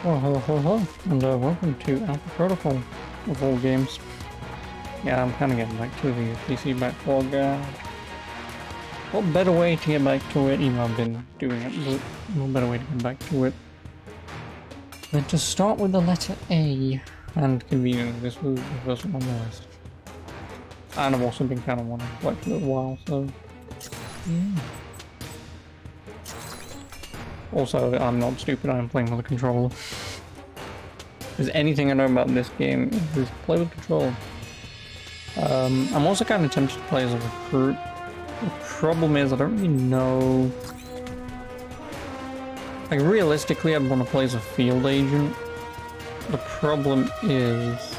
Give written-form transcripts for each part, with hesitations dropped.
Well, hello, hello, hello, and welcome to Alpha Protocol of all games. Yeah, I'm kind of getting back to the PC backlog. What better way to get back to it, even though I've been doing it, but no better way to get back to it than to start with the letter A. And conveniently, this was the first one on the list. And I've also been kind of wanting to play for a little while, so yeah. Also, I'm not stupid, I'm playing with a controller. If there's anything I know about this game, is play with controller. I'm also kind of tempted to play as a recruit. The problem is, I don't really know. Like, realistically, I'd want to play as a field agent. The problem is.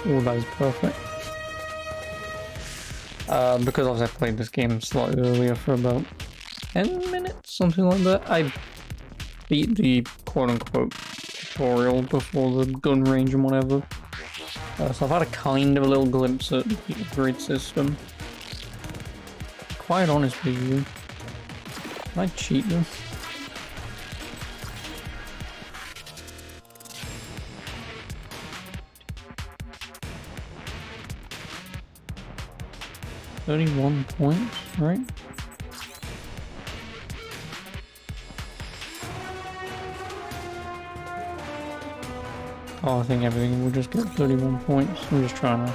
Oh, that is perfect. Because obviously I played this game slightly earlier for about 10 minutes, something like that. I beat the quote-unquote tutorial before the gun range and whatever. So I've had a kind of a little glimpse at the upgrade system. Quite honest with you, can I cheat this? $31 points, right? Oh, I think everything will just get 31 points. I'm just trying to.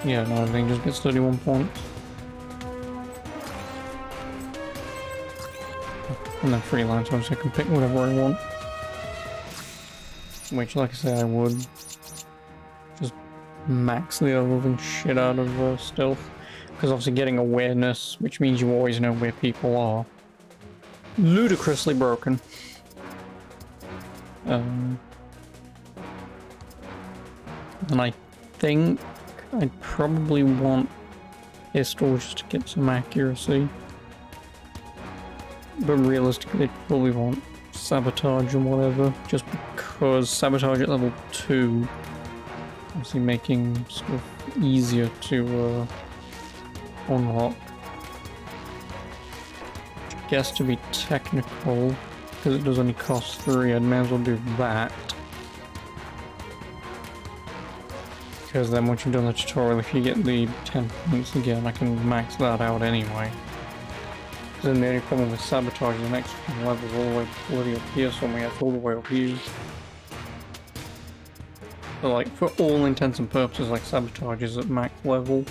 Yeah, no, everything just gets 31 points. And then freelance, obviously I can pick whatever I want. Which, like I said, I would. Just max the overwhelming shit out of stealth. Because obviously getting awareness, which means you always know where people are, ludicrously broken. And I think I'd probably want pistol just to get some accuracy. But realistically, I'd probably want sabotage or whatever, just because sabotage at level 2, obviously making stuff easier to unlock. I guess to be technical, because it does only cost 3, I'd may as well do that. Because then once you've done the tutorial, if you get the 10 points again, I can max that out anyway. Because then the only problem with sabotage is the next level all the way bloody up here somewhere, it's all the way up here. So like, for all intents and purposes, like sabotage is at max level.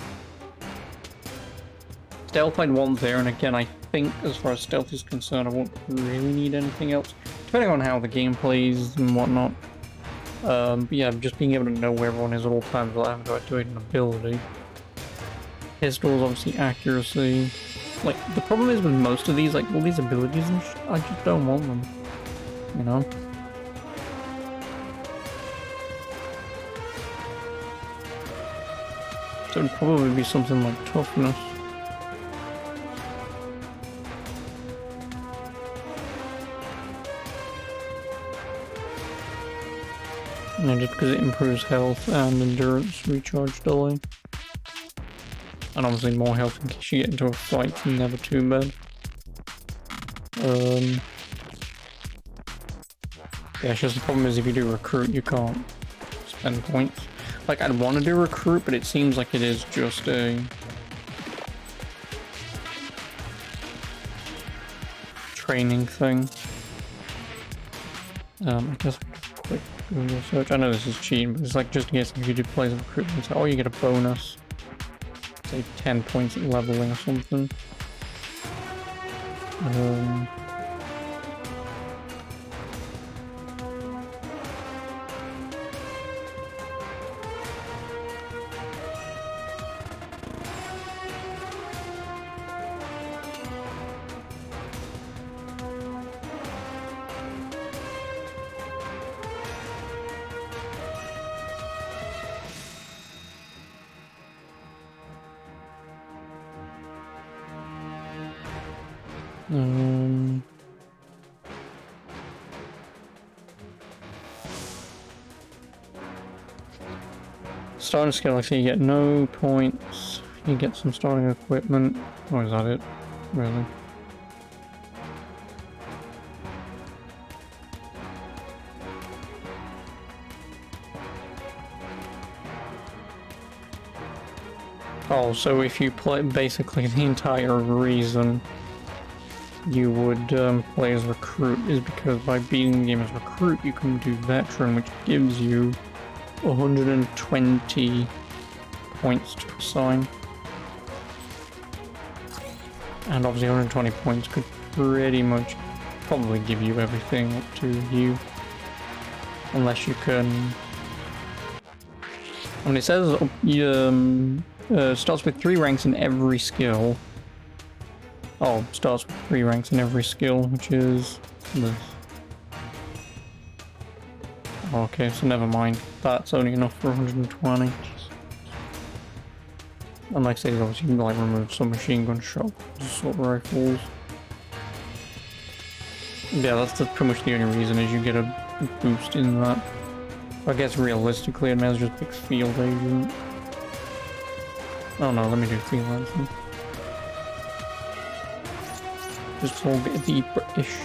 Stealth I'd want there, and again, I think as far as stealth is concerned, I won't really need anything else, depending on how the game plays and whatnot. But yeah, just being able to know where everyone is at all times without having to activate an ability. Pistols, obviously accuracy. Like, the problem is with most of these, like, all these abilities and shit, I just don't want them. You know? So it'd probably be something like toughness. And just because it improves health and endurance recharge delay. And obviously more health in case you get into a fight, never too bad. Yeah, it's just the problem is if you do recruit, you can't spend points. Like, I'd want to do recruit, but it seems like it is just a training thing. I guess quick Google search. I know this is cheating, but it's like just in case if you do play as a recruit, it's like, oh, you get a bonus. Say 10 points at leveling or something. Starting skill, like, so you get no points. You get some starting equipment. Oh, is that it? Really? Oh, so if you play, basically the entire reason you would play as recruit is because by beating the game as recruit you can do veteran, which gives you 120 points to assign. And obviously 120 points could pretty much probably give you everything up to you. Unless you can... I mean, it says starts with 3 ranks in every skill. Oh, starts with 3 ranks in every skill, which is this. Okay, so never mind. That's only enough for 120. And like I say, obviously you can like remove some machine gun shot, assault rifles. Yeah, that's pretty much the only reason is you get a boost in that. I guess realistically it may as well just pick field agent. Oh no, let me do freelancing. Just for a bit deeper-ish.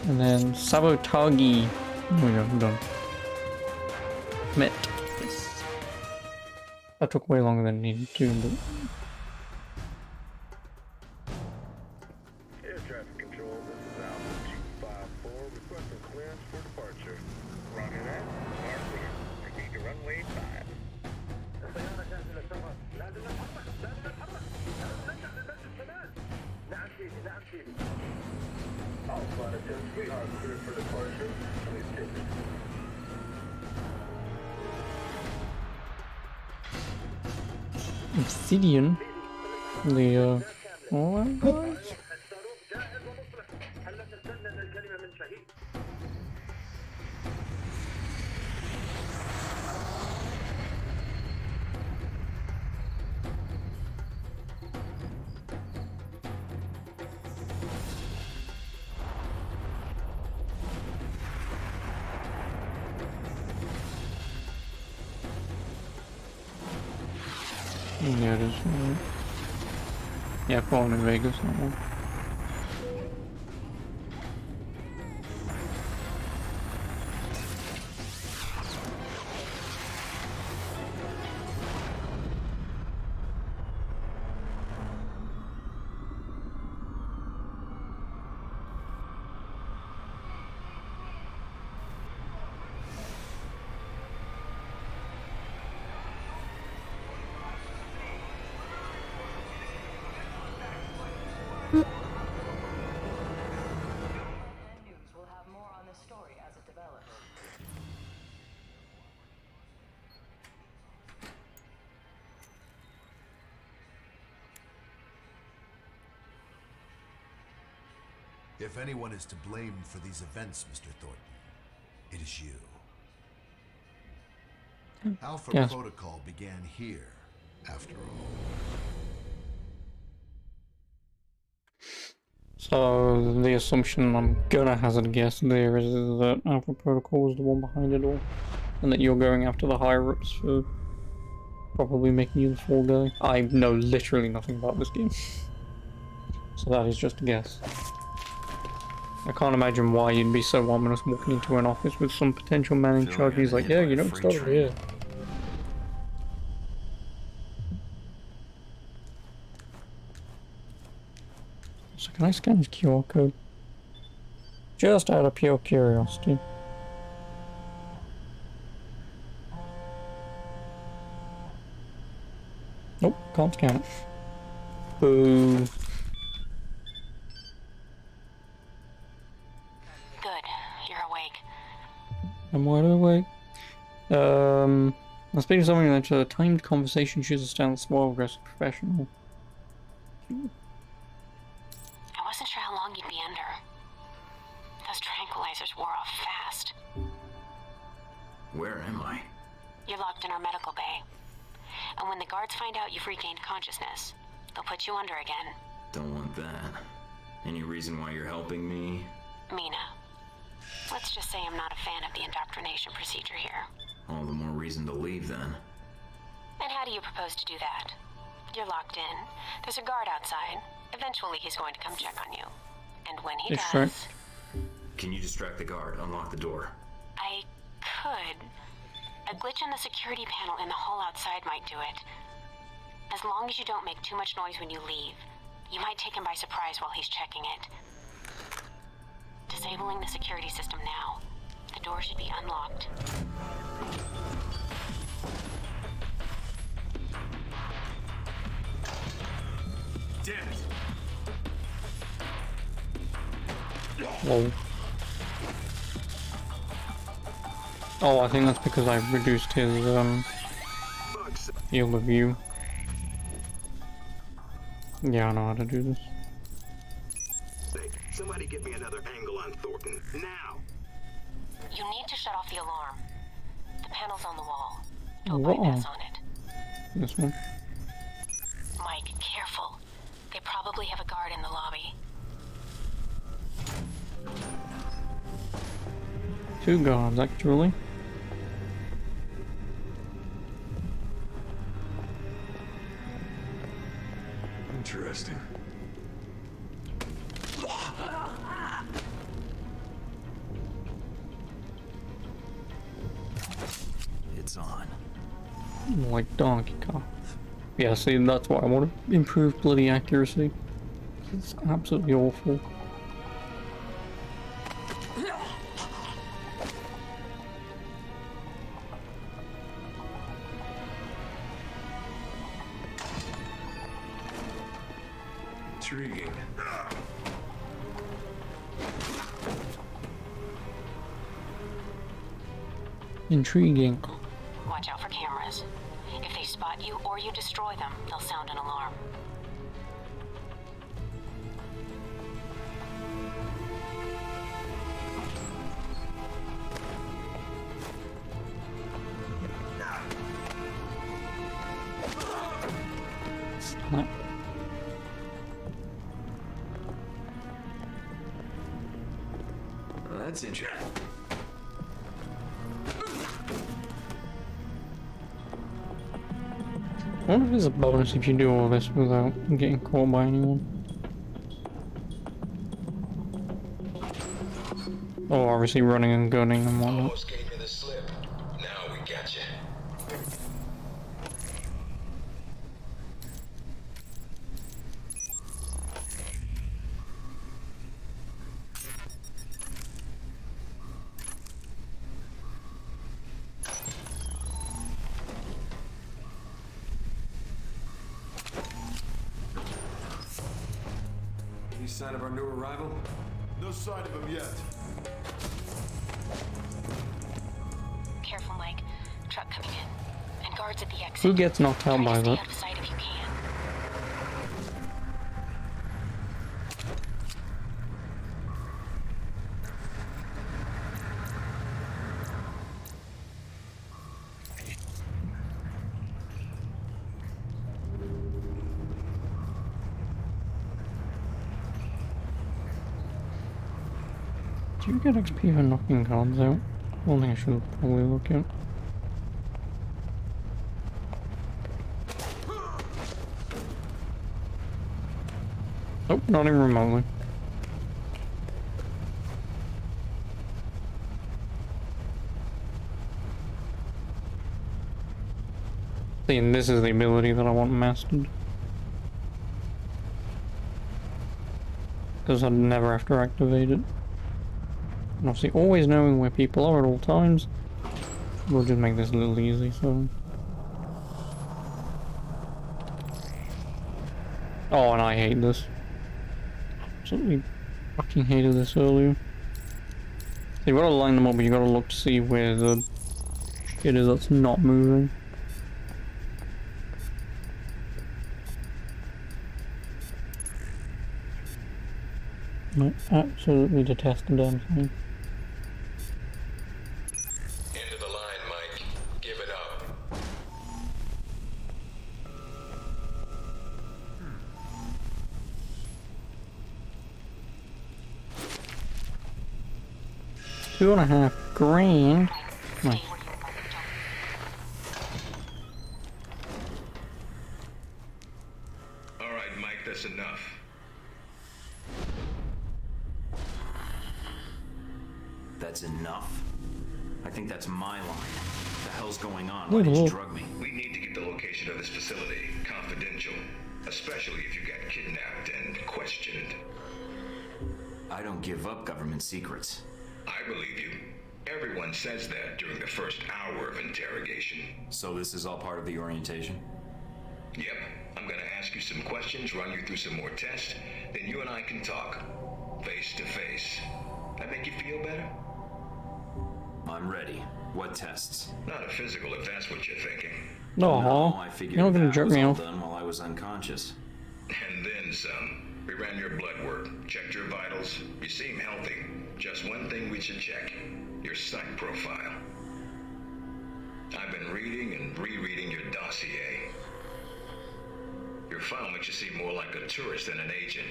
And then Sabotagi. There we go, I'm done. Met. Yes. That took way longer than it needed to, but... Air traffic control, this is Alpha 254, requesting clearance for departure. Roger that. Mark, proceed to runway 5. Alpha 10, we are cleared for departure. Please take it. Obsidian? The, oh my gosh. Yeah, it is. Yeah, falling in Vegas, not one. We'll have more on this story as it develops. If anyone is to blame for these events, Mr. Thornton, it is you. Alpha Yes. Protocol began here, after all. So, the assumption I'm gonna hazard a guess there is that Alpha Protocol was the one behind it all. And that you're going after the higher-ups for probably making you the fall guy. I know literally nothing about this game. So that is just a guess. I can't imagine why you'd be so ominous walking into an office with some potential man in charge. He's like, yeah, you don't start here. So can I scan his QR code? Just out of pure curiosity. Nope, can't scan it. Boo. Good, you're awake. I'm wide awake. I'm speaking of something that a timed conversation chooses to stand small, aggressive, professional. I wasn't sure how long you'd be under. Those tranquilizers wore off fast. Where am I? You're locked in our medical bay. And when the guards find out you've regained consciousness, they'll put you under again. Don't want that. Any reason why you're helping me? Mina. Let's just say I'm not a fan of the indoctrination procedure here. All the more reason reason to leave then. And how do you propose to do that? You're locked in. There's a guard outside. Eventually he's going to come check on you. And when he Distract. does... Can you distract the guard? Unlock the door. I could. A glitch in the security panel in the hall outside might do it. As long as you don't make too much noise when you leave, you might take him by surprise while he's checking it. Disabling the security system now. The door should be unlocked. Damn it! Whoa. Oh, I think that's because I reduced his field of view. Yeah, I know how to do this. Somebody get me another angle on Thornton, now! You need to shut off the alarm. The panel's on the wall. Don't What? bypass on it. This one. Mike, careful. They probably have a guard in the lobby. 2 guards, actually. Interesting. It's on. Like Donkey Kong. Yeah, see, that's why I want to improve bloody accuracy. It's absolutely awful. Intriguing. Intriguing. Watch out for cameras. If they spot you or you destroy them, they'll sound an alarm. Snap. Well, that's interesting. I wonder if there's a bonus if you do all this without getting caught by anyone. Oh, obviously running and gunning and whatnot. Almost gave me the slip. Now we got you. Any sign of our new arrival? No sign of him yet. Careful, Mike. Truck coming in. And guards at the exit. Who gets knocked out Try by to stay that? out of sight if you can. Do you get XP for knocking guards out? I don't think I should probably look at. Nope, not even remotely. See, and this is the ability that I want mastered. Because I'd never have to activate it. And obviously always knowing where people are at all times will just make this a little easy, so... Oh, and I hate this. Absolutely fucking hated this earlier. So you gotta line them up, but you gotta look to see where the shit is that's not moving. I absolutely detest the damn thing. End of the line, Mike. Give it up. $2.5 grand. Stay Nice. where you are. that's enough? I think that's my line. What the hell's going on? Whoa, Why did whoa. you drug me? We need to get the location of this facility confidential, especially if you got kidnapped and questioned. I don't give up government secrets. I believe you. Everyone says that during the first hour of interrogation. So this is all part of the orientation? Yep, I'm gonna ask you some questions, run you through some more tests, then you and I can talk. Face to face. That make you feel better? I'm ready. What tests? Not a physical if that's what you're thinking. No, I figured you're not gonna that jerk was me all off. done while I was unconscious. And then some. We ran your blood work, checked your vitals. You seem healthy. Just one thing we should check. Your psych profile. I've been reading and rereading your dossier. Your file makes you seem more like a tourist than an agent.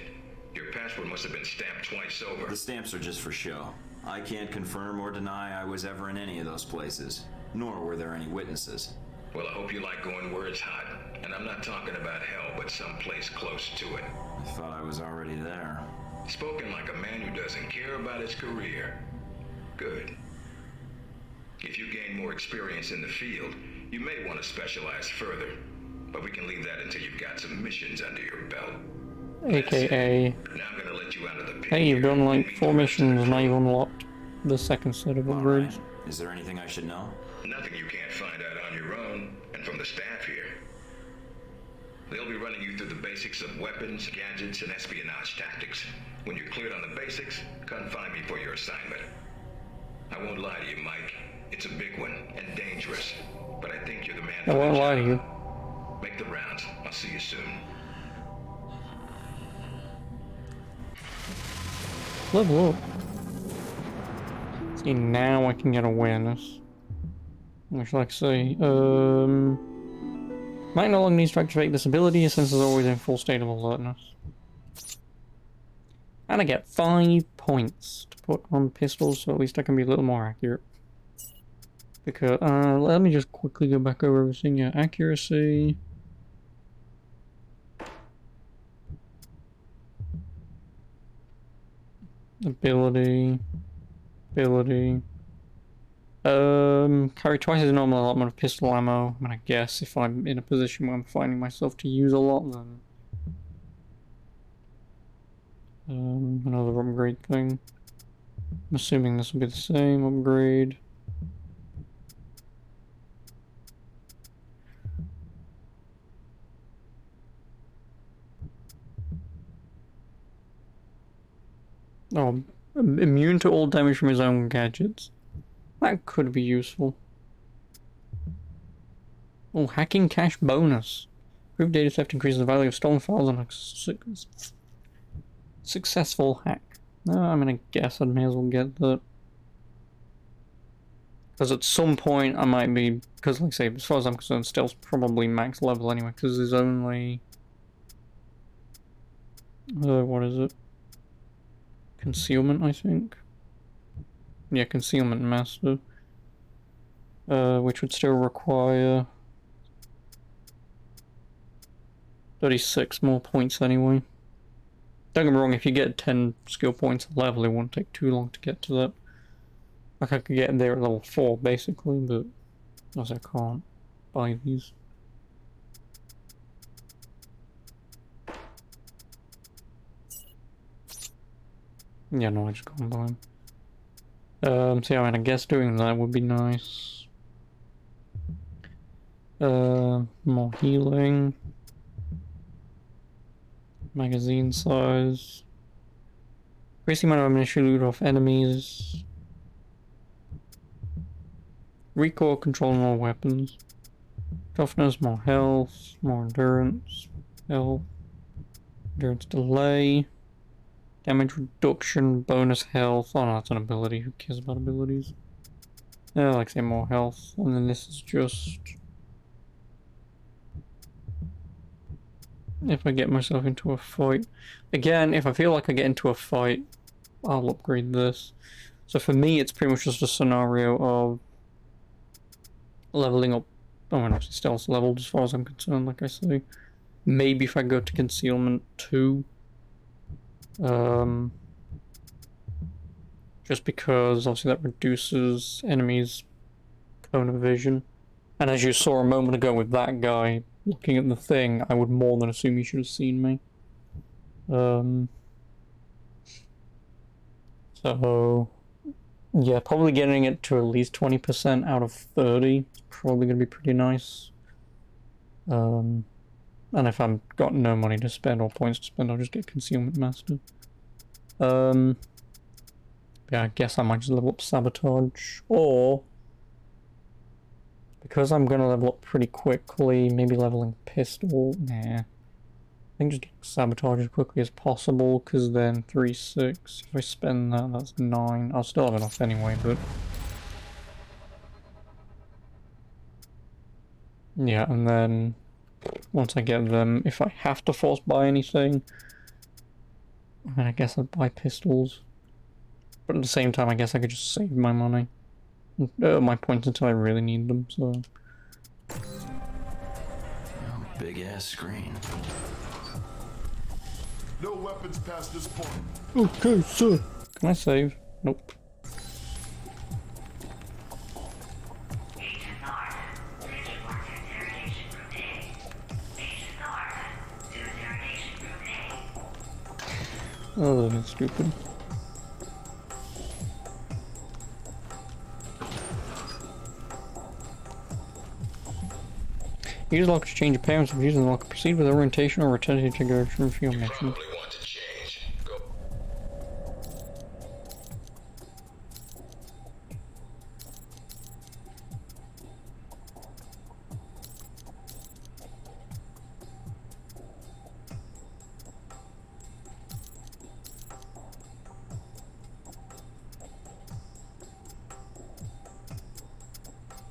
Your passport must have been stamped twice over. The stamps are just for show. I can't confirm or deny I was ever in any of those places, nor were there any witnesses. Well, I hope you like going where it's hot. And I'm not talking about hell, but someplace close to it. I thought I was already there. Spoken like a man who doesn't care about his career. Good. If you gain more experience in the field, you may want to specialize further. But we can leave that until you've got some missions under your belt. AKA, Now I'm gonna let you out of the pit. hey, you've done like here. 4 missions, now you've unlocked the second set of upgrades. Alright. Is there anything I should know? Nothing you can't find out on your own, and from the staff here. They'll be running you through the basics of weapons, gadgets, and espionage tactics. When you're cleared on the basics, come find me for your assignment. I won't lie to you, Mike. It's a big one, and dangerous. But I think you're the man I for the won't lie to job. you. Make the rounds. I'll see you soon. Level up. See, now I can get awareness. Which, like I say, might no longer needs to activate this ability since it's always in full state of alertness. And I get 5 points to put on pistols, so at least I can be a little more accurate. Because, let me just quickly go back over everything. Yeah, accuracy. Ability. Carry twice as normal allotment of pistol ammo. I mean, I guess if I'm in a position where I'm finding myself to use a lot, then... another upgrade thing. I'm assuming this will be the same upgrade. Oh, immune to all damage from his own gadgets. That could be useful. Oh, hacking cache bonus. Proof data theft increases the value of stolen files on a successful hack. I'm gonna guess I may as well get that. Because at some point I might be... Because like I say, as far as I'm concerned, stealth's probably max level anyway, because there's only... what is it? Concealment, I think. Yeah, Concealment Master. Which would still require 36 more points anyway. Don't get me wrong, if you get 10 skill points a level, it won't take too long to get to that. Like I could get there at level 4 basically, but as I can't buy these. Yeah, no, I just can't buy them. So yeah, I mean, I guess doing that would be nice. More healing. Magazine size. Increase the amount of ammunition loot off enemies. Recoil control on all weapons. Toughness, more health, more endurance, health. Endurance delay. Damage reduction, bonus health. Oh no, that's an ability. Who cares about abilities? Yeah, like say more health. And then this is just... if I get myself into a fight. Again, if I feel like I get into a fight, I'll upgrade this. So for me, it's pretty much just a scenario of leveling up. Oh, and obviously stealth leveled as far as I'm concerned, like I say. Maybe if I go to concealment 2. Just just because obviously that reduces enemies' cone of vision. And as you saw a moment ago with that guy looking at the thing, I would more than assume he should have seen me. So yeah, probably getting it to at least 20% out of 30 is probably gonna be pretty nice. And if I've got no money to spend or points to spend, I'll just get Concealment Master. Yeah, I guess I might just level up Sabotage, or because I'm gonna level up pretty quickly, maybe leveling Pistol. Nah, I think just Sabotage as quickly as possible, because then 3, 6. If I spend that, that's 9. I'll still have enough anyway, but yeah, and then once I get them, if I have to force buy anything, then I guess I'd buy pistols. But at the same time, I guess I could just save my money, my points until I really need them. So Big ass screen. No weapons past this point. okay, sir. Can I save? Nope. Oh, that's stupid. Use the lock to change appearance. If using the lock, proceed with orientation or return to your direction for your mission. Probably want to change. Go.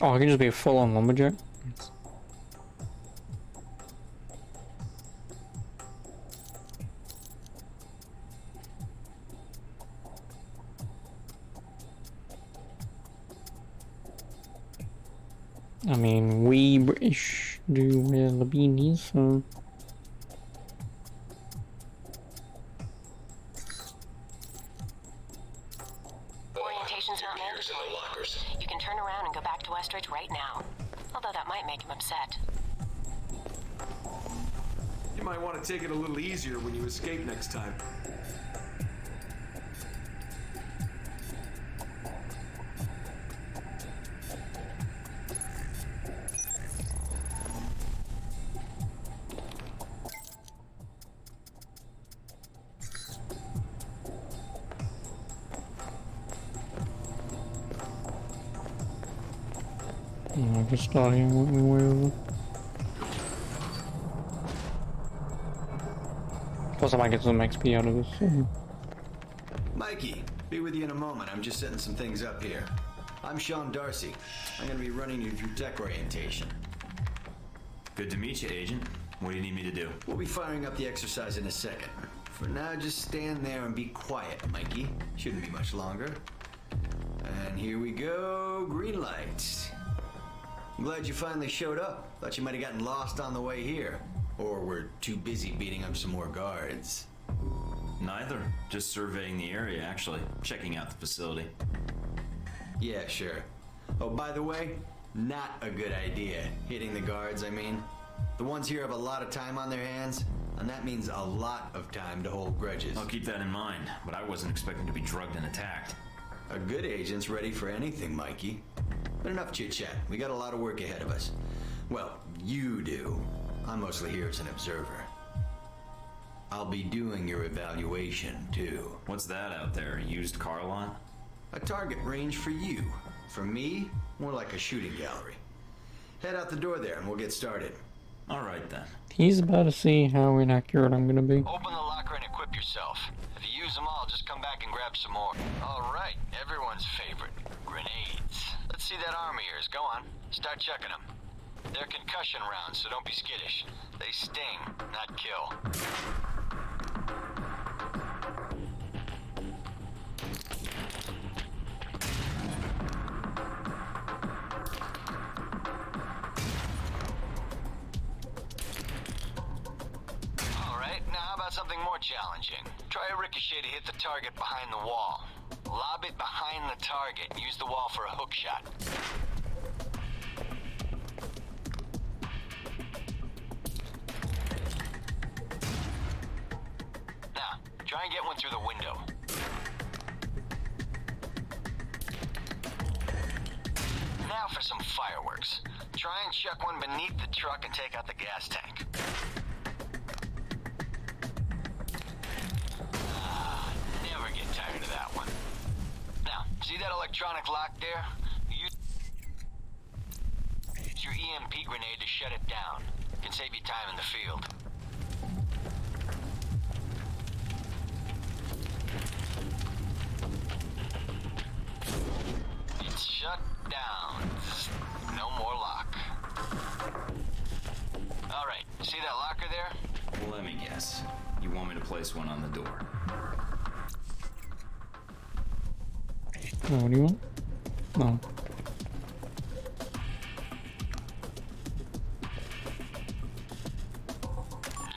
Oh, I can just be a full-on lumberjack. I mean, we British do wear the beanies, so... Orientation's not Computers in the mandatory. lockers. You can turn around and go back to Westridge right now. Although that might make him upset. You might want to take it a little easier when you escape next time. I'll just start here and work my way over. Plus I might get some XP out of this. So. Mikey, be with you in a moment. I'm just setting some things up here. I'm Sean Darcy. I'm gonna be running you through tech orientation. Good to meet you, Agent. What do you need me to do? We'll be firing up the exercise in a second. For now, just stand there and be quiet, Mikey. Shouldn't be much longer. And here we go. Green lights. I'm glad you finally showed up. Thought you might have gotten lost on the way here. Or were too busy beating up some more guards. Neither. Just surveying the area, actually. Checking out the facility. Yeah, sure. Oh, by the way, not a good idea. Hitting the guards, I mean. The ones here have a lot of time on their hands, and that means a lot of time to hold grudges. I'll keep that in mind, but I wasn't expecting to be drugged and attacked. A good agent's ready for anything, Mikey. But enough chit-chat. We got a lot of work ahead of us. Well, you do. I'm mostly here as an observer. I'll be doing your evaluation, too. What's that out there? A used car lot? A target range for you. For me, more like a shooting gallery. Head out the door there and we'll get started. All right, then. He's about to see how inaccurate I'm gonna be. Open the locker and equip yourself. If you use them all, just come back and grab some more. All right, everyone's favorite, grenades. Let's see that arm of yours. Go on, start checking them. They're concussion rounds, so don't be skittish. They sting, not kill. All right, now how about something more challenging? Try a ricochet to hit the target behind the wall. Lob it behind the target and use the wall for a hook shot. Now, try and get one through the window. Now for some fireworks. Try and chuck one beneath the truck and take out the gas tank. Never get tired of that one. Now, see that electronic lock there? Use your EMP grenade to shut it down. It can save you time in the field. It's shut down. No more lock. All right, see that locker there? Well, let me guess. You want me to place one on the door? Oh, what do you want? No.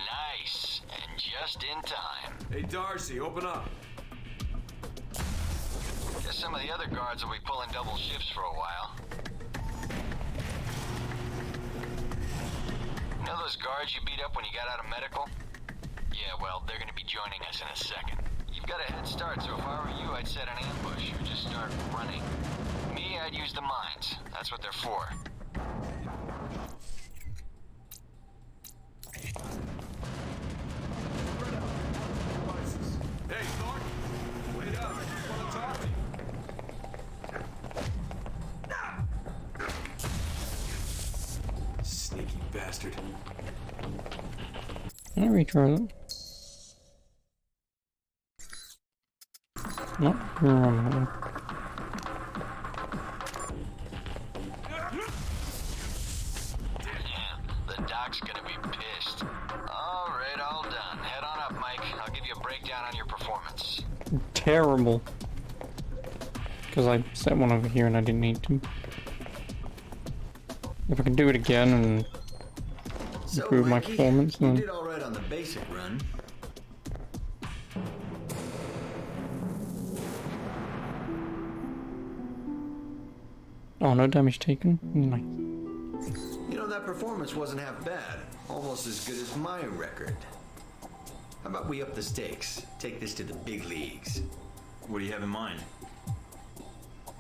Nice, and just in time. Hey, Darcy, open up. Guess some of the other guards will be pulling double shifts for a while. You know those guards you beat up when you got out of medical? Yeah, well, they're gonna be joining us in a second. You've got a head start, so if I were you, I'd set an ambush or just start running. Me, I'd use the mines. That's what they're for. Hey, Thornton. Wait up. I just want to talk to you. Sneaky bastard. Can I retry that? Nope, you're wrong. Yeah, the doc's gonna be pissed. All right, all done. Head on up, Mike. I'll give you a breakdown on your performance. Terrible. Because I set one over here and I didn't need to. If I can do it again and improve my performance, You then... did all right on the basic run. Oh, no damage taken? Nice. You know, that performance wasn't half bad. Almost as good as my record. How about we up the stakes? Take this to the big leagues. What do you have in mind?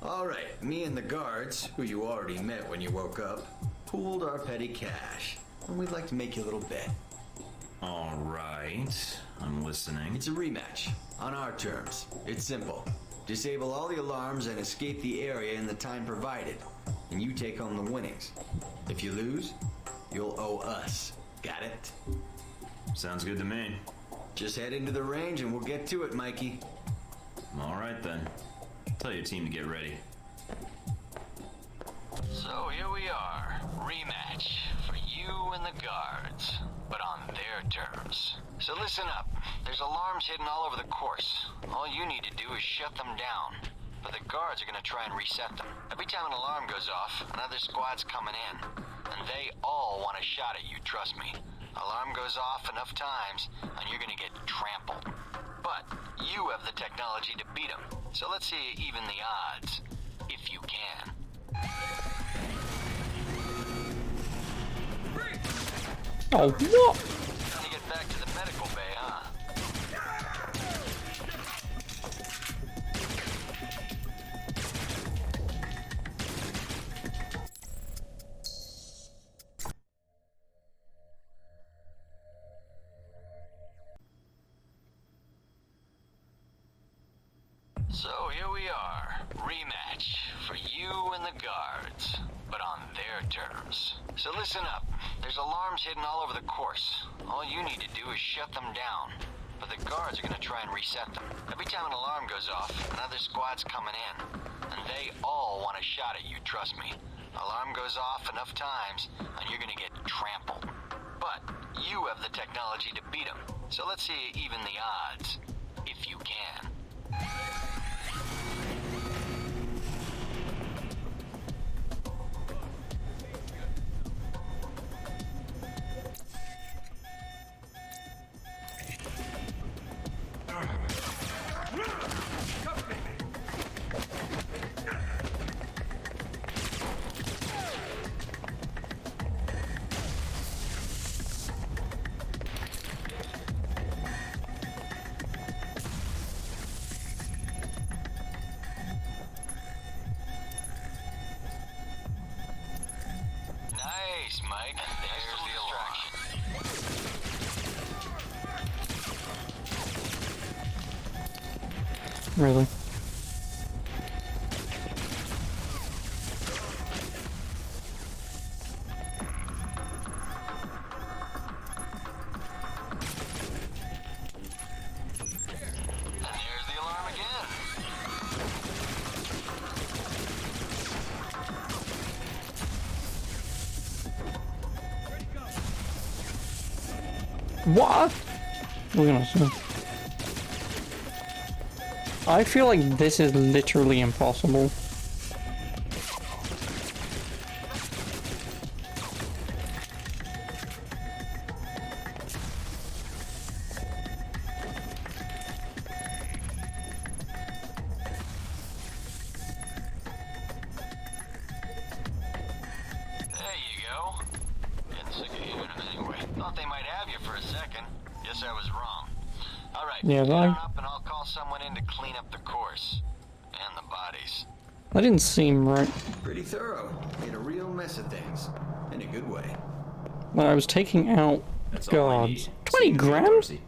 All right, me and the guards, who you already met when you woke up, pooled our petty cash. And we'd like to make you a little bet. All right, I'm listening. It's a rematch, on our terms. It's simple. Disable all the alarms and escape the area in the time provided. And you take home the winnings. If you lose, you'll owe us. Got it? Sounds good to me. Just head into the range and we'll get to it, Mikey. All right then. Tell your team to get ready. So here we are. Rematch for you and the guards, but on their terms. So listen up. There's alarms hidden all over the course. All you need to do is shut them down. But the guards are gonna try and reset them. Every time an alarm goes off, another squad's coming in. And they all want a shot at you, trust me. Alarm goes off enough times, and you're gonna get trampled. But you have the technology to beat them. So let's see you even the odds. If you can. Oh, what? Trying to get back to the medical bay, huh? So here we are. Rematch for you and the guards, but on their terms. So listen up. There's alarms hidden all over the course. All you need to do is shut them down. But the guards are gonna try and reset them. Every time an alarm goes off, another squad's coming in. And they all want a shot at you, trust me. Alarm goes off enough times, and you're gonna get trampled. But you have the technology to beat them. So let's see you even the odds. If you can. Really. There's the alarm again. What? We're gonna see. I feel like this is literally impossible. There you go. Getting sick of hearing them anyway. Thought they might have you for a second. Guess I was wrong. All right. Yeah, get like- on up and I'll call someone in to clean up the course. And the bodies. That didn't seem right. Pretty thorough. Made a real mess of things. In a good way. When I was taking out That's all I guards. need. 20 See you, grand? Darcy.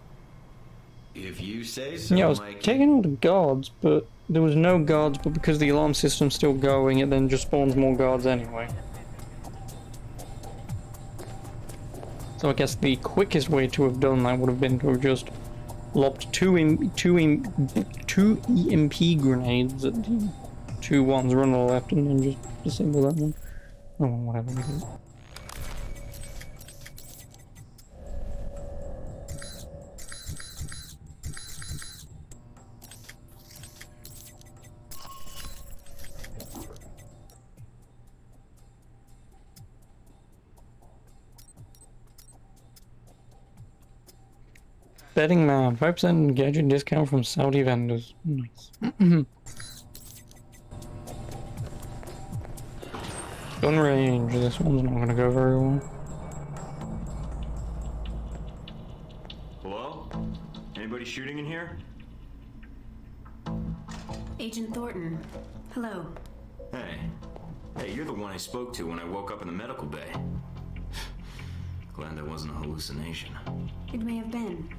If you say so, Yeah, I was Mikey. taking out the guards, but there was no guards, but because the alarm system's still going, it then just spawns more guards anyway. So I guess the quickest way to have done that would have been to have just lobbed two EMP grenades at the two ones run to the left and then just disable that one. Oh, well, whatever. Betting man, 5% gadget discount from Saudi vendors. Nice. Gun range, this one's not gonna go very well. Hello? Anybody shooting in here? Agent Thornton. Hello. Hey. Hey, you're the one I spoke to when I woke up in the medical bay. Glad that wasn't a hallucination. It may have been.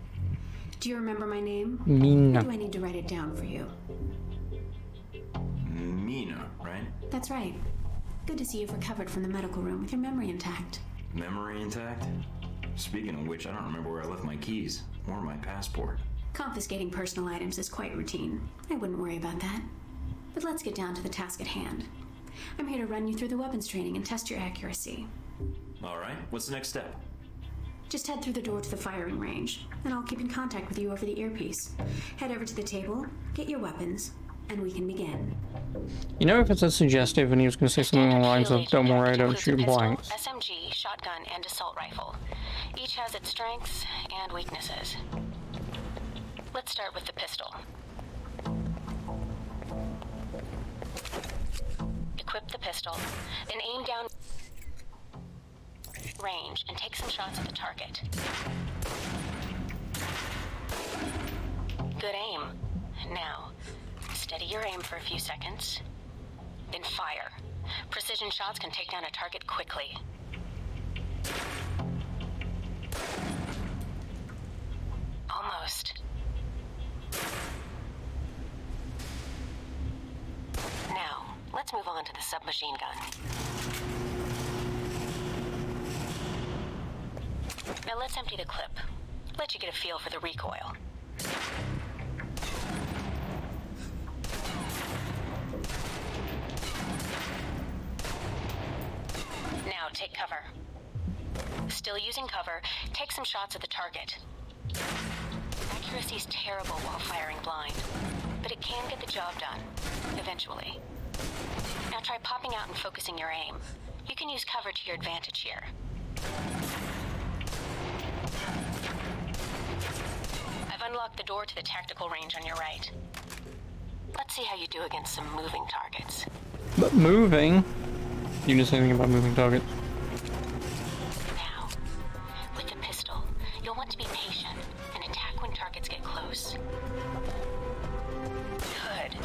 Do you remember my name? Mina. Or do I need to write it down for you? Mina, right? That's right. Good to see you've recovered from the medical room with your memory intact. Memory intact? Speaking of which, I don't remember where I left my keys or my passport. Confiscating personal items is quite routine. I wouldn't worry about that. But let's get down to the task at hand. I'm here to run you through the weapons training and test your accuracy. All right, what's the next step? Just head through the door to the firing range, and I'll keep in contact with you over the earpiece. Head over to the table, get your weapons, and we can begin. You know, if it's as suggestive and he was gonna say something along the lines of, don't worry, I don't Includes a shoot pistol, blanks. SMG, shotgun, and assault rifle. Each has its strengths and weaknesses. Let's start with the pistol. Equip the pistol, then aim down range and take some shots at the target. Good aim. Now, steady your aim for a few seconds, then fire. Precision shots can take down a target quickly. Almost. Now, let's move on to the submachine gun. Now let's empty the clip. Let you get a feel for the recoil. Now take cover. Still using cover, take some shots at the target. Accuracy's terrible while firing blind, but it can get the job done, eventually. Now try popping out and focusing your aim. You can use cover to your advantage here. I've unlocked the door to the tactical range on your right. Let's see how you do against some moving targets. But moving? You didn't say anything about moving targets. Now, with the pistol, you'll want to be patient and attack when targets get close. Good.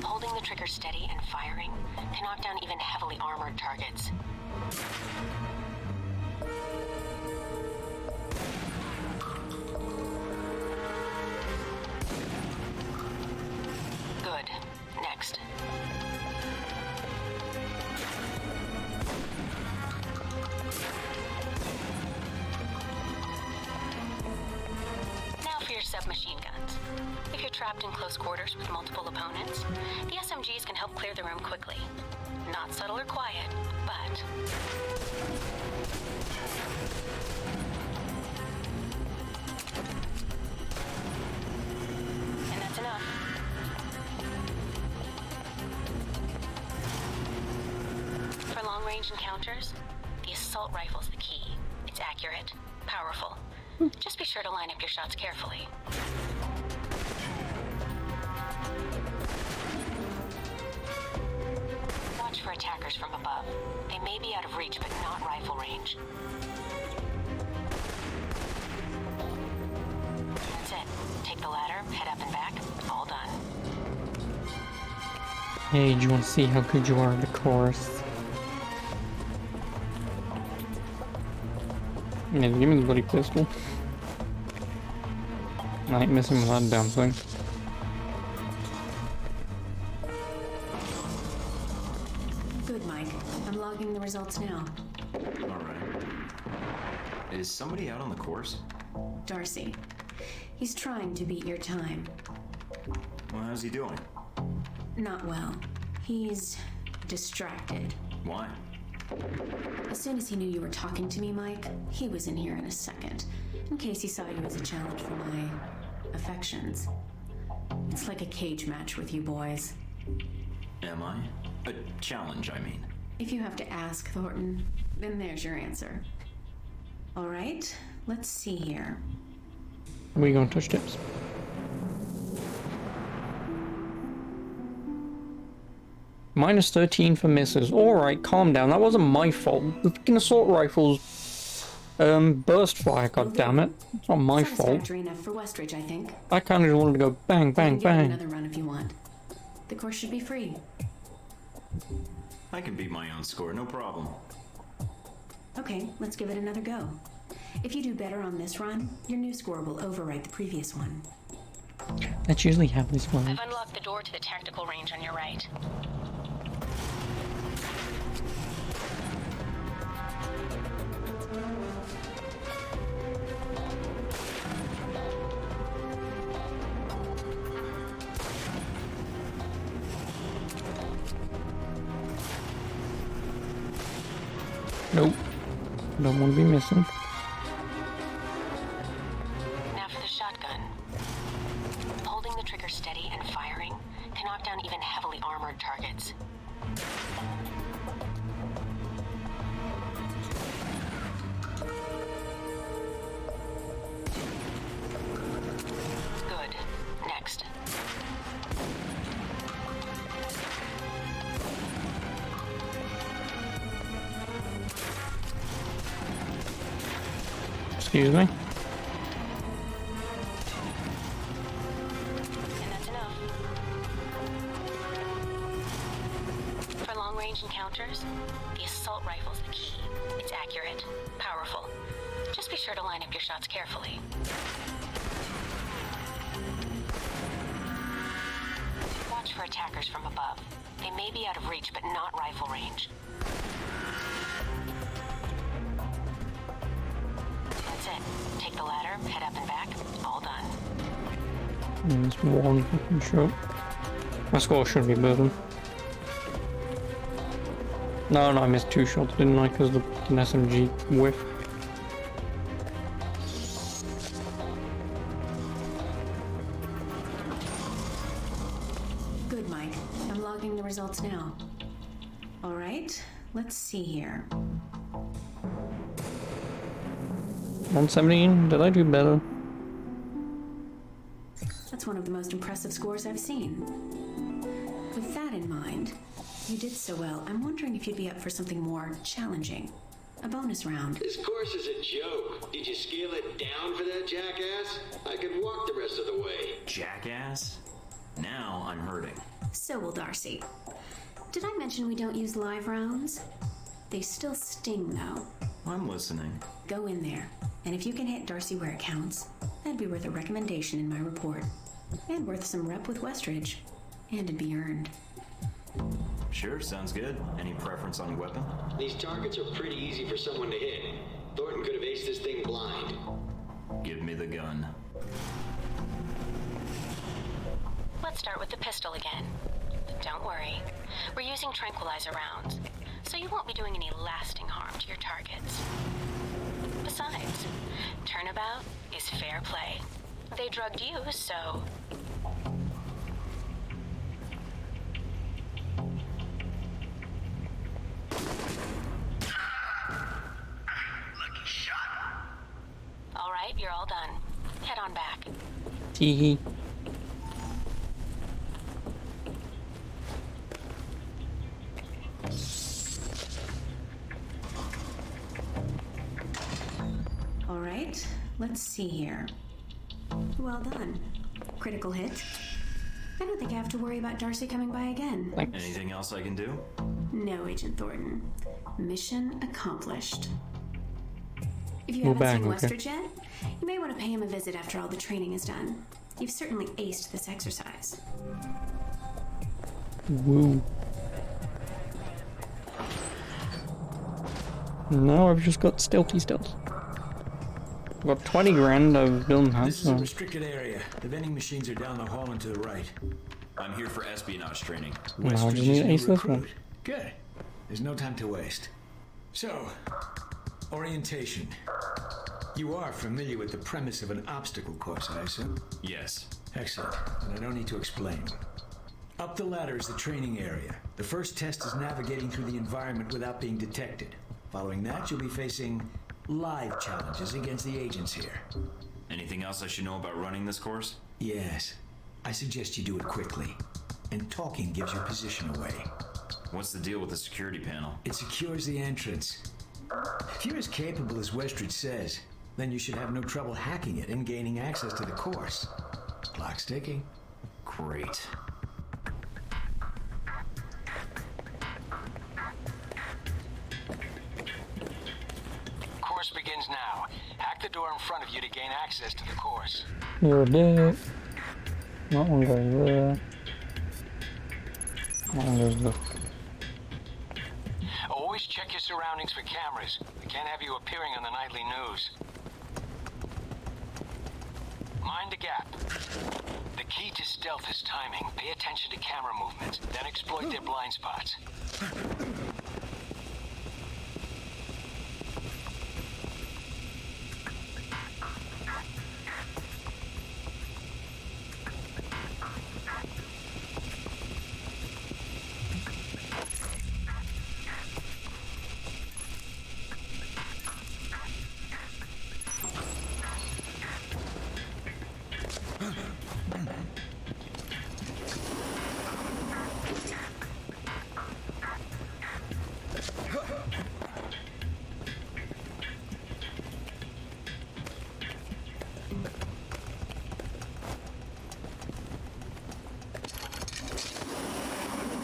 Holding the trigger steady and firing can knock down even heavily armored targets. Good. Next. Now for your submachine guns. If you're trapped in close quarters with multiple opponents, the SMGs can help clear the room quickly. Not subtle or quiet, but... And that's enough. For long-range encounters, the assault rifle's the key. It's accurate, powerful. Just be sure to line up your shots carefully. Watch for attackers from above. They may be out of reach, but not rifle range. That's it. Take the ladder, head up and back. All done. Hey, do you want to see how good you are at the chorus? Yeah, give me the bloody pistol. I ain't messing with that damn thing. Good, Mike. I'm logging the results now. Alright. Is somebody out on the course? Darcy. He's trying to beat your time. Well, how's he doing? Not well. He's distracted. Why? As soon as he knew you were talking to me, Mike, he was in here in a second, in case he saw you as a challenge for my affections. It's like a cage match with you boys. Am I? A challenge, I mean. If you have to ask, Thornton, then there's your answer. All right, let's see here. We gonna touch tips. Minus 13 for misses. Alright, calm down. That wasn't my fault. The fucking assault rifles burst fire, goddammit. It's not my fault. Satisfactory enough for Westridge, I think. I kinda just wanted to go bang, bang, You can bang. get another run if you want. The course should be free. I can beat my own score, no problem. Okay, let's give it another go. If you do better on this run, your new score will overwrite the previous one. That's usually how this works. I've unlocked the door to the tactical range on your right. Nope. Don't want to be missing. Now for the shotgun. Holding the trigger steady and firing can knock down even heavily armored targets. Good. Next. Excuse me. And that's enough. For long-range encounters, the assault rifle's the key. It's accurate, powerful. Just be sure to line up your shots carefully. Watch for attackers from above. They may be out of reach, but not rifle range. That's it. Take the ladder, head up and back. All done. There's one fucking shot. My score should be better. No, I missed 2 shots, didn't I? Because the fucking SMG whiff. Good, Mike. I'm logging the results now. All right, let's see here. 117. Did I do better? That's one of the most impressive scores I've seen. With that in mind, you did so well. I'm wondering if you'd be up for something more challenging. A bonus round. This course is a joke. Did you scale it down for that jackass? I could walk the rest of the way. Jackass? Now I'm hurting. So will Darcy. Did I mention we don't use live rounds? They still sting, though. I'm listening. Go in there, and if you can hit Darcy where it counts, that'd be worth a recommendation in my report. And worth some rep with Westridge. And it'd be earned. Sure, sounds good. Any preference on weapon? These targets are pretty easy for someone to hit. Thornton could have aced this thing blind. Give me the gun. Let's start with the pistol again. Don't worry. We're using tranquilizer rounds, so you won't be doing any lasting harm to your targets. Besides, turnabout is fair play. They drugged you, so... Lucky shot. All right, you're all done. Head on back. Teehee. All right, let's see here. Well done. Critical hit. I don't think I have to worry about Darcy coming by again. Thanks. Anything else I can do? No, Agent Thornton. Mission accomplished. If you We're haven't back, seen okay. Westridge yet, you may want to pay him a visit after all the training is done. You've certainly aced this exercise. Woo. Now I've just got stealthy stealth. I've got 20 grand of building house. This is a restricted area. The vending machines are down the hall and to the right. I'm here for espionage training. Now I just Westridge's need to new ace this one. recruit. Good. There's no time to waste. So, orientation. You are familiar with the premise of an obstacle course, I assume? Yes. Excellent. And I don't need to explain. Up the ladder is the training area. The first test is navigating through the environment without being detected. Following that, you'll be facing live challenges against the agents here. Anything else I should know about running this course? Yes. I suggest you do it quickly. And talking gives your position away. What's the deal with the security panel? It secures the entrance. If you're as capable as Westridge says, then you should have no trouble hacking it and gaining access to the course. Clock's ticking. Great. Course begins now. Hack the door in front of you to gain access to the course. You're a dick. That one goes there. That one goes there. Always check your surroundings for cameras. We can't have you appearing on the nightly news. Mind the gap. The key to stealth is timing. Pay attention to camera movements, then exploit their blind spots.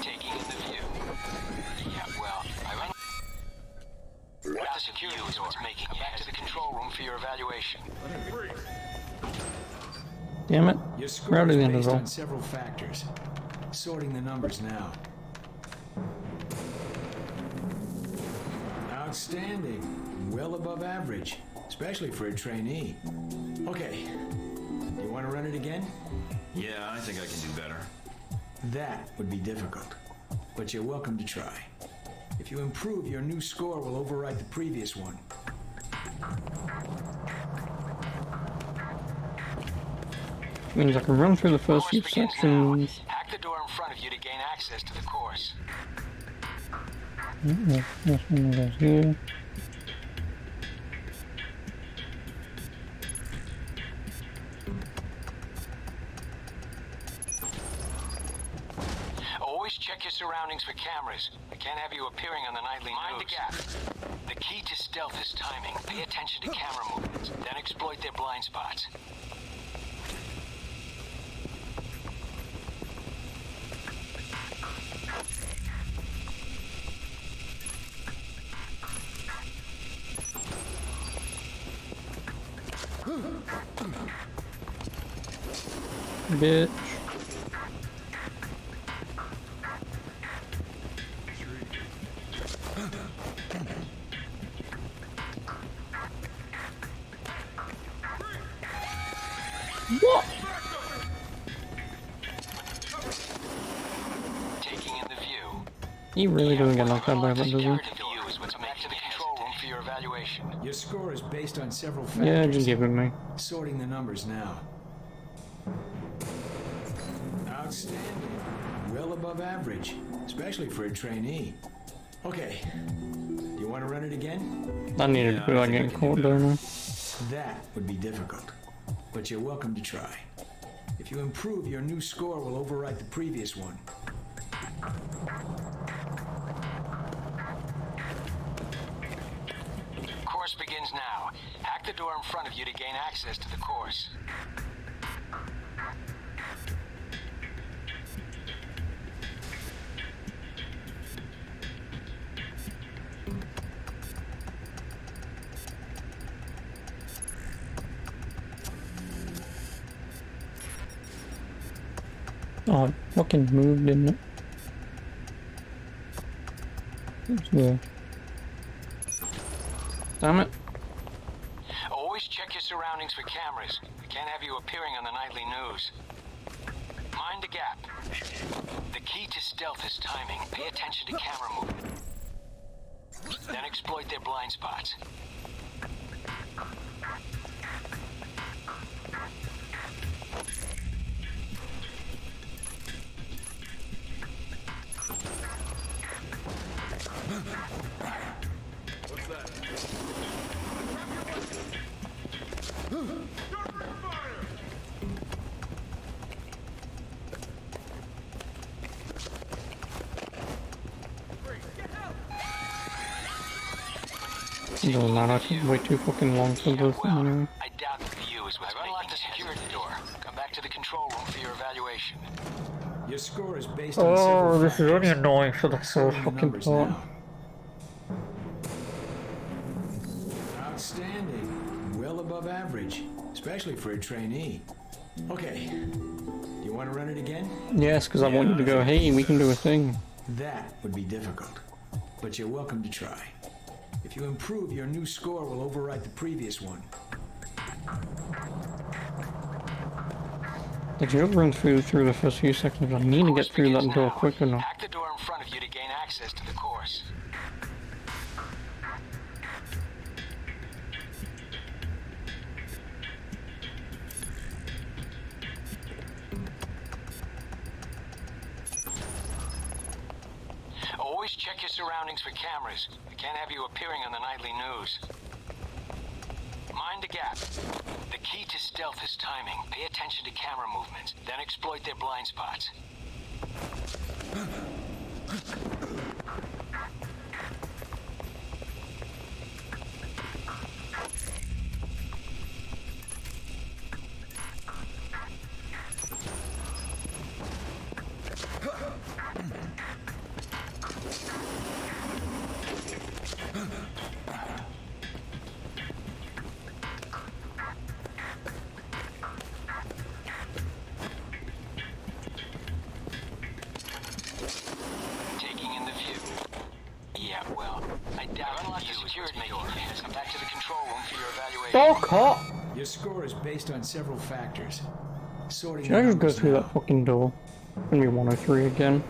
Taking in the view. Yeah, well, I run. The security is what's making you. Back to the control room for your evaluation. Damn it. Your score We're out is of the end of based the on roll. several factors. Sorting the numbers now. Outstanding. Well above average, especially for a trainee. Okay. You want to run it again? Yeah, I think I can do better. That would be difficult, but you're welcome to try. If you improve, your new score will override the previous one. Means I can run through the first few Course begins sections. now. Hack the door in front of you to gain access to the course. This one goes here. Always check your surroundings for cameras. I can't have you appearing on the nightly news. Mind the gap. The key to stealth is timing. Pay attention to camera movements, then exploit their blind spots. bitch. What? Taking in the view. He really doesn't get knocked out by that, does he? The view is what's back to the control room for your evaluation. Your score is based on several factors. Yeah, just give it me. Sorting the numbers now. Outstanding. Well above average, especially for a trainee. Okay. Do you want to run it again? I needed to be like getting caught, don't I? That would be difficult, but you're welcome to try. If you improve, your new score will overwrite the previous one. Course begins now. Hack the door in front of you to gain access to the course. Oh, it fucking moved, didn't it? Yeah. Damn it. Always check your surroundings for cameras. We can't have you appearing on the nightly news. Mind the gap. The key to stealth is timing. Pay attention to camera movement. Then exploit their blind spots. What's that? Doesn't matter, I took way too fucking long for this anyway. I doubt the view is what's making the security door. Come back to the control room for your evaluation. Your score is based on several Oh, this is really factors. annoying for the first Sorting fucking numbers part. now. Outstanding. Well above average, especially for a trainee. Okay. Do you want to run it again? Yes, because I want you to go, hey, we can do a thing. That would be difficult, but you're welcome to try. If you improve, your new score will overwrite the previous one. Did you run through the first few seconds? I need to get through that door quick enough. Hack the door in front of you to gain access to the course. Always check your surroundings for cameras. We can't have you appearing on the nightly news. Mind the gap. The key to stealth is timing. Pay attention to camera movements, then exploit their blind spots. Taking in the view. Yeah, well, I doubt the view is what's making it. Come back to the control room for your evaluation. Fuck up! Your score is based on several factors. Sorting Should I just go numbers through now. that fucking door? Gonna be 103 again.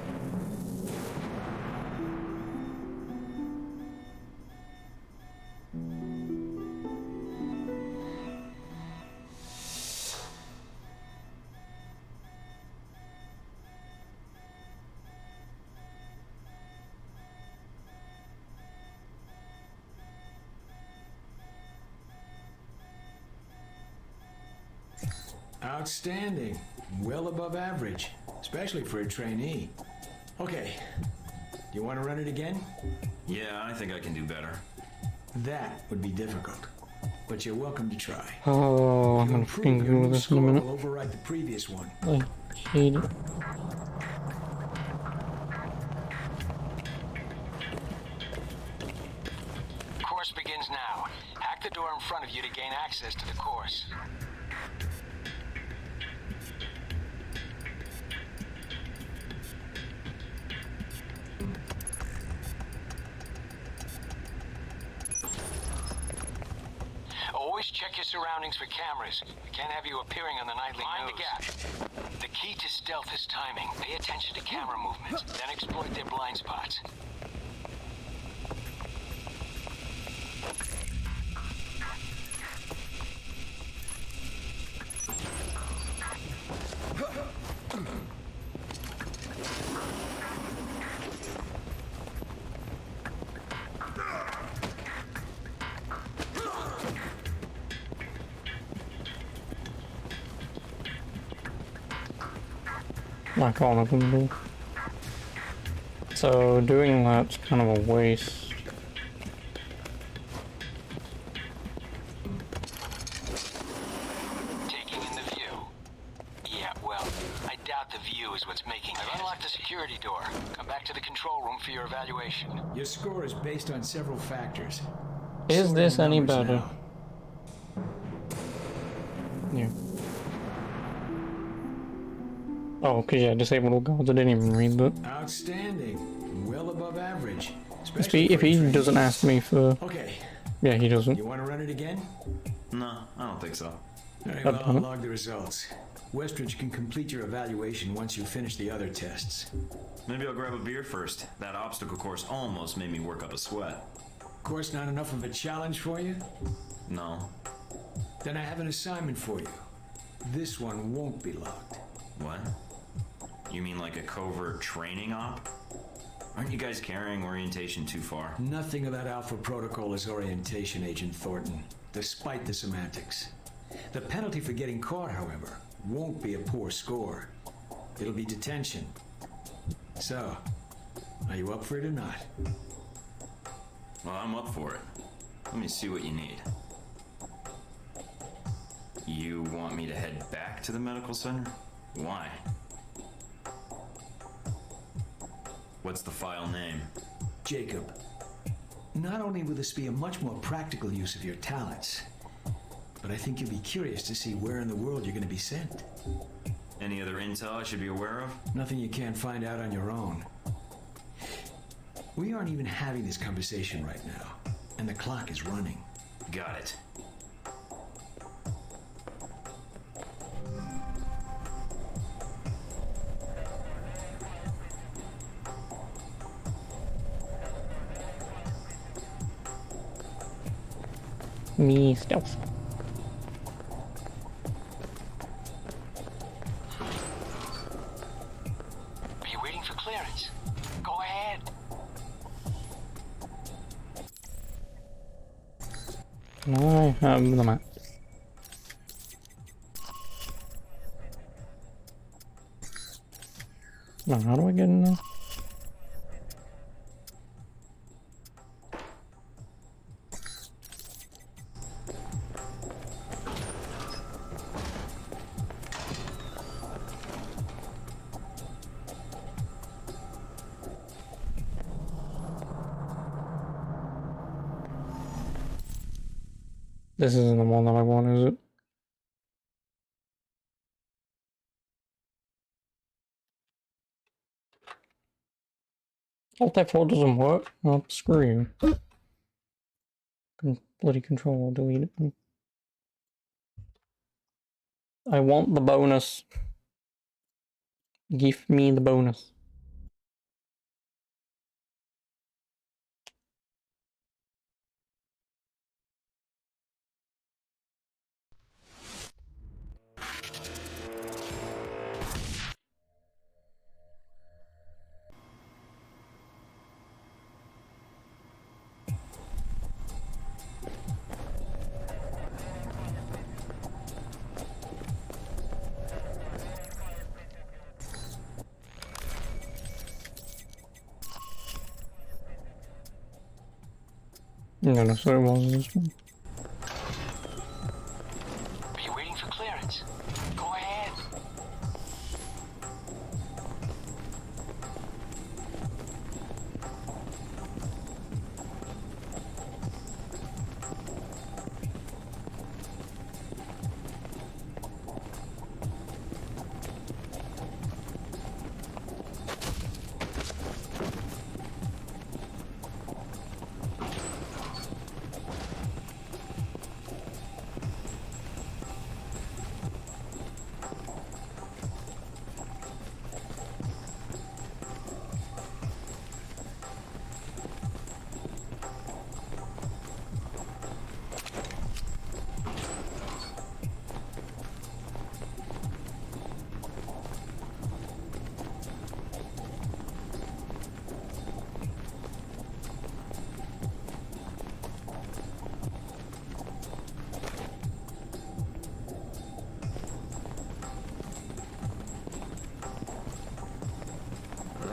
Outstanding. Well above average, especially for a trainee. Okay. Do you want to run it again? Yeah, I think I can do better. That would be difficult, but you're welcome to try. Oh, I'm If you gonna improve, fucking your Google new this in a score minute. will overwrite the previous one. I hate it. Course begins now. Hack the door in front of you to gain access to the course. Always check your surroundings for cameras. We can't have you appearing on the nightly news. Mind the gap. The key to stealth is timing. Pay attention to camera movements, then exploit their blind spots. Like all of them do. So doing that's kind of a waste. Taking in the view. Yeah, well, I doubt the view is what's making it. I've unlocked the security door. Come back to the control room for your evaluation. Your score is based on several factors. Is Sorting this the any numbers better? now. Yeah. Oh, okay, yeah, disabled all guards. I didn't even read that. Outstanding. Well above average. If he doesn't ask me for... Okay. Yeah, he doesn't. You want to run it again? No, I don't think so. Alright, well, I'll log the results. Westridge can complete your evaluation once you finish the other tests. Maybe I'll grab a beer first. That obstacle course almost made me work up a sweat. Course not enough of a challenge for you? No. Then I have an assignment for you. This one won't be logged. What? You mean like a covert training op? Aren't you guys carrying orientation too far? Nothing of that Alpha Protocol is orientation, Agent Thornton, despite the semantics. The penalty for getting caught, however, won't be a poor score. It'll be detention. So, are you up for it or not? Well, I'm up for it. Let me see what you need. You want me to head back to the medical center? Why? What's the file name? Jacob. Not only will this be a much more practical use of your talents, but I think you'll be curious to see where in the world you're going to be sent. Any other intel I should be aware of? Nothing you can't find out on your own. We aren't even having this conversation right now, and the clock is running. Got it. Me stealth. Are you waiting for clearance? Go ahead. Can I have the map? No, how do I get in there? This isn't the one that I want, is it? Alt F4 doesn't work. Oh, screw you. Bloody control, I'll delete it. I want the bonus. Give me the bonus. No, no, so it was this one. Are you waiting for clearance? Go ahead.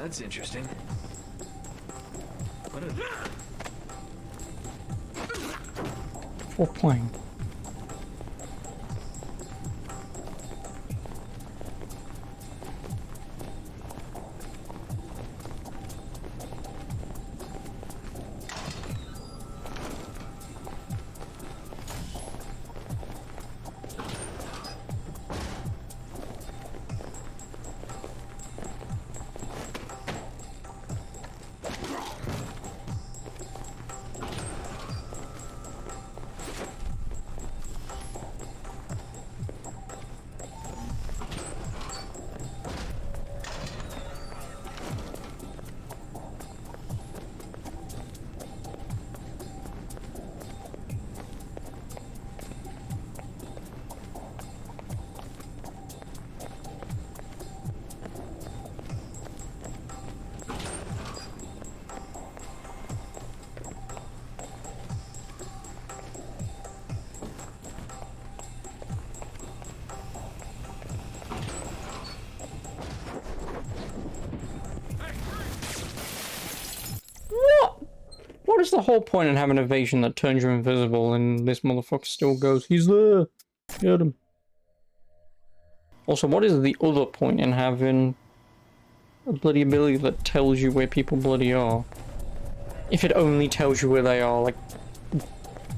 That's interesting. What a... For playing. What is the whole point in having an evasion that turns you invisible and this motherfucker still goes, he's there, get him. Also, what is the other point in having a bloody ability that tells you where people bloody are? If it only tells you where they are, like,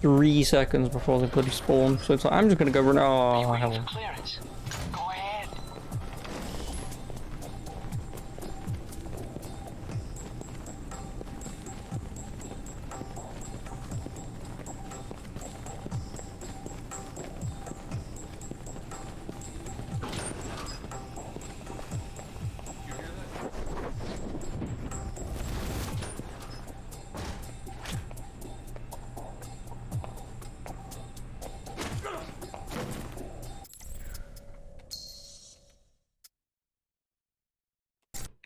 3 seconds before they bloody spawn. So it's like, I'm just gonna go run, oh, hell. Go ahead.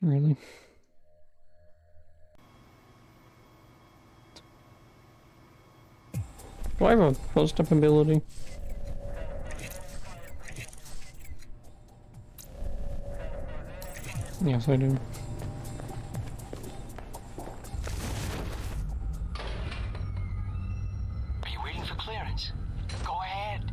Really? Do I have a footstep ability? Yes, I do. Are you waiting for clearance? Go ahead.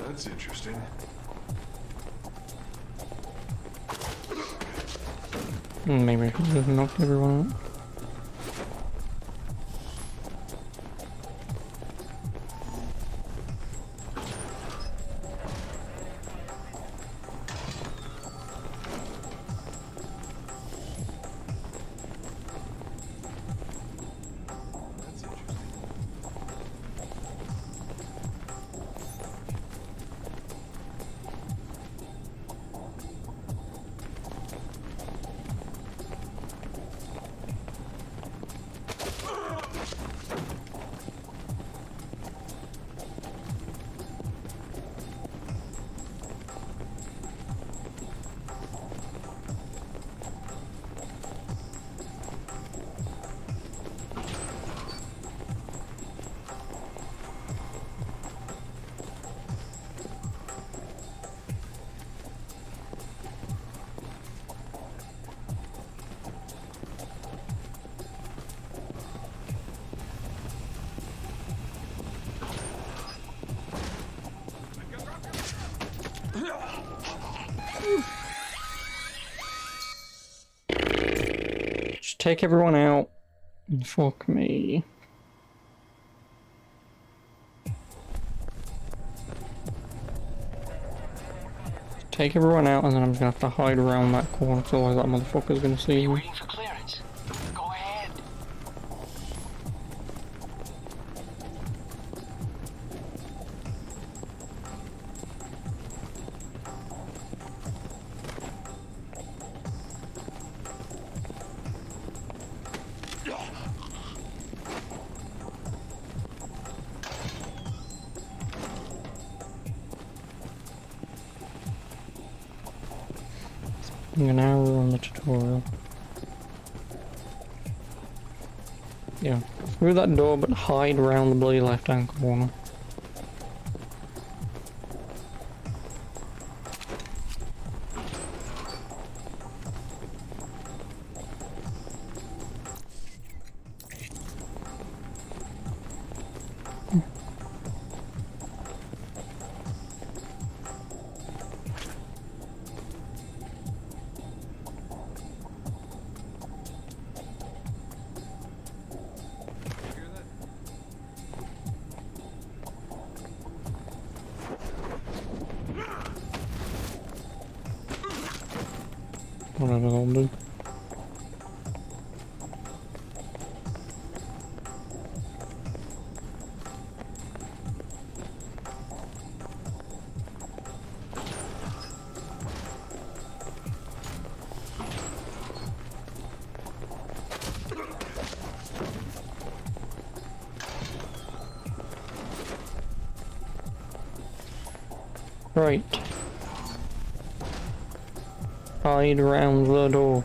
That's interesting. Maybe I should have knocked everyone out. Just take everyone out. Fuck me. Take everyone out, and then I'm just gonna have to hide around that corner, so otherwise that motherfucker's gonna see me. Waiting for clearance. Go ahead. An hour on the tutorial. Yeah, through that door, but hide around the bloody left-hand corner. Whatever they'll do. Right. Hide around the door.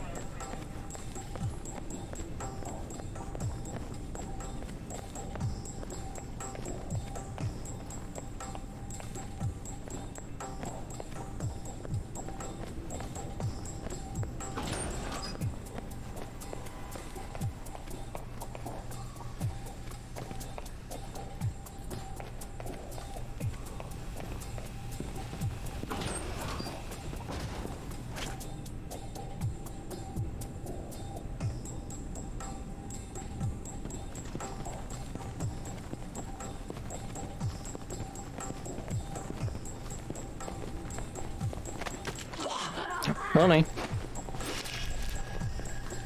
Ronnie.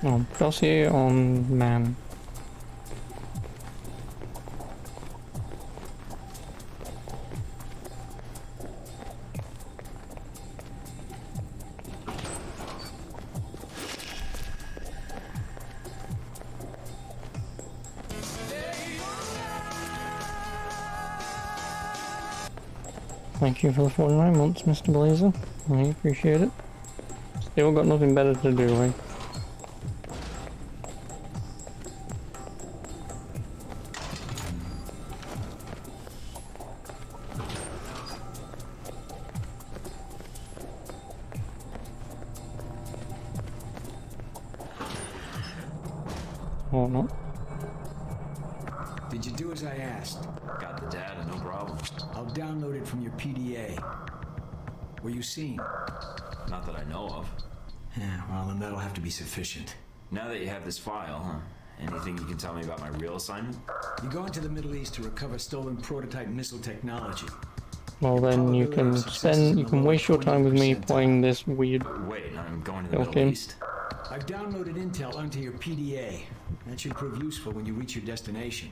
Oh, dossier on man. Thank you for the 49 months, Mr. Blazer. I appreciate it. Still got nothing better to do, eh? Or not. Did you do as I asked? Got the data, no problem. I'll download it from your PDA. Were you seen? Not that I know of. Yeah, well, then that'll have to be sufficient. Now that you have this file, huh? Anything you can tell me about my real assignment? You go into the Middle East to recover stolen prototype missile technology. Well, then you can waste your time with me playing this weird. Wait, I'm going to the Middle East. I've downloaded intel onto your PDA. That should prove useful when you reach your destination.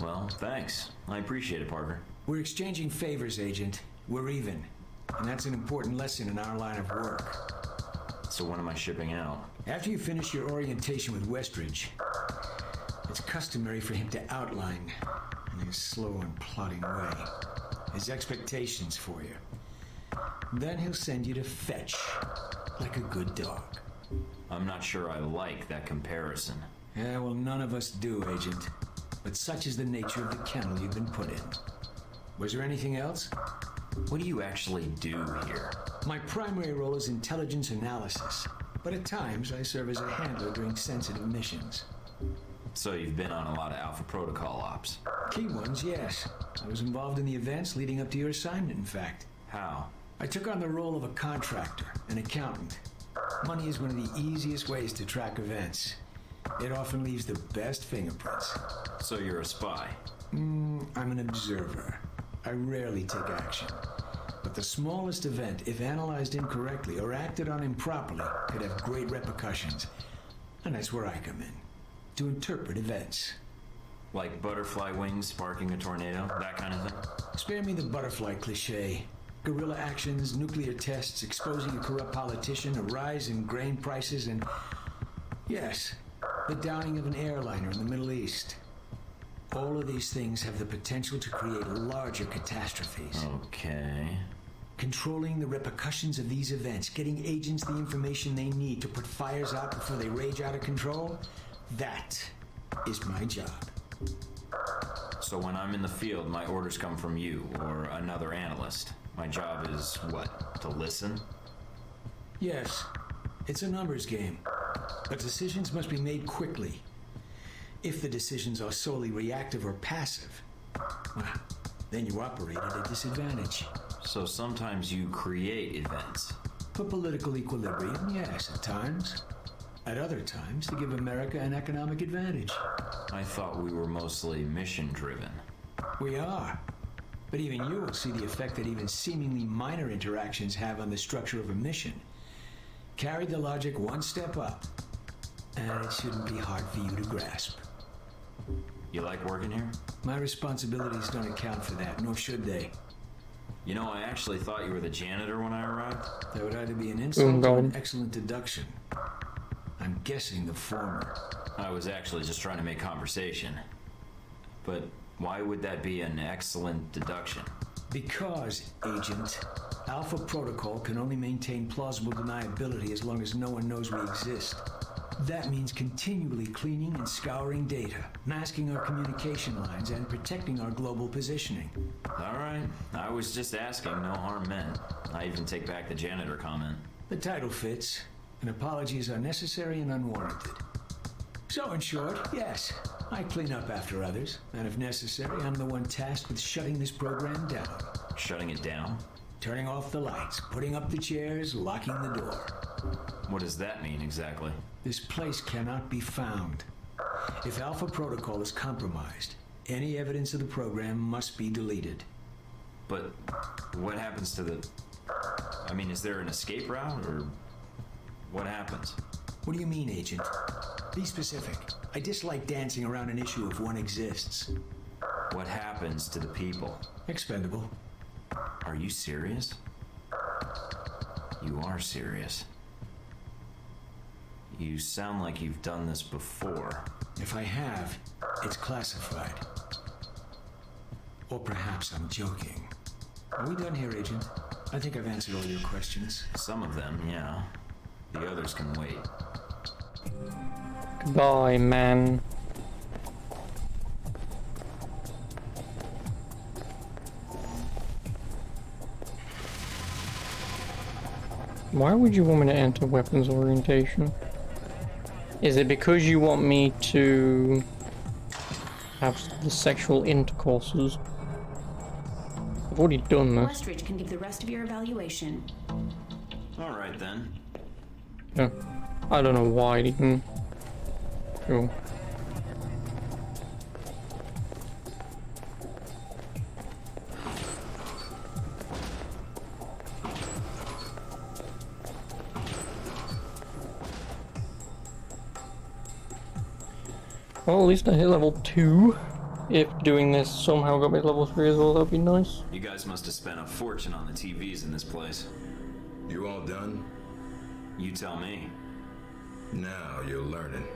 Well, thanks. I appreciate it, Parker. We're exchanging favors, Agent. We're even. And that's an important lesson in our line of work. So when am I shipping out? After you finish your orientation with Westridge, it's customary for him to outline, in his slow and plodding way, his expectations for you. Then he'll send you to fetch, like a good dog. I'm not sure I like that comparison. Yeah, well, none of us do, Agent. But such is the nature of the kennel you've been put in. Was there anything else? What do you actually do here? My primary role is intelligence analysis, but at times I serve as a handler during sensitive missions. So you've been on a lot of Alpha Protocol ops? Key ones, yes. I was involved in the events leading up to your assignment, in fact. How? I took on the role of a contractor, an accountant. Money is one of the easiest ways to track events. It often leaves the best fingerprints. So you're a spy? I'm an observer. I rarely take action. But the smallest event, if analyzed incorrectly or acted on improperly, could have great repercussions. And that's where I come in. To interpret events. Like butterfly wings sparking a tornado? That kind of thing? Spare me the butterfly cliche. Guerrilla actions, nuclear tests, exposing a corrupt politician, a rise in grain prices, and... yes, the downing of an airliner in the Middle East. All of these things have the potential to create larger catastrophes. Okay. Controlling the repercussions of these events, getting agents the information they need to put fires out before they rage out of control, that is my job. So when I'm in the field, my orders come from you or another analyst. My job is what? To listen? Yes, it's a numbers game. But decisions must be made quickly. If the decisions are solely reactive or passive, well, then you operate at a disadvantage. So sometimes you create events. For political equilibrium, yes, at times. At other times, to give America an economic advantage. I thought we were mostly mission-driven. We are. But even you will see the effect that even seemingly minor interactions have on the structure of a mission. Carry the logic one step up, and it shouldn't be hard for you to grasp. You like working here? My responsibilities don't account for that, nor should they. You know, I actually thought you were the janitor when I arrived. That would either be an insult or an excellent deduction. I'm guessing the former. I was actually just trying to make conversation. But why would that be an excellent deduction? Because, Agent, Alpha Protocol can only maintain plausible deniability as long as no one knows we exist. That means continually cleaning and scouring data, masking our communication lines, and protecting our global positioning. All right. I was just asking, no harm meant. I even take back the janitor comment. The title fits, and apologies are necessary and unwarranted. So, in short, yes, I clean up after others, and if necessary, I'm the one tasked with shutting this program down. Shutting it down? Turning off the lights, putting up the chairs, locking the door. What does that mean exactly? This place cannot be found. If Alpha Protocol is compromised, any evidence of the program must be deleted. But what happens to the... I mean, is there an escape route, or what happens? What do you mean, Agent? Be specific. I dislike dancing around an issue if one exists. What happens to the people? Expendable. Are you serious? You are serious. You sound like you've done this before. If I have, it's classified. Or perhaps I'm joking. Are we done here, Agent? I think I've answered all your questions. Some of them, yeah. The others can wait. Goodbye, man. Why would you want me to enter weapons orientation? Is it because you want me to have the sexual intercourses? I've already done this. Westridge can give the rest of your evaluation. Alright then. Yeah. I don't know why it even... Cool. Well, at least I hit level 2. If doing this somehow got me to level 3 as well, that'd be nice. You guys must have spent a fortune on the TVs in this place. You all done? You tell me. Now you're learning.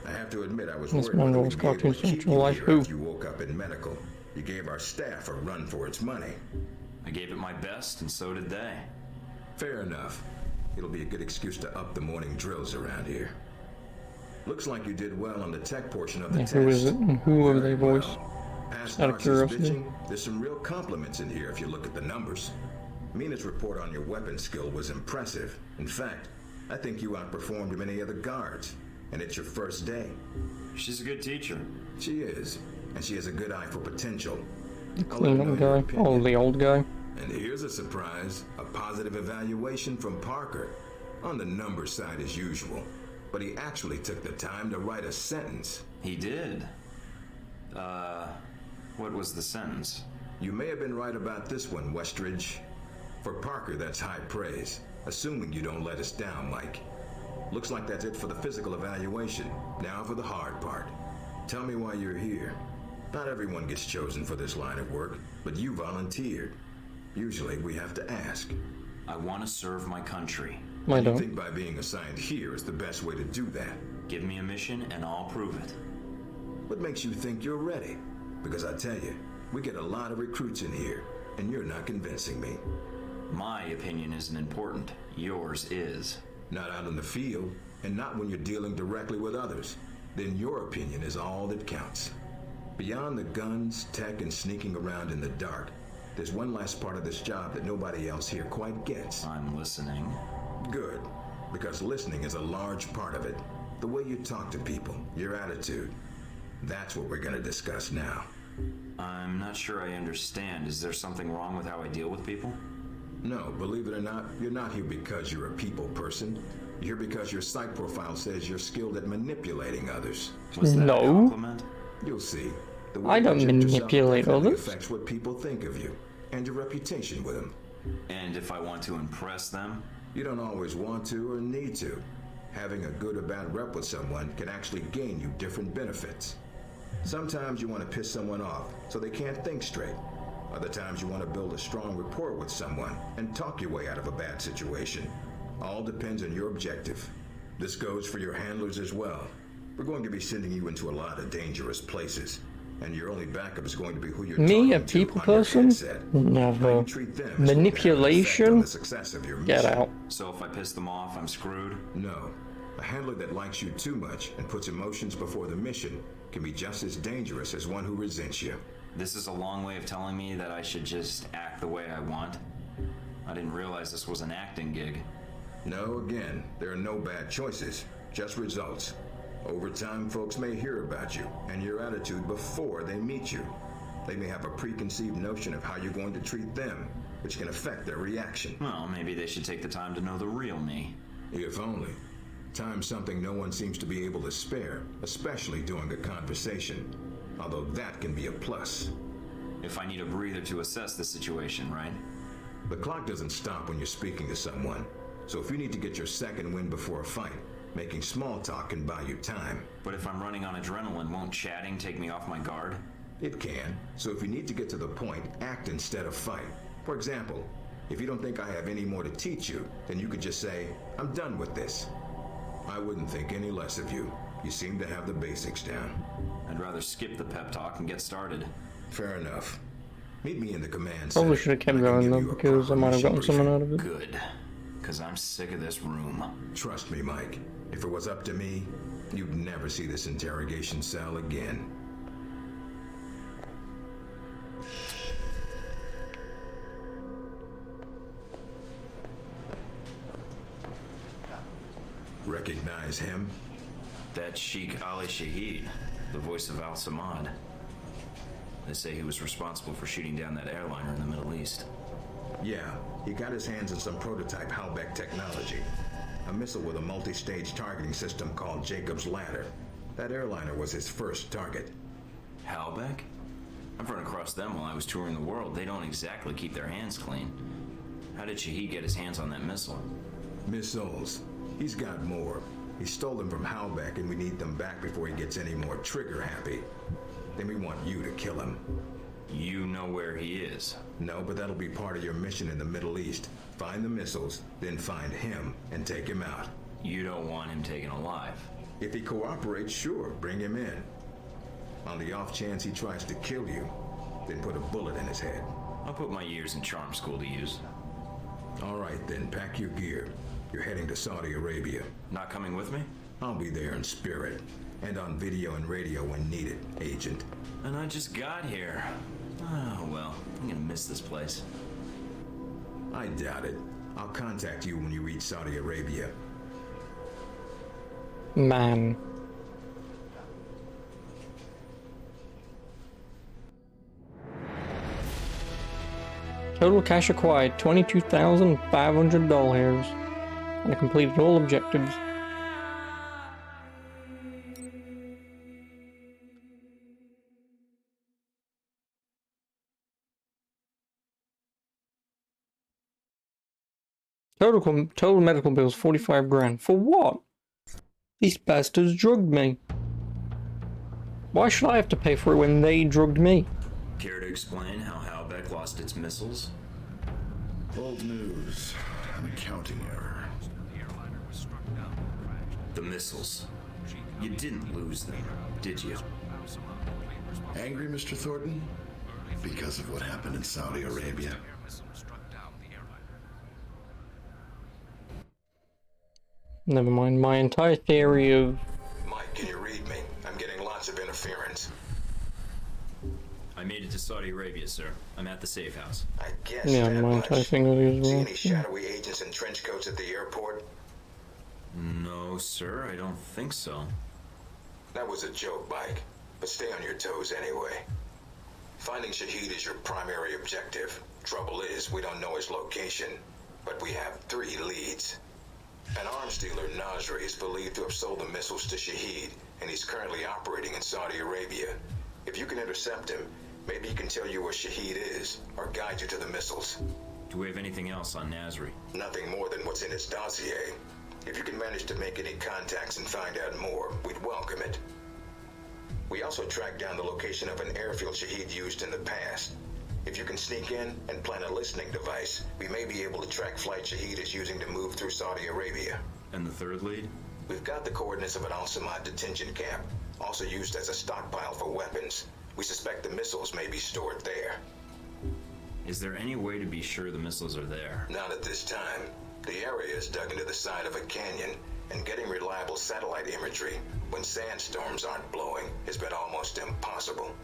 I have to admit I was This worried one whether was we'd be able Cartoon to keep Central you Life here Who? after you woke up in medical. You gave our staff a run for its money. I gave it my best, and so did they. Fair enough. It'll be a good excuse to up the morning drills around here. Looks like you did well on the tech portion of the test. Who is it and who are they voice? Past Out of Darcy's curiosity. bitching, there's some real compliments in here if you look at the numbers. Mina's report on your weapon skill was impressive. In fact, I think you outperformed many other guards. And it's your first day. She's a good teacher. She is. And she has a good eye for potential. The clean-up guy. Oh, the old guy. And here's a surprise, a positive evaluation from Parker. On the number side as usual. But he actually took the time to write a sentence. He did? What was the sentence? You may have been right about this one, Westridge. For Parker, that's high praise. Assuming you don't let us down, Mike. Looks like that's it for the physical evaluation. Now for the hard part. Tell me why you're here. Not everyone gets chosen for this line of work, but you volunteered. Usually we have to ask. I want to serve my country. I don't think by being assigned here is the best way to do that. Give me a mission and I'll prove it. What makes you think you're ready? Because I tell you, we get a lot of recruits in here, and you're not convincing me. My opinion isn't important. Yours is. Not out in the field, and not when you're dealing directly with others. Then your opinion is all that counts. Beyond the guns, tech, and sneaking around in the dark, there's one last part of this job that nobody else here quite gets. I'm listening. Good, because listening is a large part of it. The way you talk to people, your attitude. That's what we're going to discuss now. I'm not sure I understand. Is there something wrong with how I deal with people? No, believe it or not, you're not here because you're a people person. You're here because your psych profile says you're skilled at manipulating others. Was that a compliment? You'll see. The I don't manipulate others. Affects what people think of you and your reputation with them. And if I want to impress them? You don't always want to or need to. Having a good or bad rep with someone can actually gain you different benefits. Sometimes you want to piss someone off so they can't think straight. Other times you want to build a strong rapport with someone and talk your way out of a bad situation. All depends on your objective. This goes for your handlers as well. We're going to be sending you into a lot of dangerous places, and your only backup is going to be who you're Me, a people person? Never. Manipulation? Get out. So if I piss them off, I'm screwed? No. A handler that likes you too much and puts emotions before the mission can be just as dangerous as one who resents you. This is a long way of telling me that I should just act the way I want. I didn't realize this was an acting gig. No, again, there are no bad choices, just results. Over time, folks may hear about you and your attitude before they meet you. They may have a preconceived notion of how you're going to treat them, which can affect their reaction. Well, maybe they should take the time to know the real me. If only. Time's something no one seems to be able to spare, especially during a conversation. Although that can be a plus. If I need a breather to assess the situation, right? The clock doesn't stop when you're speaking to someone. So if you need to get your second win before a fight, making small talk can buy you time. But if I'm running on adrenaline, won't chatting take me off my guard? It can. So if you need to get to the point, act instead of fight. For example, if you don't think I have any more to teach you, then you could just say, I'm done with this. I wouldn't think any less of you. You seem to have the basics down. I'd rather skip the pep talk and get started. Fair enough. Meet me in the command Probably center. should have kept going though, because I might have gotten something out of it. Good. Because I'm sick of this room. Trust me, Mike. If it was up to me, you'd never see this interrogation cell again. Recognize him? That's Sheikh Ali Shahid, the voice of Al Samad. They say he was responsible for shooting down that airliner in the Middle East. Yeah, he got his hands on some prototype Halbeck technology. A missile with a multi-stage targeting system called Jacob's Ladder. That airliner was his first target. Halbeck? I've run across them while I was touring the world. They don't exactly keep their hands clean. How did Shahid get his hands on that missile? Missiles. He's got more. He stole them from Halbeck, and we need them back before he gets any more trigger-happy. Then we want you to kill him. You know where he is? No, but that'll be part of your mission in the Middle East. Find the missiles, then find him and take him out. You don't want him taken alive? If he cooperates, sure, bring him in. On the off chance he tries to kill you, then put a bullet in his head. I'll put my years in charm school to use. All right, then, pack your gear. You're heading to Saudi Arabia. Not coming with me? I'll be there in spirit. And on video and radio when needed, Agent. And I just got here. Oh, well, I'm gonna miss this place. I doubt it. I'll contact you when you reach Saudi Arabia. Man. Total cash acquired, $22,500. And I completed all objectives. Total medical bills, 45 grand. For what? These bastards drugged me. Why should I have to pay for it when they drugged me? Care to explain how Halbeck lost its missiles? Old news. An accounting error. The missiles. You didn't lose them, did you? Angry, Mr. Thornton? Because of what happened in Saudi Arabia? Never mind, my entire theory of... Mike, can you read me? I'm getting lots of interference. I made it to Saudi Arabia, sir. I'm at the safe house. I guess Yeah, that my much. entire thing is See well. any shadowy agents in trench coats at the airport? No, sir, I don't think so. That was a joke, Mike. But stay on your toes anyway. Finding Shaheed is your primary objective. Trouble is, we don't know his location. But we have 3 leads. An arms dealer, Nasri, is believed to have sold the missiles to Shaheed, and he's currently operating in Saudi Arabia. If you can intercept him, maybe he can tell you where Shaheed is, or guide you to the missiles. Do we have anything else on Nasri? Nothing more than what's in his dossier. If you can manage to make any contacts and find out more, we'd welcome it. We also tracked down the location of an airfield Shaheed used in the past. If you can sneak in and plant a listening device, we may be able to track flight Shaheed is using to move through Saudi Arabia. And the third lead? We've got the coordinates of an Al-Samad detention camp, also used as a stockpile for weapons. We suspect the missiles may be stored there. Is there any way to be sure the missiles are there? Not at this time. The area is dug into the side of a canyon, and getting reliable satellite imagery when sandstorms aren't blowing has been almost impossible.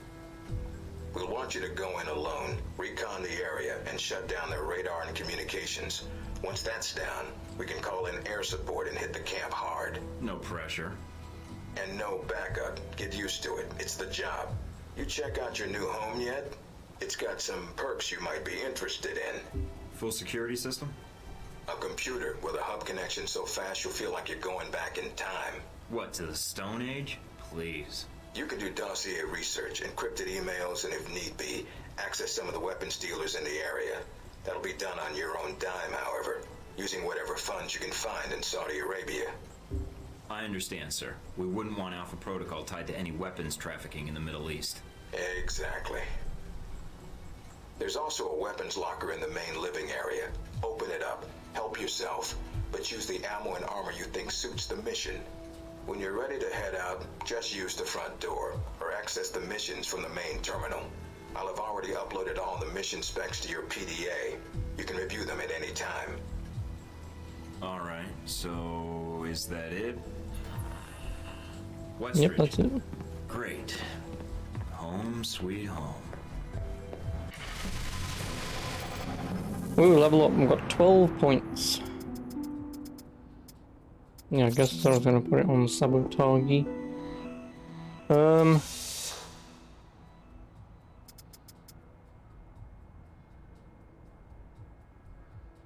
We'll want you to go in alone, recon the area, and shut down their radar and communications. Once that's down, we can call in air support and hit the camp hard. No pressure. And no backup. Get used to it. It's the job. You check out your new home yet? It's got some perks you might be interested in. Full security system? A computer with a hub connection so fast you'll feel like you're going back in time. What, to the Stone Age? Please. You can do dossier research, encrypted emails, and if need be, access some of the weapons dealers in the area. That'll be done on your own dime, however, using whatever funds you can find in Saudi Arabia. I understand, sir. We wouldn't want Alpha Protocol tied to any weapons trafficking in the Middle East. Exactly. There's also a weapons locker in the main living area. Open it up, help yourself, but use the ammo and armor you think suits the mission. When you're ready to head out, just use the front door, or access the missions from the main terminal. I'll have already uploaded all the mission specs to your PDA. You can review them at any time. Alright, so is that it? Yep, Westridge. that's it. Great. Home sweet home. Ooh, level up. I've got 12 points. Yeah, I guess I was gonna put it on Sabotage.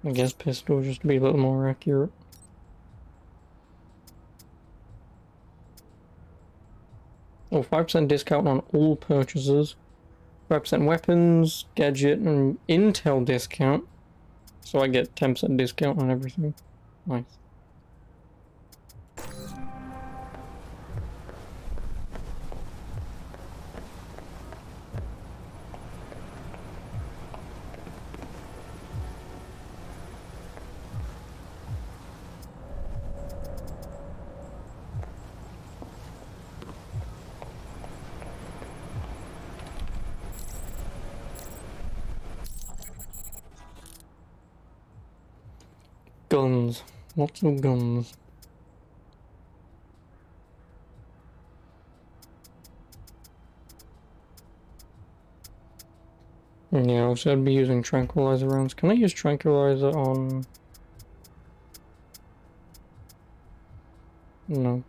I guess pistol just to be a little more accurate. Oh, 5% discount on all purchases. 5% weapons, gadget, and intel discount. So I get 10% discount on everything. Nice. Guns. Lots of guns. Yeah, also I'd be using tranquilizer rounds. Can I use tranquilizer on... No.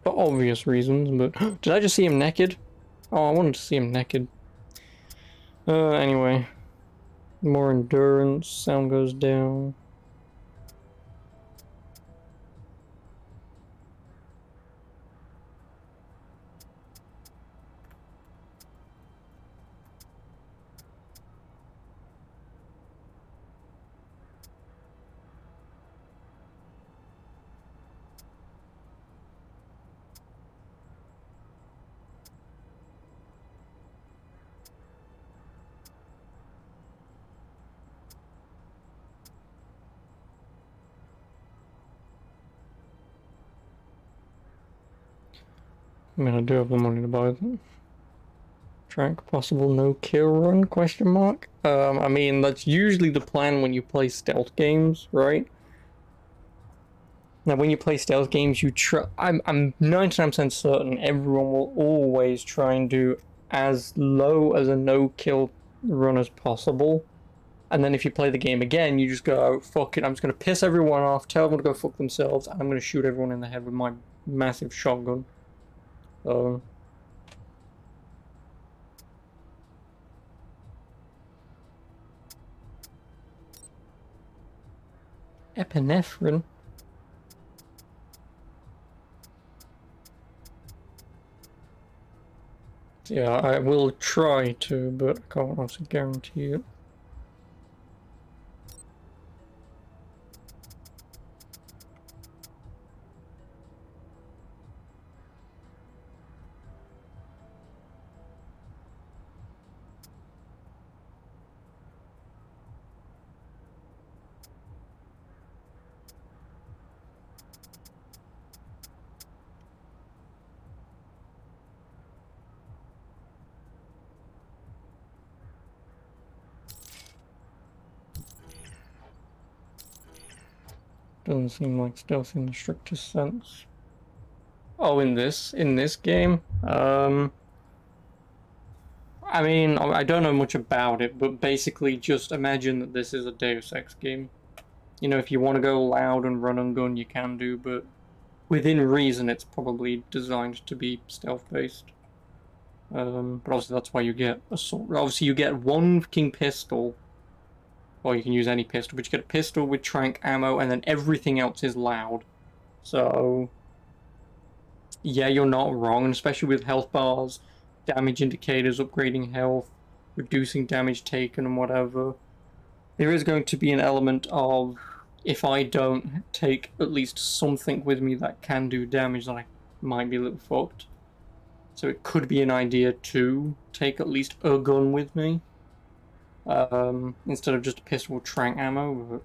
For obvious reasons, but... Did I just see him naked? Oh, I wanted to see him naked. Anyway. More endurance, sound goes down. I mean, I do have the money to buy them. Track possible no kill run, question mark? I mean, that's usually the plan when you play stealth games, right? Now, when you play stealth games, I'm 99% certain everyone will always try and do as low as a no-kill run as possible. And then if you play the game again, you just go, fuck it, I'm just going to piss everyone off, tell everyone to go fuck themselves, and I'm going to shoot everyone in the head with my massive shotgun. Epinephrine? Yeah, I will try to, but I can't also guarantee it. Doesn't seem like stealth in the strictest sense. Oh, in this game? I mean, I don't know much about it, but basically just imagine that this is a Deus Ex game. You know, if you want to go loud and run and gun, you can do, but within reason, it's probably designed to be stealth-based. But obviously that's why you get assault. Obviously you get one fucking pistol, or you can use any pistol, but you get a pistol with tranq ammo, and then everything else is loud. So, yeah, you're not wrong, and especially with health bars, damage indicators, upgrading health, reducing damage taken, and whatever. There is going to be an element of, if I don't take at least something with me that can do damage, then I might be a little fucked. So it could be an idea to take at least a gun with me. Instead of just a pistol with tranq ammo.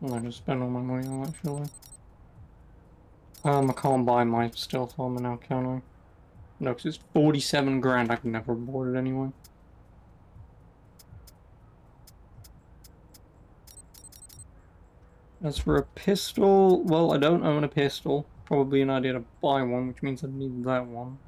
But I just spent all my money on that, surely. I can't buy my stealth armor now, can I? No, because it's 47 grand, I can never afford it anyway. As for a pistol, well, I don't own a pistol. Probably an idea to buy one, which means I need that one.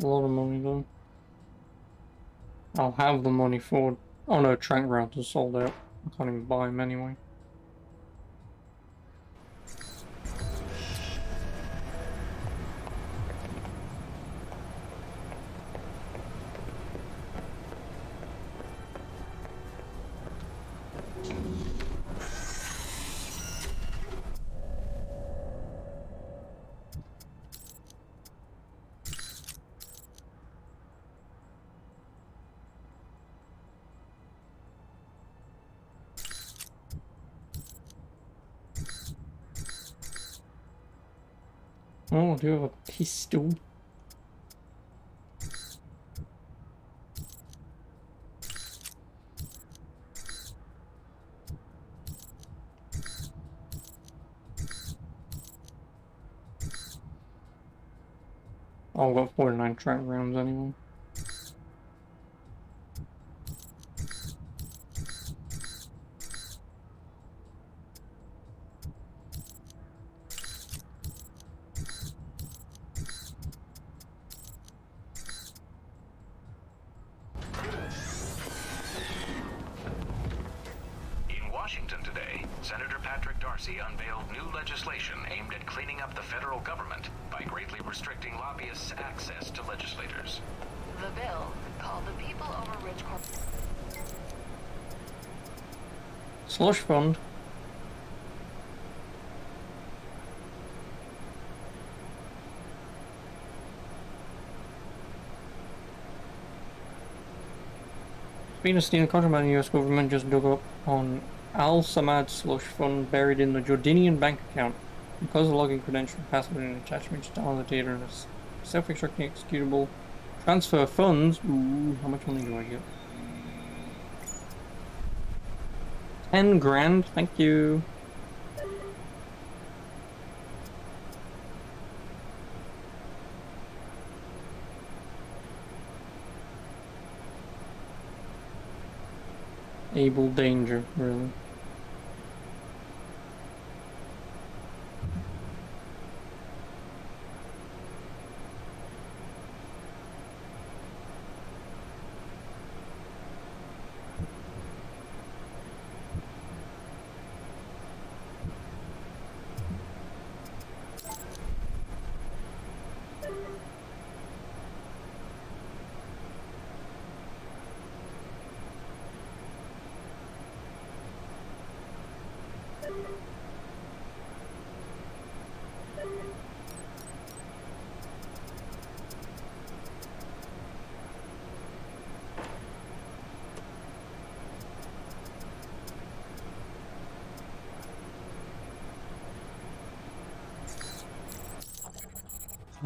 A lot of money though. I'll have the money for... Oh no, tranq rounds are sold out. I can't even buy them anyway. Oh, I do have a pistol. Oh, I've got 49 track rounds anyway. In Washington today, Senator Patrick Darcy unveiled new legislation aimed at cleaning up the federal government by greatly restricting lobbyists' access to legislators. The bill, called the People Over Rich Slush fund. Speaking of stealing contraband, the US government just dug up on Al Samad slush fund buried in the Jordanian bank account. Because the login credential, password, and attachment to all the data and a self-extracting executable. Transfer funds. Ooh, how much money do I get? 10 grand, thank you. Able danger, really.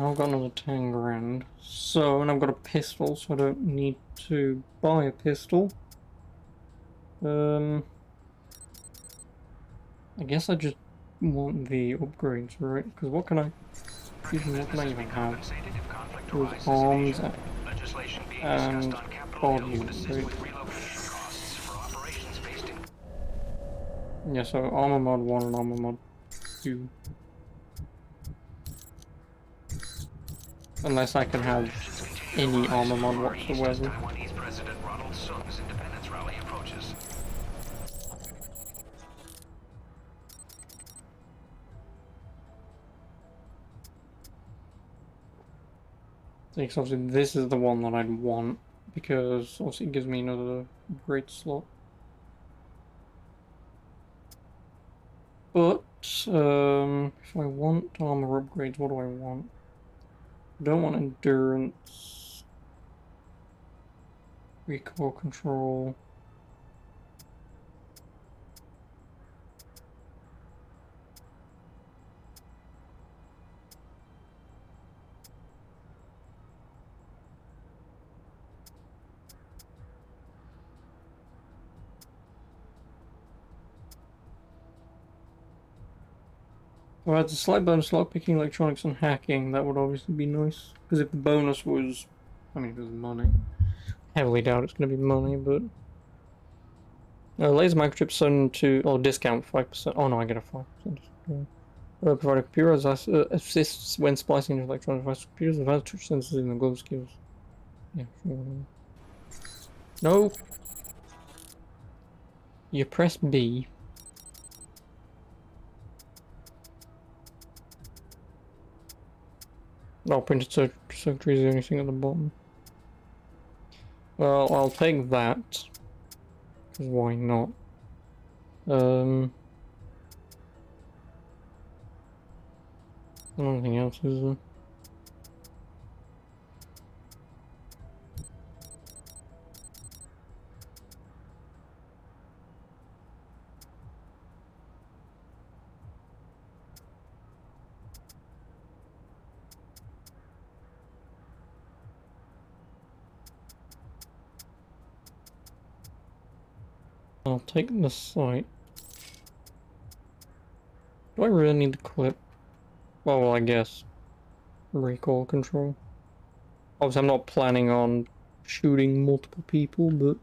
I've got another 10 grand. So, and I've got a pistol, so I don't need to buy a pistol. I guess I just want the upgrades, right? Because what can I even have? With arms and body, right? Yeah, so armor mod 1 and armor mod 2. Unless I can have any armor mod whatsoever. Because obviously this is the one that I'd want, because obviously it gives me another great slot. But, if I want armor upgrades, what do I want? I don't want endurance, recoil control. If I had a slight bonus lockpicking, electronics, and hacking, that would obviously be nice. Because if the bonus was, I mean, if it was money, heavily doubt it's going to be money, but laser microchip send to, or discount 5%. Oh no, I get a 5%. Provide a computer assists when splicing into electronic device computers, advanced touch sensors in the glove skills. Yeah, sure. No. You press B. Oh, printed circuitry is the only thing at the bottom. Well, I'll take that. Because why not? Nothing else, is there? I'll take the sight. Do I really need the clip? Well, I guess. Recoil control. Obviously, I'm not planning on shooting multiple people, but...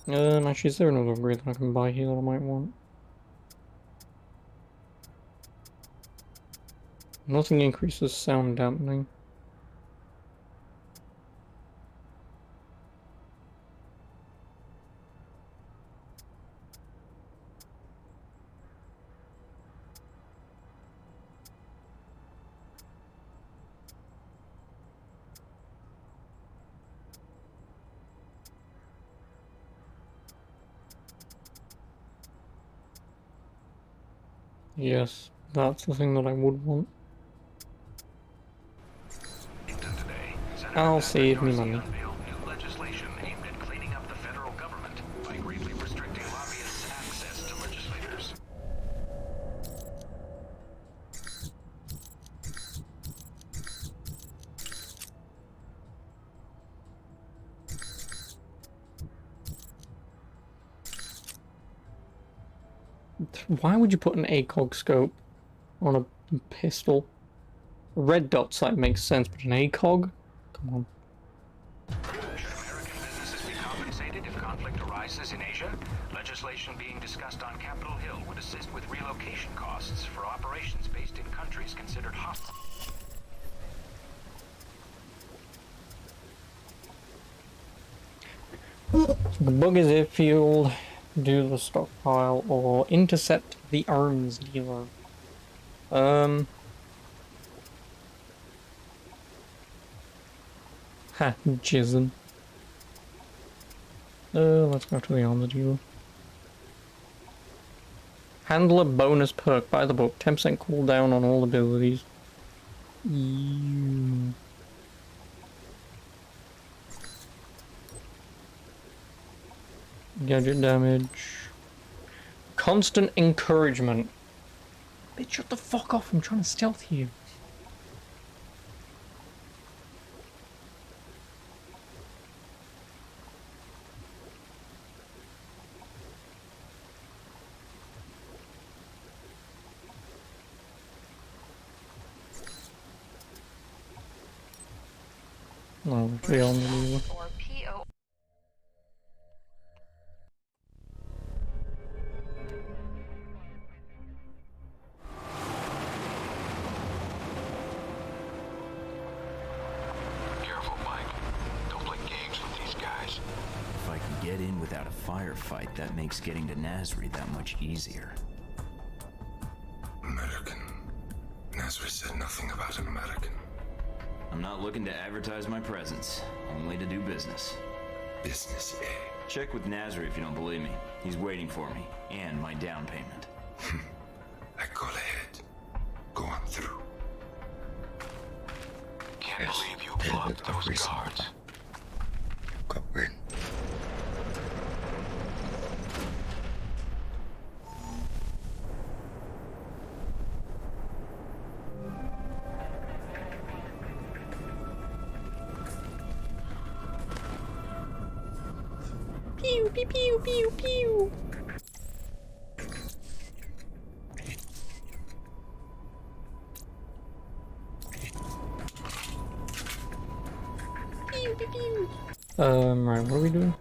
actually, is there another upgrade that I can buy here that I might want? Nothing increases sound dampening. Yes, that's the thing that I would want. I'll save me money. New legislation aimed at cleaning up the federal government by greatly restricting lobbyists' access to legislators. Why would you put an ACOG scope on a pistol? A red dot sight makes sense, but an ACOG? Come on. Should American businesses be compensated if conflict arises in Asia? Legislation being discussed on Capitol Hill would assist with relocation costs for operations based in countries considered hostile. So the bug is airfield, do the stockpile, or intercept the arms dealer. Ha, jizzin'. Let's go to the arms dealer. Handler bonus perk by the book, 10% cooldown on all abilities. Gadget damage. Constant encouragement. Bitch, shut the fuck off, I'm trying to stealth you. Oh, beyond the dealer. Careful, Mike. Don't play games with these guys. If I can get in without a firefight, that makes getting to Nasri that much easier. American. Nasri said nothing about an American. I'm not looking to advertise my presence, only to do business. Business, eh? Check with Nasri if you don't believe me. He's waiting for me, and my down payment. I call ahead. Go on through. Can't believe you blocked those guards. Covered. Pew, pew, pew, pew, pew. Pew, pew, pew. Right, what are we doing?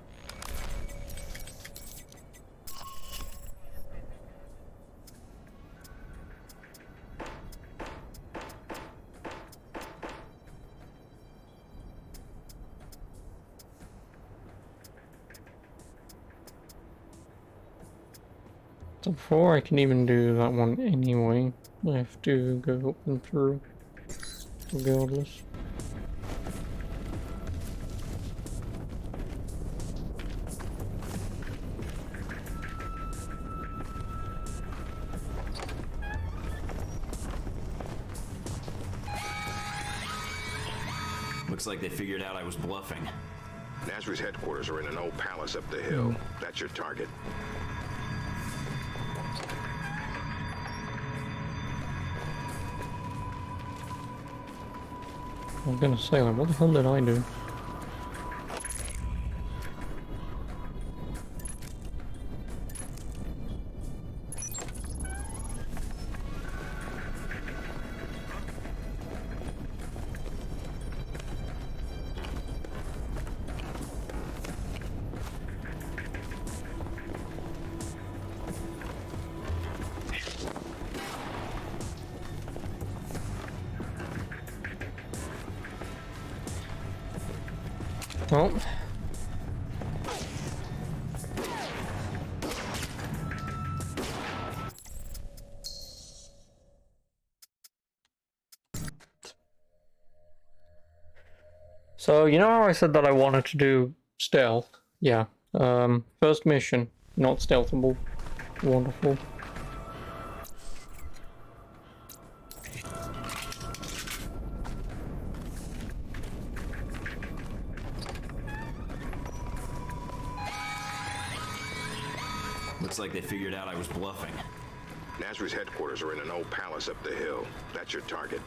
So before I can even do that one anyway, I have to go up and through, regardless. Looks like they figured out I was bluffing. Nasri's headquarters are in an old palace up the hill. That's your target. I was gonna say, like, what the hell did I do? Oh. So, you know how I said that I wanted to do stealth? Yeah. First mission, not stealthable. Wonderful. Looks like they figured out I was bluffing. Nasri's headquarters are in an old palace up the hill. That's your target.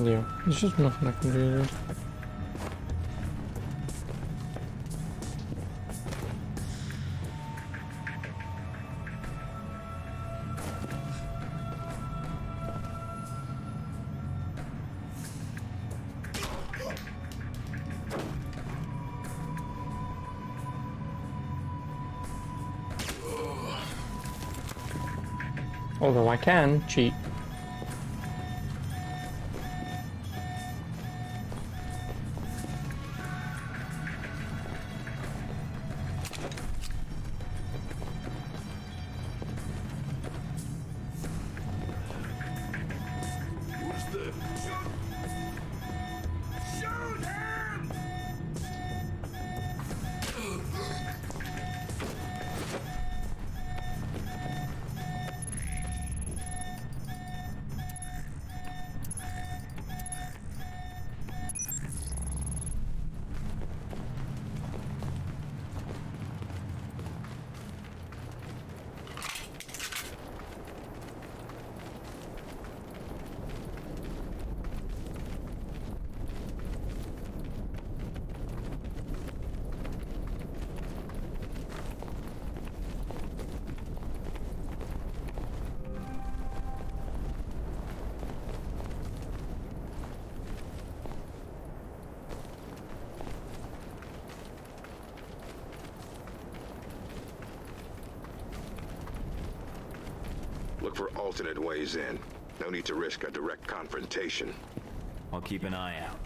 Yeah, there's just nothing I can do there. Although I can cheat. Look for alternate ways in. No need to risk a direct confrontation. I'll keep an eye out.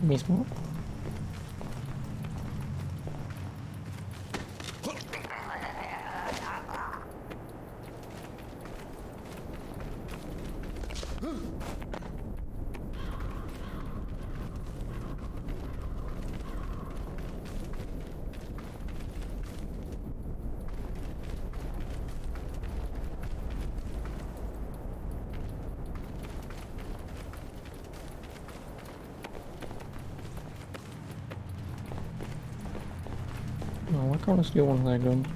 Mismo. Oh, why can't I steal one of their guns?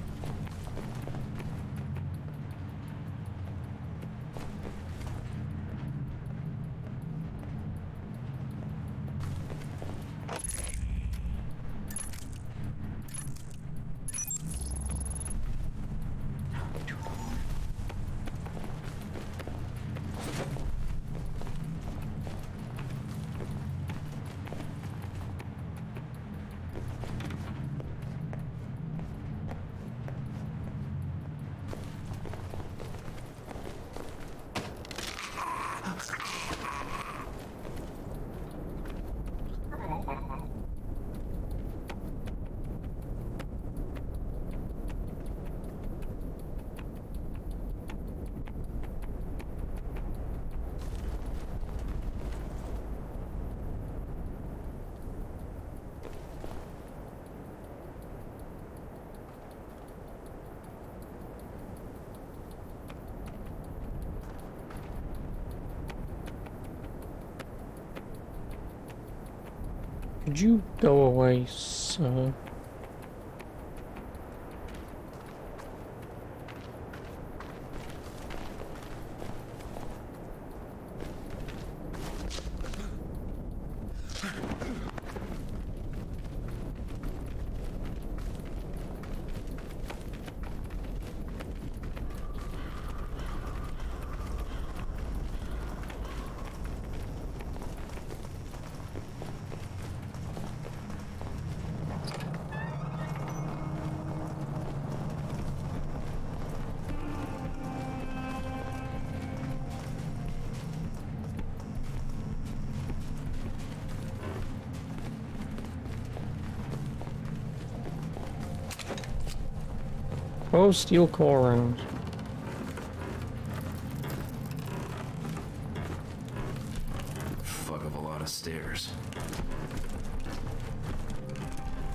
Could you go away, sir? Oh, steel core rounds. Fuck of a lot of stairs.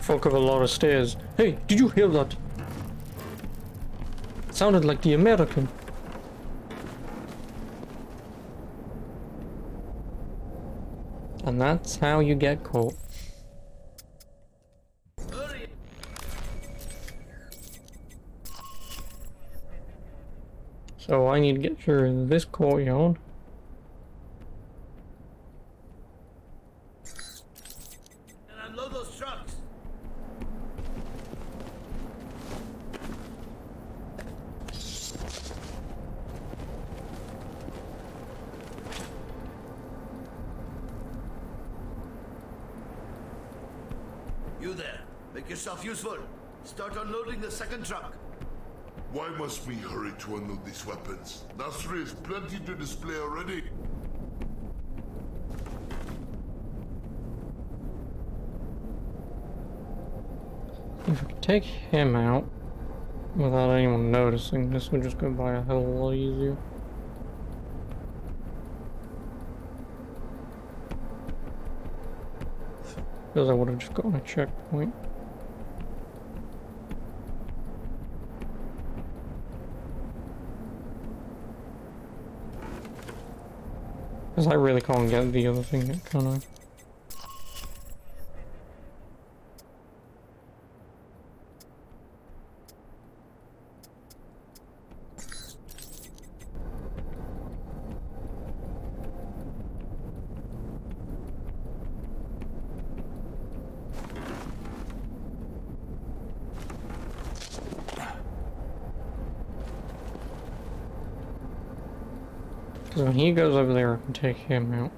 Fuck of a lot of stairs. Hey, did you hear that? It sounded like the American. And that's how you get caught. So I need to get through this courtyard. And unload those trucks. You there. Make yourself useful. Start unloading the second truck. Why must we hurry to unload these weapons? Nasri has plenty to display already. If I could take him out without anyone noticing, this would just go by a hell of a lot easier. Because I would have just gotten a checkpoint. Because I really can't get the other thing yet, can I? Because when he goes over there, I can take him out.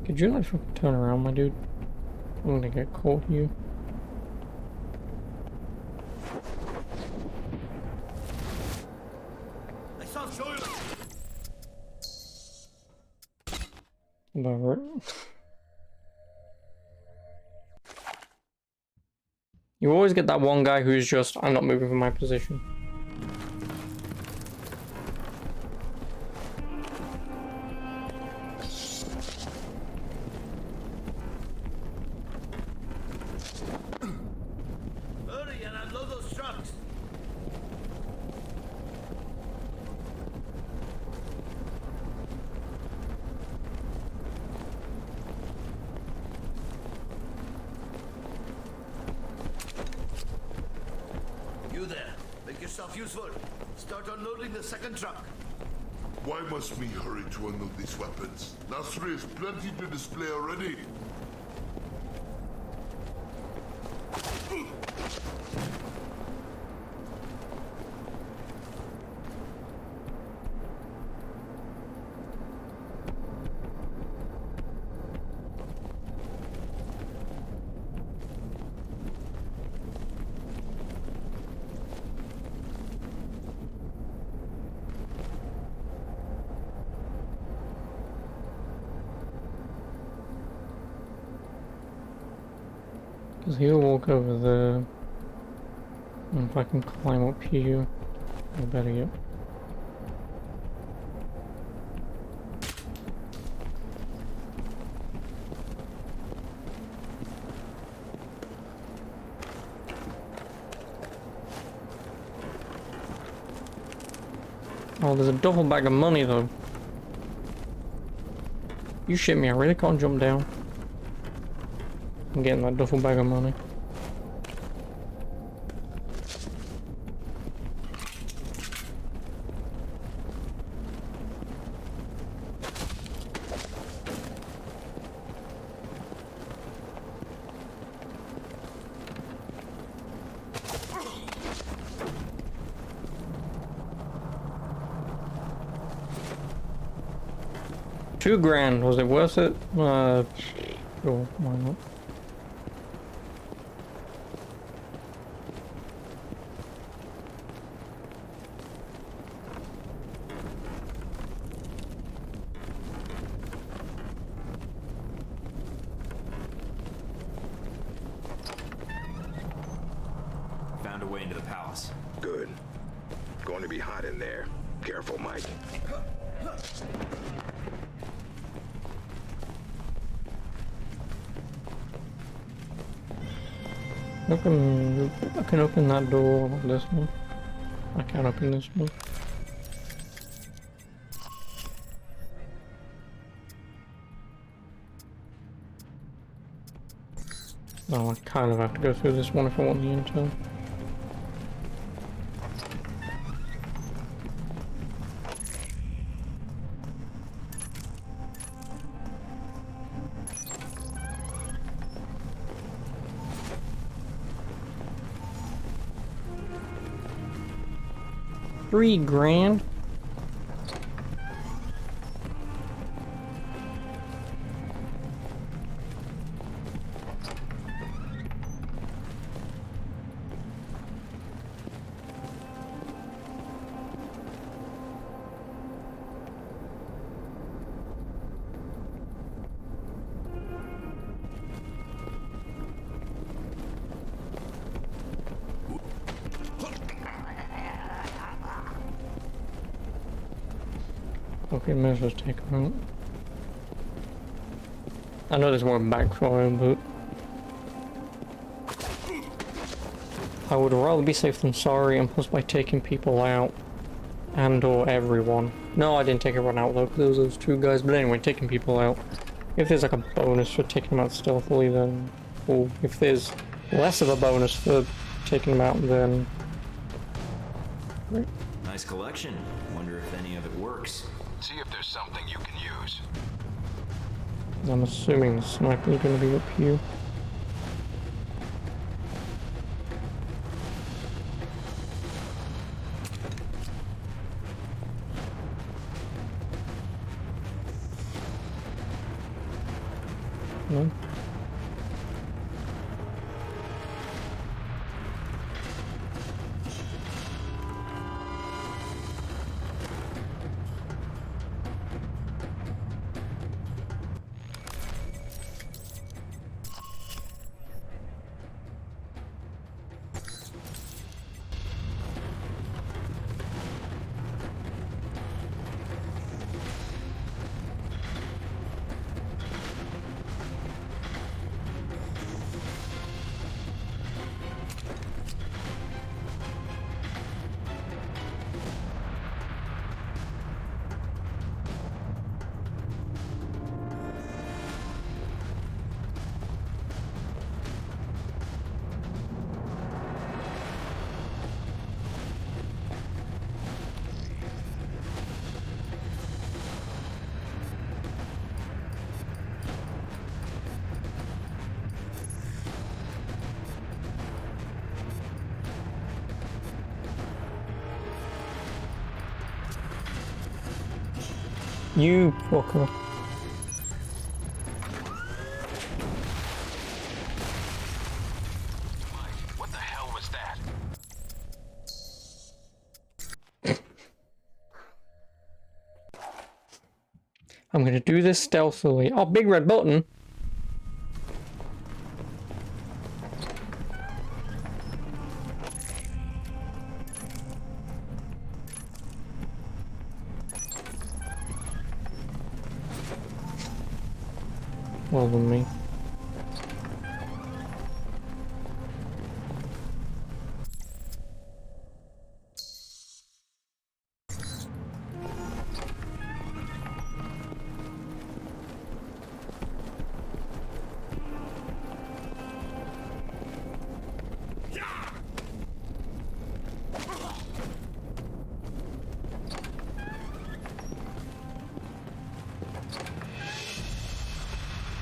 Could you like fucking turn around, my dude? I'm gonna get caught here. I saw Zoila. Whatever. You always get that one guy who's just, I'm not moving from my position. Hurry and unload those trucks. You there. Make yourself useful. Start unloading the second truck. Why must we hurry to unload these weapons? Nasri has plenty to display already. Because he'll walk over there. And if I can climb up here, I better get. Oh, there's a duffel bag of money though. You shit me, I really can't jump down. I'm getting that duffel bag of money. $2,000, was it worth it? Sure, why not? Found a way into the palace. Good. Going to be hot in there. Careful, Mike. I can open that door, this one. I can't open this one. Oh, I kind of have to go through this one if I want the intel. $3,000. Okay, may as well take him out. I know there's more back for him, but I would rather be safe than sorry, and plus by taking people out and or everyone. No, I didn't take everyone out though, because there was those 2 guys, but anyway, taking people out. If there's like a bonus for taking them out stealthily, then cool. If there's less of a bonus for taking them out, then great. Nice collection. Wonder if any of it works. See if there's something you can use. I'm assuming the sniper's gonna be up here. No. You fucker. What the hell was that? I'm gonna do this stealthily. Oh, big red button. well than me.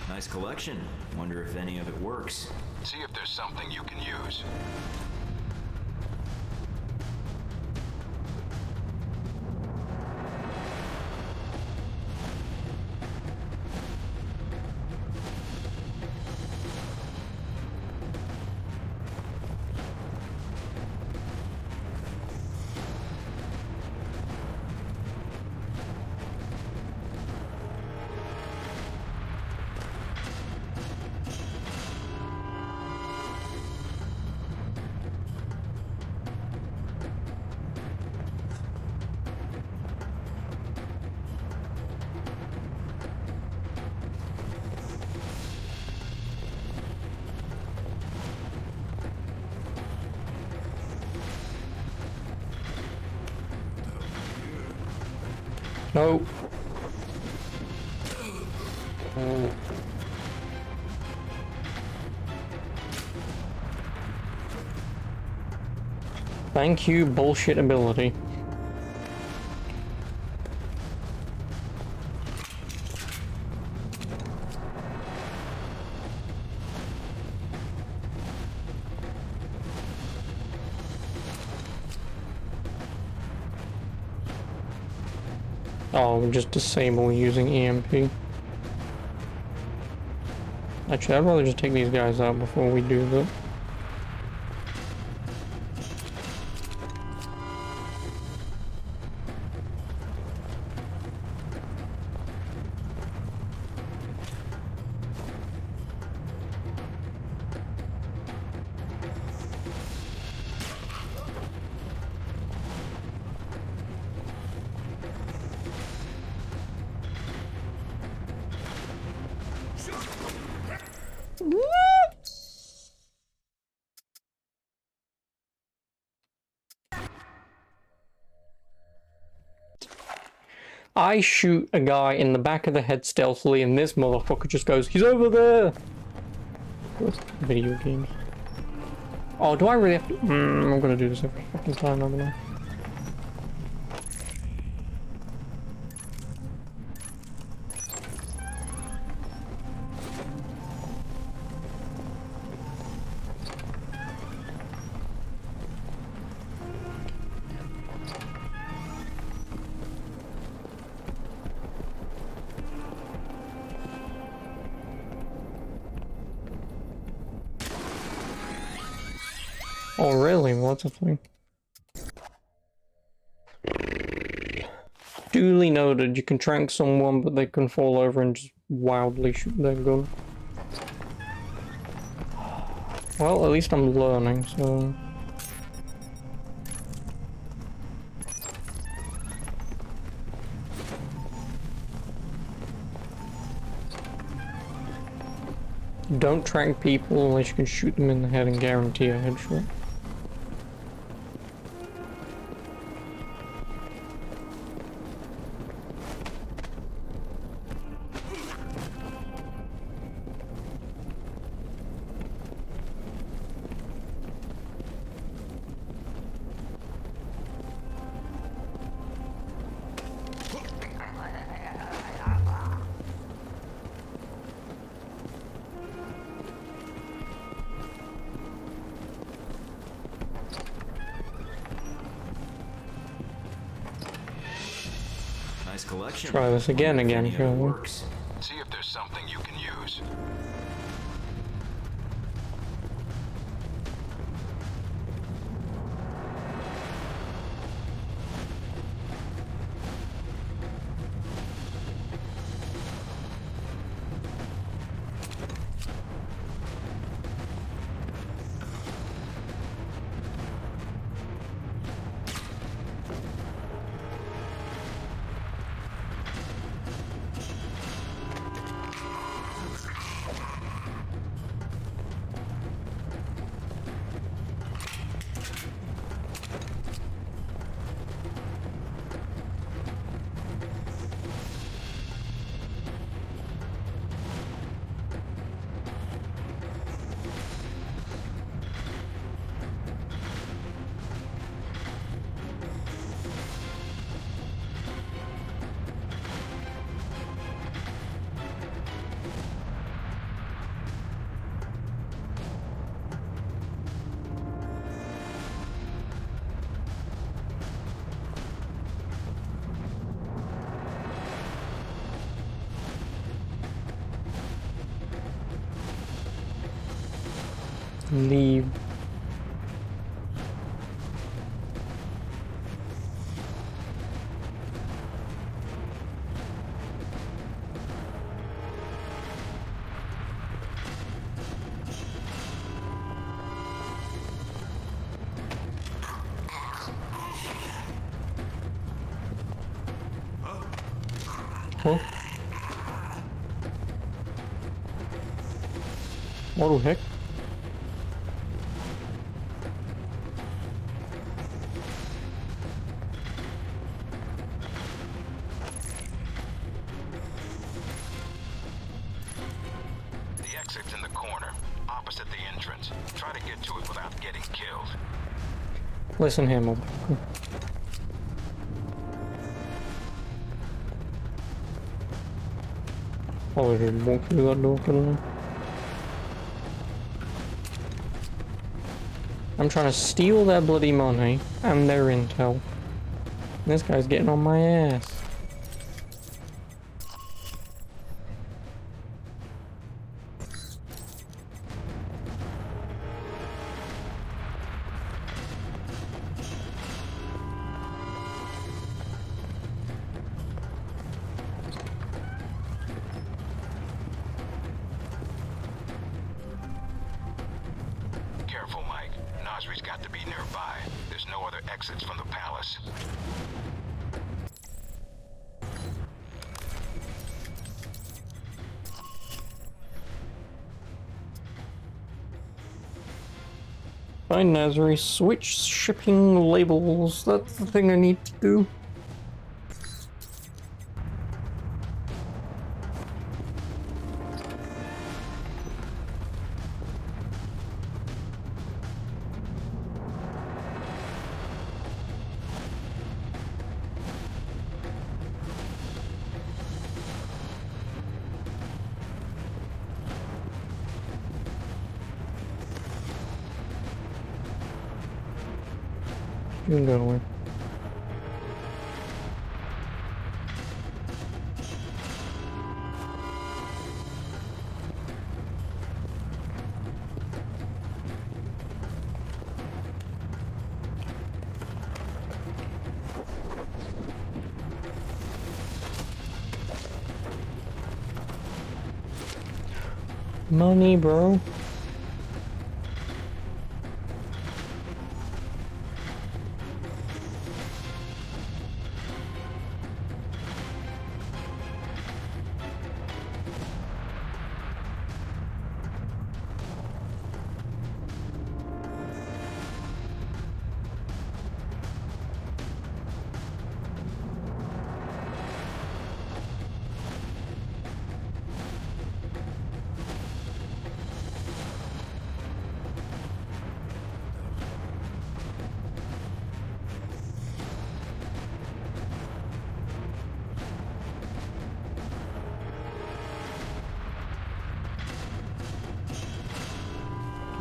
Nice collection. Wonder if any of it works. See if there's something you can use. No. Oh. Thank you, bullshit ability. Oh, just disable using EMP. Actually, I'd rather just take these guys out before we do that. I shoot a guy in the back of the head stealthily and this motherfucker just goes, he's over there! Video games. Oh, do I really have to? I'm gonna do this every fucking time, I'm gonna. Oh really? Well, that's a thing. Duly noted, you can trank someone but they can fall over and just wildly shoot their gun. Well, at least I'm learning, so... Don't trank people unless you can shoot them in the head and guarantee a headshot. Nice collection. Try this again, shall we? Works. See if there's something you can use. leave. Huh? What the heck? The exit's in the corner, opposite the entrance. Try to get to it without getting killed. Listen here, motherfucker. Probably should walk through that door, couldn't I? I'm trying to steal their bloody money and their intel. This guy's getting on my ass. Careful, Mike. Nasri's got to be nearby. There's no other exits from the palace. Fine, Nazari. Switch shipping labels. That's the thing I need to do. You can go away. Money, bro.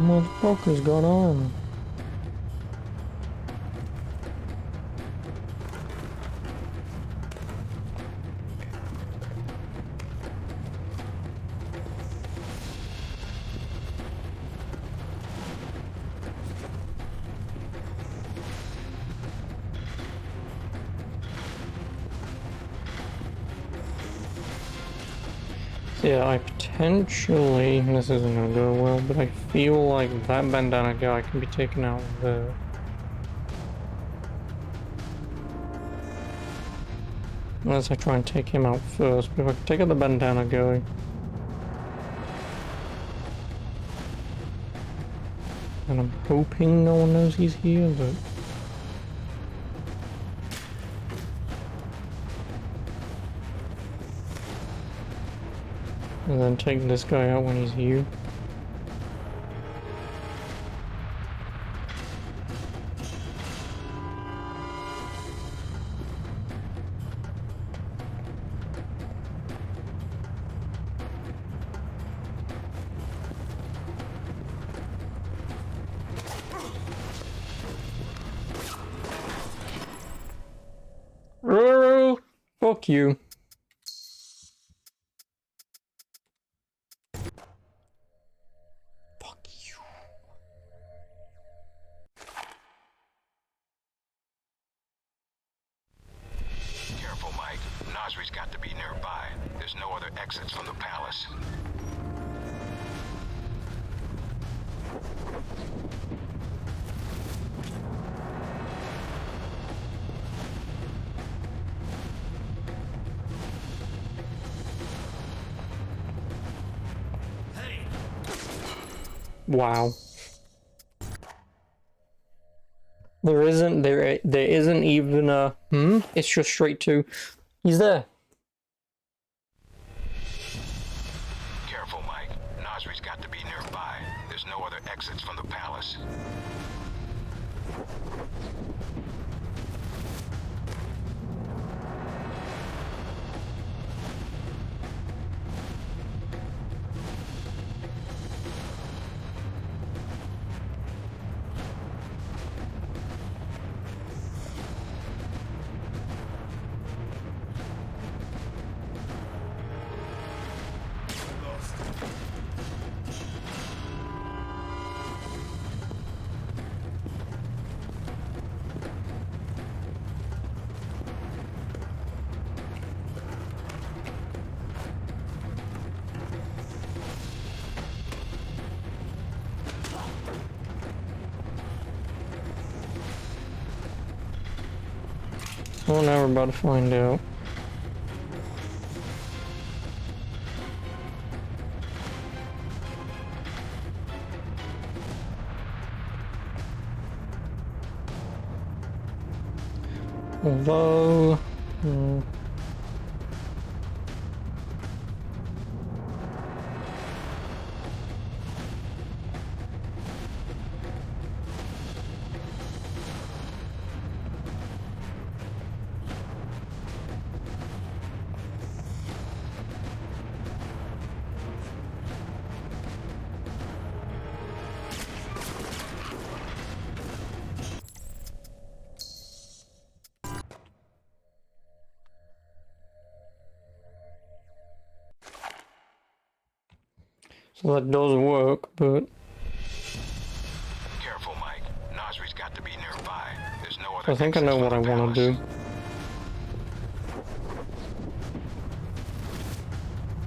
What the fuck is going on? Yeah, I potentially, this isn't gonna go well, but I feel like that bandana guy can be taken out there. Unless I try and take him out first, but if I can take out the bandana guy. And I'm hoping no one knows he's here, but... And then take this guy out when he's here. Fuck you. exits from the palace. Wow. There isn't even a it's just straight to he's there. Careful, Mike. Nasri's got to be nearby. There's no other exits from the palace. Well, now we're about to find out. Although... So that does work, but... Careful, Mike. Nasri's got to be nearby. There's no other I think I know what I want to do.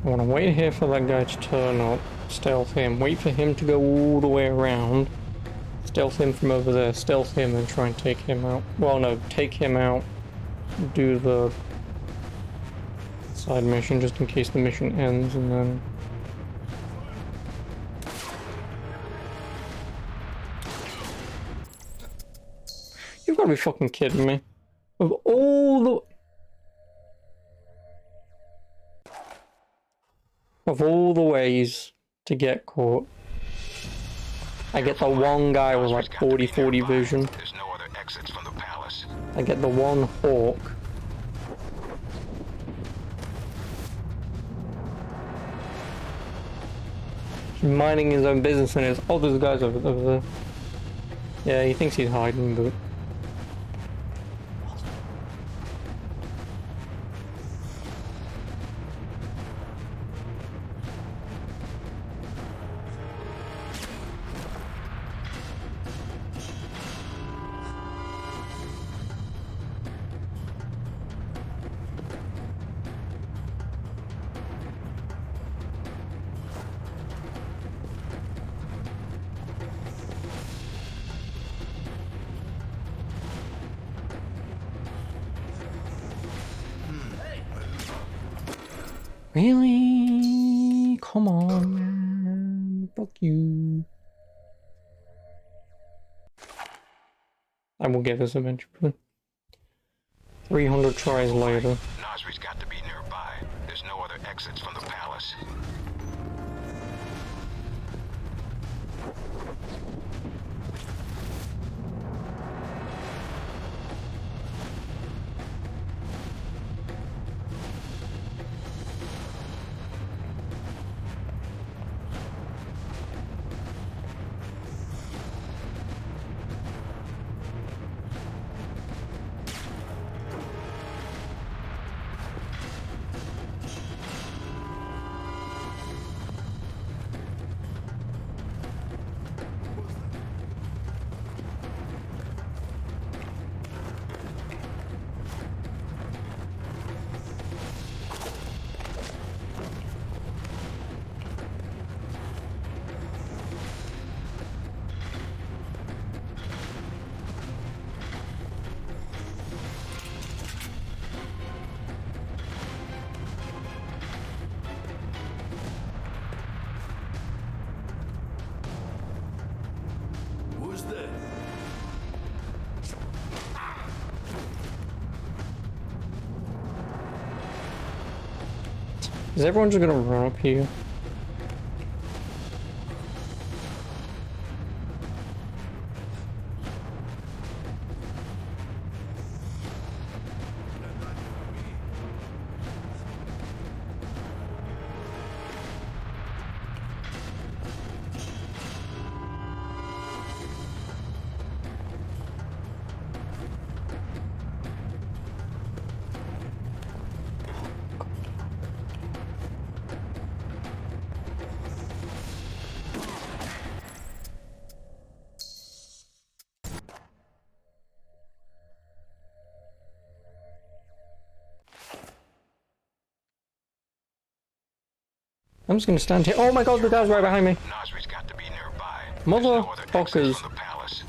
I want to wait here for that guy to turn up, stealth him, wait for him to go all the way around, stealth him from over there, stealth him and try and take him out. Well, no, take him out, do the side mission just in case the mission ends, and then... You've got to be fucking kidding me. Of all the ways to get caught, I get the one guy with like 40-40 vision. There's no other exits from the palace. I get the one hawk. He's minding his own business and is, oh, there's guys over there. Yeah, he thinks he's hiding, but... Really? Come on, man. Fuck you. I will get this eventually. 300 tries later. Nasri's got to be nearby. There's no other exits from the palace. Is everyone just gonna run up here? I'm just gonna stand here. Oh my god, the guy's right behind me. Nasri's got to be nearby. Motherfuckers. From the palace.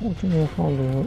What do you find out?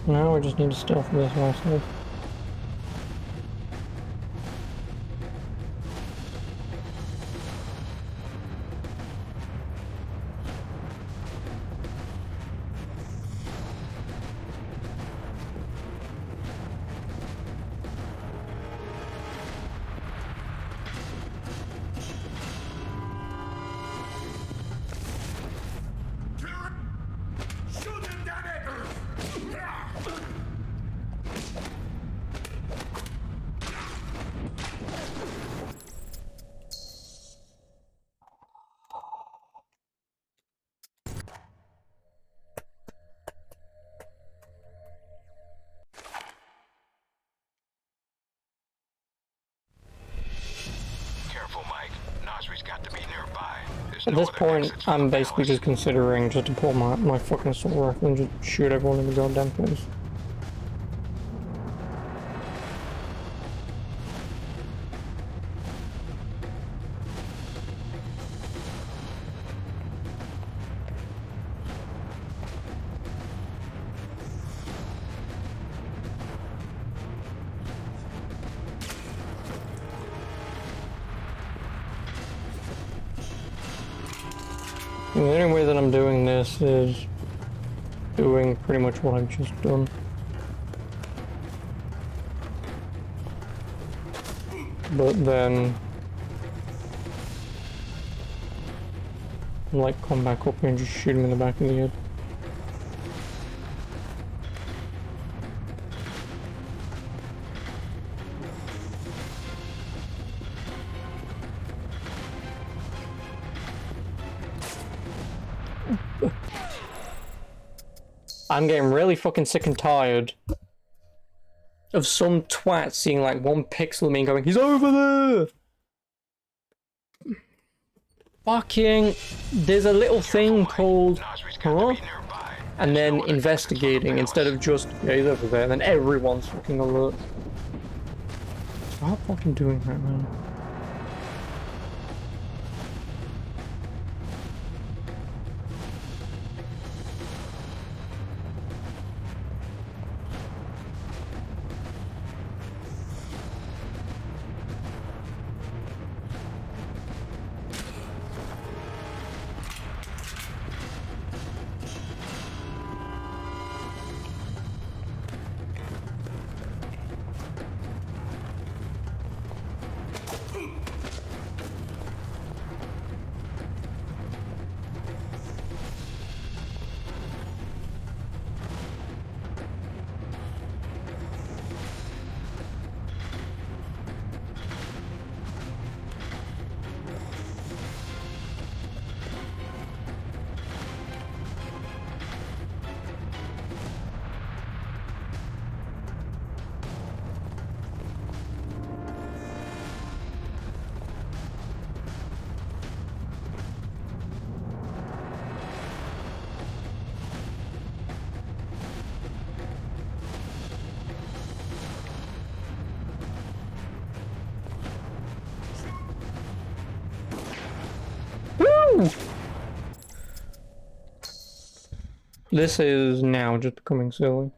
Now we just need to stealth this last. At this point, I'm basically just considering just to pull my fucking assault rifle and just shoot everyone in the goddamn face. The only way that I'm doing this is doing pretty much what I've just done. But then, like, come back up here and just shoot him in the back of the head. I'm getting really fucking sick and tired of some twat seeing like one pixel of me and going, he's over there! Fucking, there's a little thing called, huh? And then investigating instead of just, yeah, he's over there, and then everyone's fucking alert. Stop fucking doing that, man. This is now just becoming silly.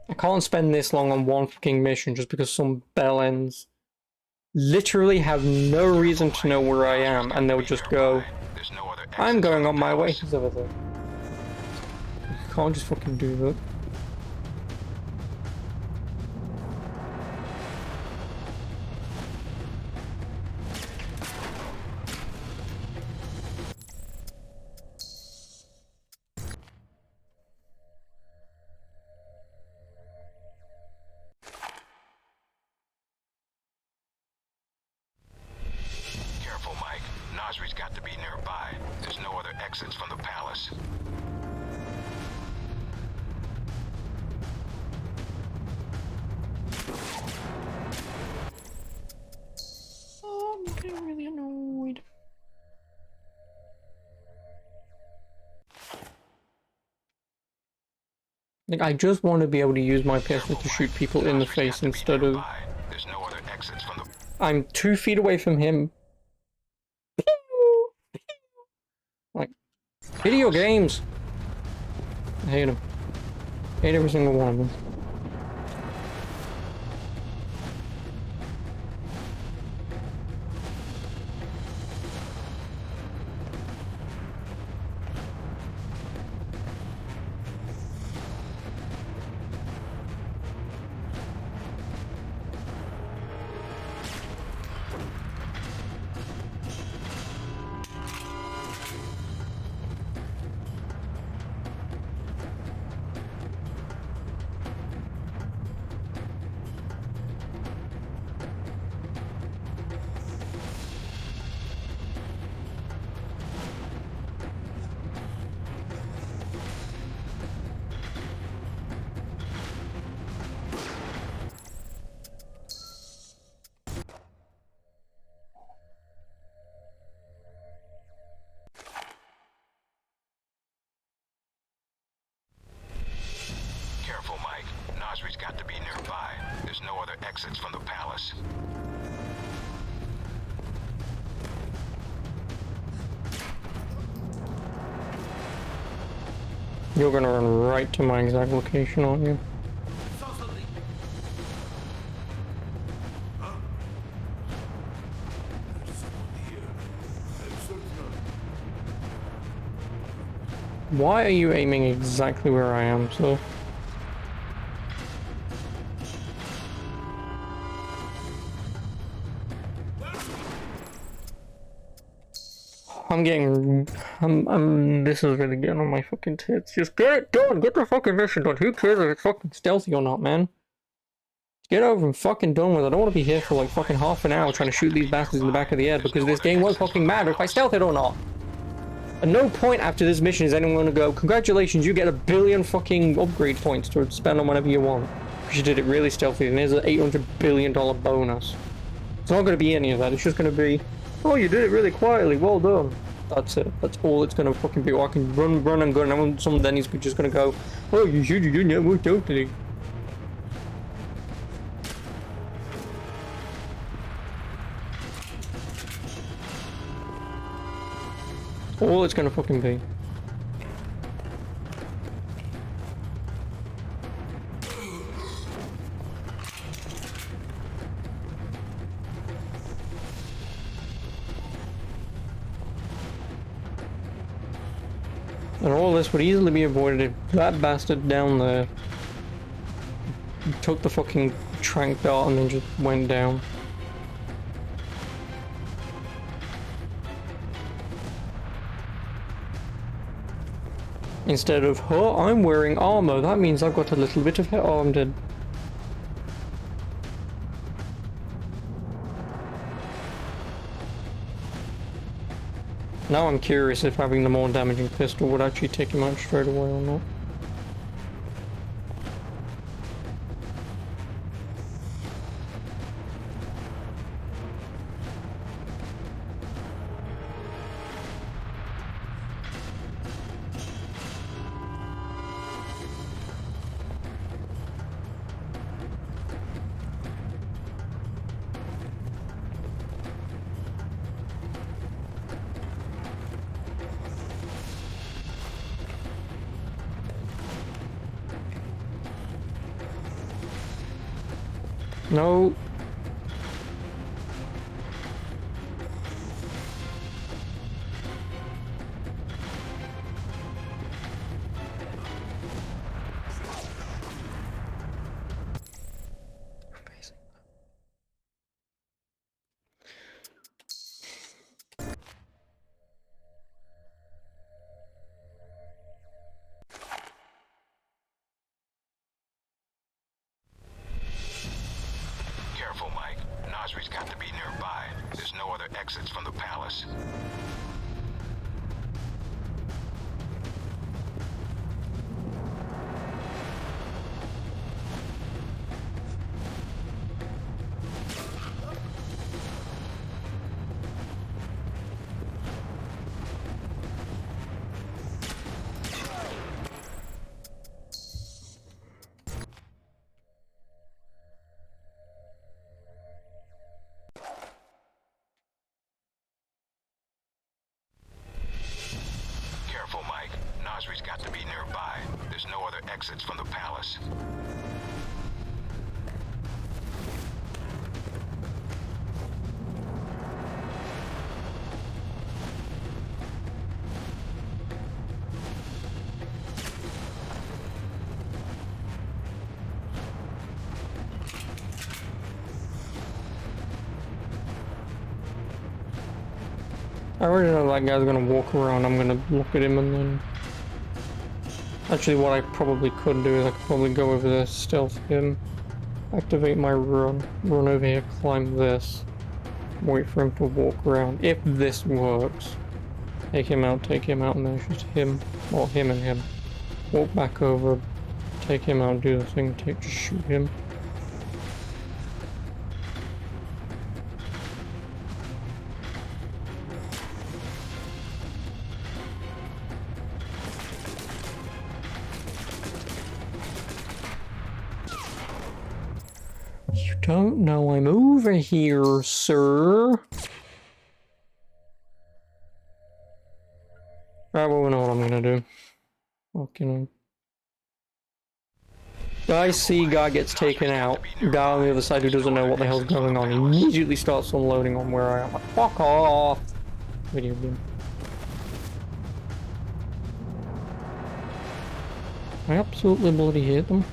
I can't spend this long on one fucking mission just because some bellends literally have no reason to know where I am, and they'll just go, I'm going on my way. He's over there. You can't just fucking do that. Nasri's got to be nearby. There's no other exits from the palace. Oh, I'm getting really annoyed. Like, I just want to be able to use my pistol to shoot people in the face instead of... There's no other exits from the... I'm 2 feet away from him. Like, video games! I hate them. Hate every single one of them. Careful, Mike. Nasri's got to be nearby. There's no other exits from the palace. You're gonna run right to my exact location, aren't you? Why are you aiming exactly where I am, sir? This is really getting on my fucking tits. Just get it done! Get the fucking mission done! Who cares if it's fucking stealthy or not, man? Get over and fucking done with it. I don't want to be here for like fucking half an hour trying to shoot these bastards in the back of the head because this game won't fucking matter if I stealth it or not. At no point after this mission is anyone going to go, congratulations, you get 1 billion fucking upgrade points to spend on whatever you want. Because you did it really stealthy, and here's an $800 billion bonus. It's not going to be any of that, it's just going to be, oh, you did it really quietly, well done. That's it. That's all it's going to fucking be. Or I can run and gun, and some then he's just going to go, oh, you should have done that more stealthily. All it's gonna fucking be. And all this would easily be avoided if that bastard down there took the fucking trank dart and then just went down. Instead of, oh, I'm wearing armor, that means I've got a little bit of hair. Oh, I'm dead. Now I'm curious if having the more damaging pistol would actually take him out straight away or not. No. Careful, Mike. Nasri's got to be nearby. There's no other exits from the palace. Careful, Mike. Nasri's got to be nearby. There's no other exits from the palace. I already know that guy's gonna walk around. I'm gonna look at him and then... Actually, what I probably could do is I could probably go over there, stealth him, activate my run over here, climb this, wait for him to walk around. If this works, take him out, and then it's just him, or him and him. Walk back over, take him out, do the thing, just shoot him. Don't know I'm over here, sir. Alright, well, we know what I'm gonna do. Fucking... Guy see guy gets taken out. Guy on the other side who doesn't know what the hell's going on immediately starts unloading on where I am. Like, fuck off! Video game. I absolutely bloody hate them.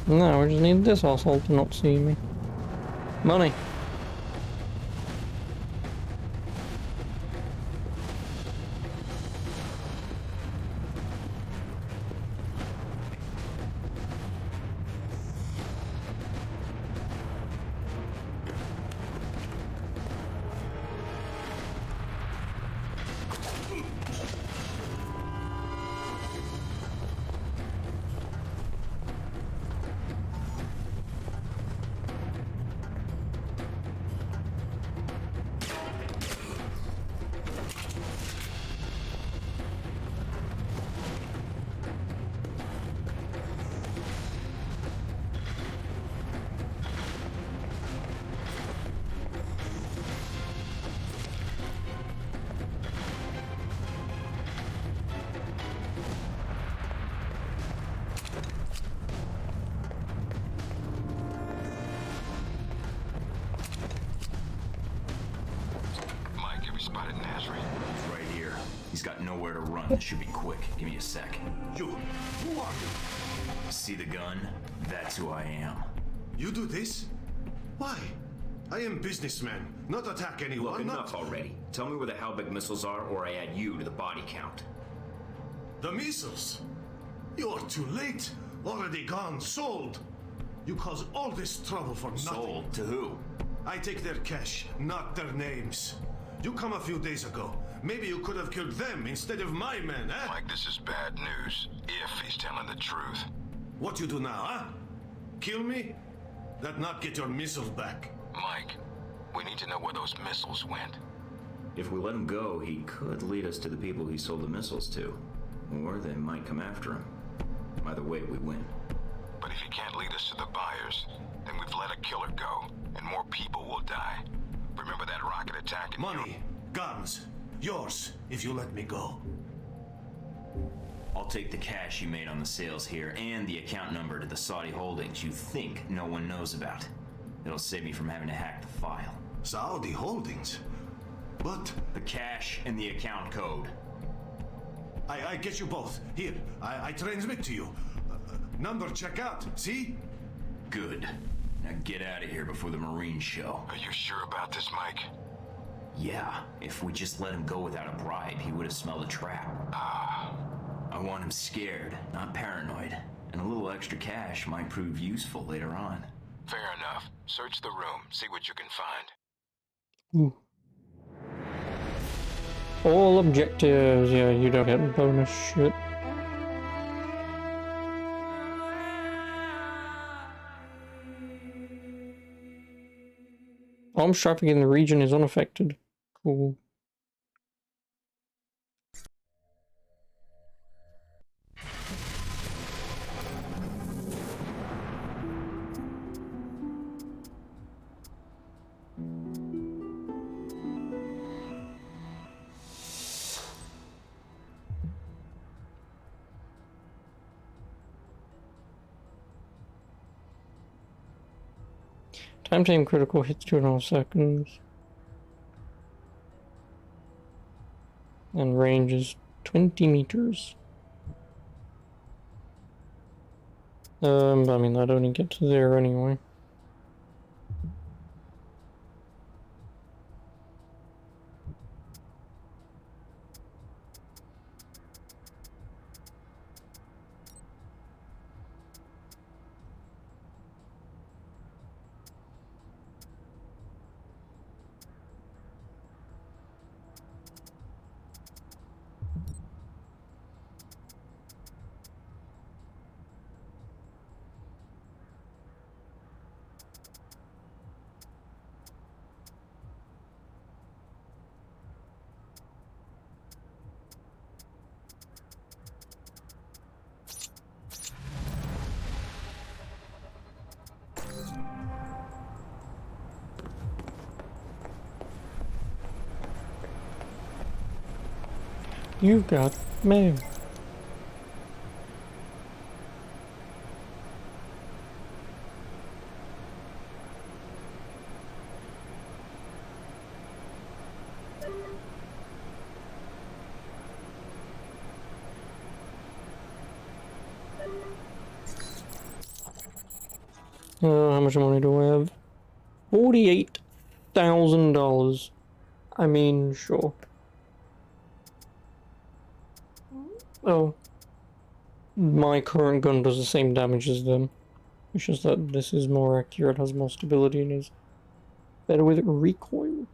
No, we just need this asshole to not see me. Money. Mike, have you spotted Nasri? He's right here. He's got nowhere to run. This should be quick. Give me a sec. You, who are you? See the gun? That's who I am. You do this? Why? I am businessman, not attack anyone. Look, enough already. Tell me where the Halbech missiles are, or I add you to the body count. The missiles? You're too late. Already gone, sold. You cause all this trouble for nothing. Sold to who? I take their cash, not their names. You come a few days ago. Maybe you could have killed them instead of my men, eh? Mike, this is bad news. If he's telling the truth. What you do now, huh? Kill me? That not get your missiles back. Mike, we need to know where those missiles went. If we let him go, he could lead us to the people he sold the missiles to. Or they might come after him. Either way, we win. But if he can't lead us to the buyers, then we've let a killer go, and more people will die. Remember that rocket attack? Money, guns, yours, if you let me go. I'll take the cash you made on the sales here, and the account number to the Saudi holdings you think no one knows about. It'll save me from having to hack the file. Saudi holdings? But... the cash and the account code. I get you both. Here, I transmit to you. Number check out, see? Good. Now get out of here before the Marines show. Are you sure about this, Mike? Yeah, if we just let him go without a bribe, he would have smelled a trap. I want him scared, not paranoid. And a little extra cash might prove useful later on. Fair enough. Search the room, see what you can find. Ooh. All objectives. Yeah, you don't get bonus shit. Arms traffic in the region is unaffected. Cool. Time to aim critical hits 2.5 seconds. And range is 20 meters. I mean, I'd only get to there anyway. You got mail. How much money do I have? $48,000. I mean, sure. Oh. My current gun does the same damage as them. It's just that this is more accurate, has more stability, and is better with recoil.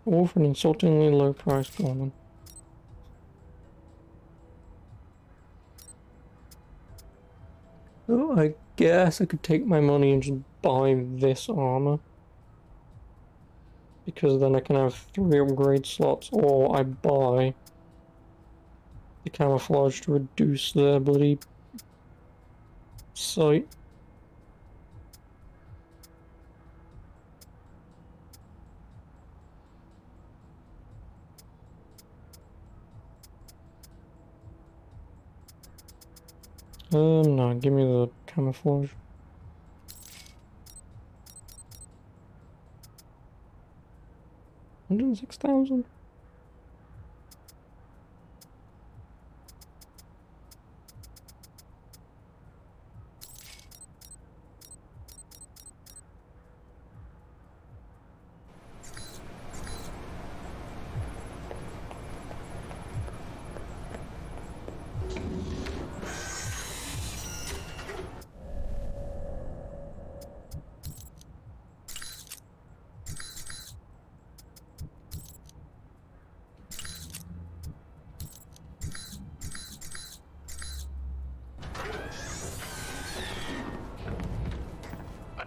All for an insultingly low price, Gorman. Oh, I guess I could take my money and just buy this armor. Because then I can have 3 upgrade slots, or I buy the camouflage to reduce their bloody sight. No, give me the camouflage. $106,000.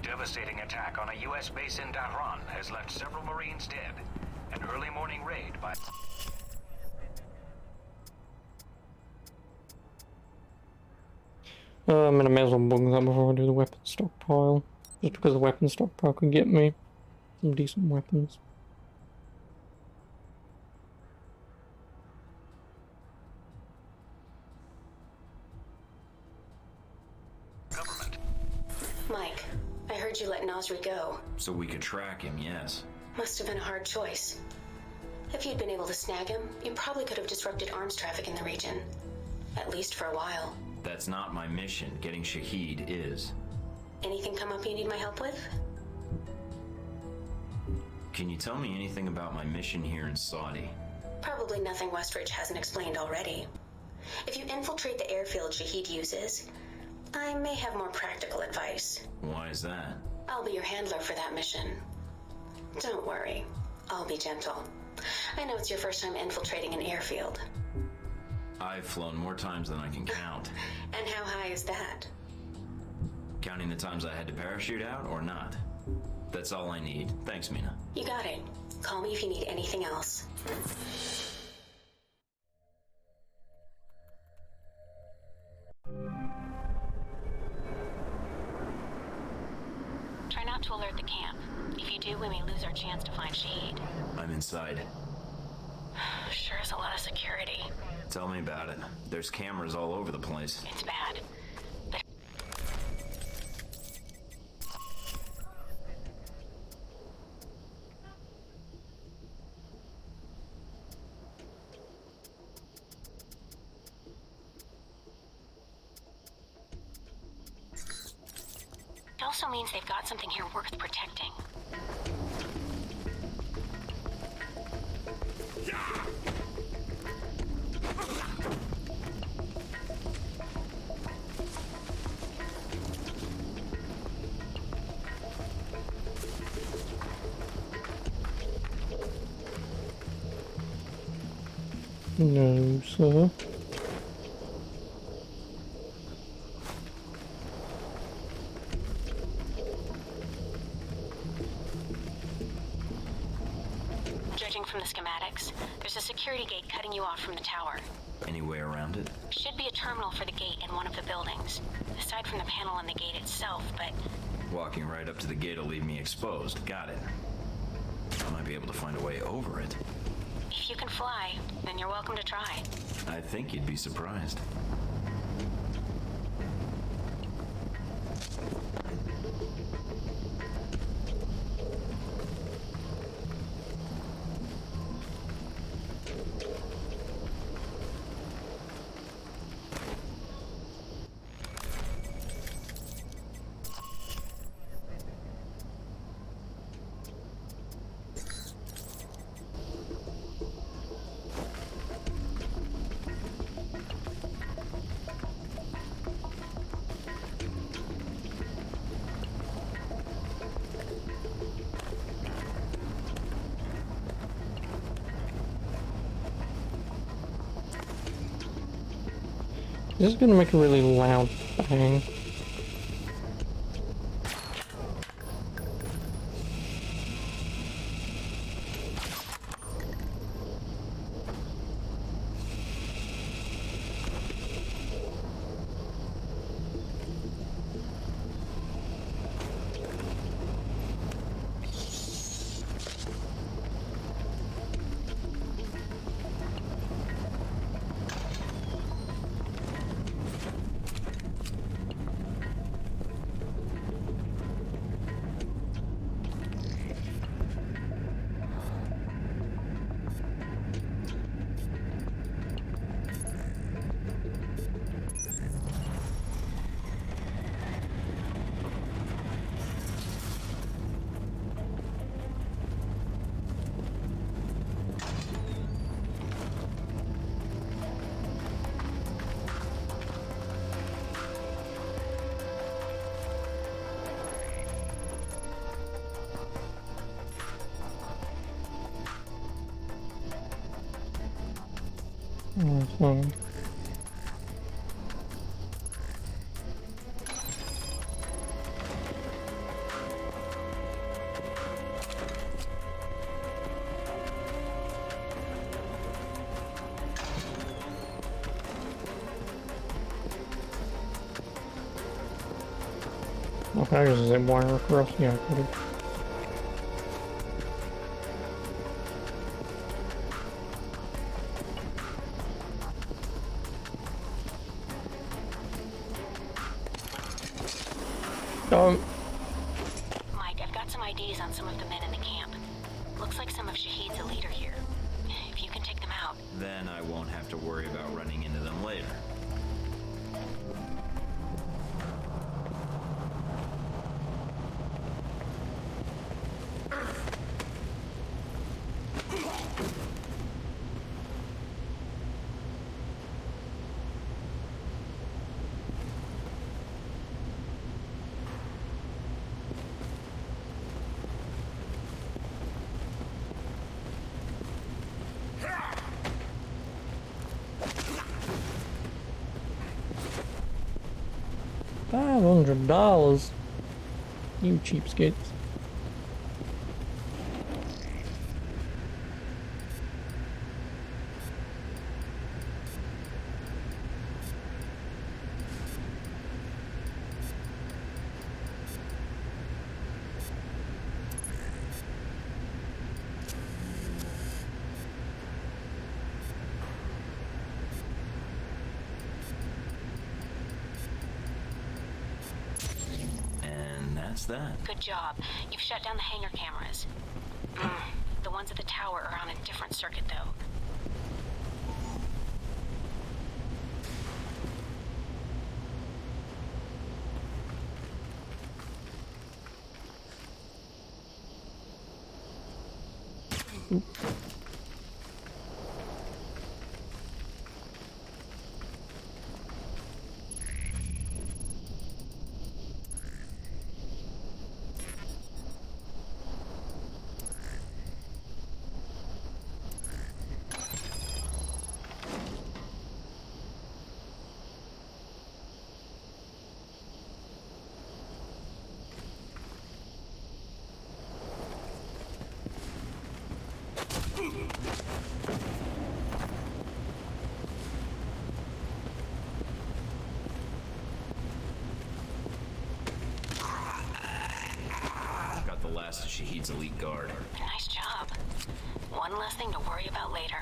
Devastating attack on a U.S. base in Dahran has left several Marines dead. An early morning raid by... I mean, I may as well bug that before I do the weapon stockpile. Just because the weapon stockpile could get me some decent weapons. Mike, I heard you let Nasri go. So we could track him, yes. Must have been a hard choice. If you'd been able to snag him, you probably could have disrupted arms traffic in the region. At least for a while. That's not my mission. Getting Shahid is. Anything come up you need my help with? Can you tell me anything about my mission here in Saudi? Probably nothing Westridge hasn't explained already. If you infiltrate the airfield Shahid uses, I may have more practical advice. Why is that? I'll be your handler for that mission. Don't worry, I'll be gentle. I know it's your first time infiltrating an airfield. I've flown more times than I can count. And how high is that? Counting the times I had to parachute out or not? That's all I need. Thanks, Mina. You got it. Call me if you need anything else. Try not to alert the camp. If you do, we may lose our chance to find Shahid. I'm inside. Sure is a lot of security. Tell me about it. There's cameras all over the place. It's bad. It also means they've got something here worth protecting. No, sir. Judging from the schematics, there's a security gate cutting you off from the tower. Any way around it? Should be a terminal for the gate in one of the buildings, aside from the panel on the gate itself, but... Walking right up to the gate will leave me exposed. Got it. I might be able to find a way over it. If you can fly, then you're welcome to try. I think you'd be surprised. This is gonna make a really loud bang. Mm-hmm. Okay, there's a wire across. Yeah, I could've. Mike, I've got some IDs on some of the men in the camp. Looks like some of Shahid's a leader here. If you can take them out. Then I won't have to worry about running into them later. $500. You cheapskates. That's that. Good job. You've shut down the hangar cameras. The ones at the tower are on a different circuit, though. Got the last of Shahid's elite guard. Nice job. One one less thing to worry about later.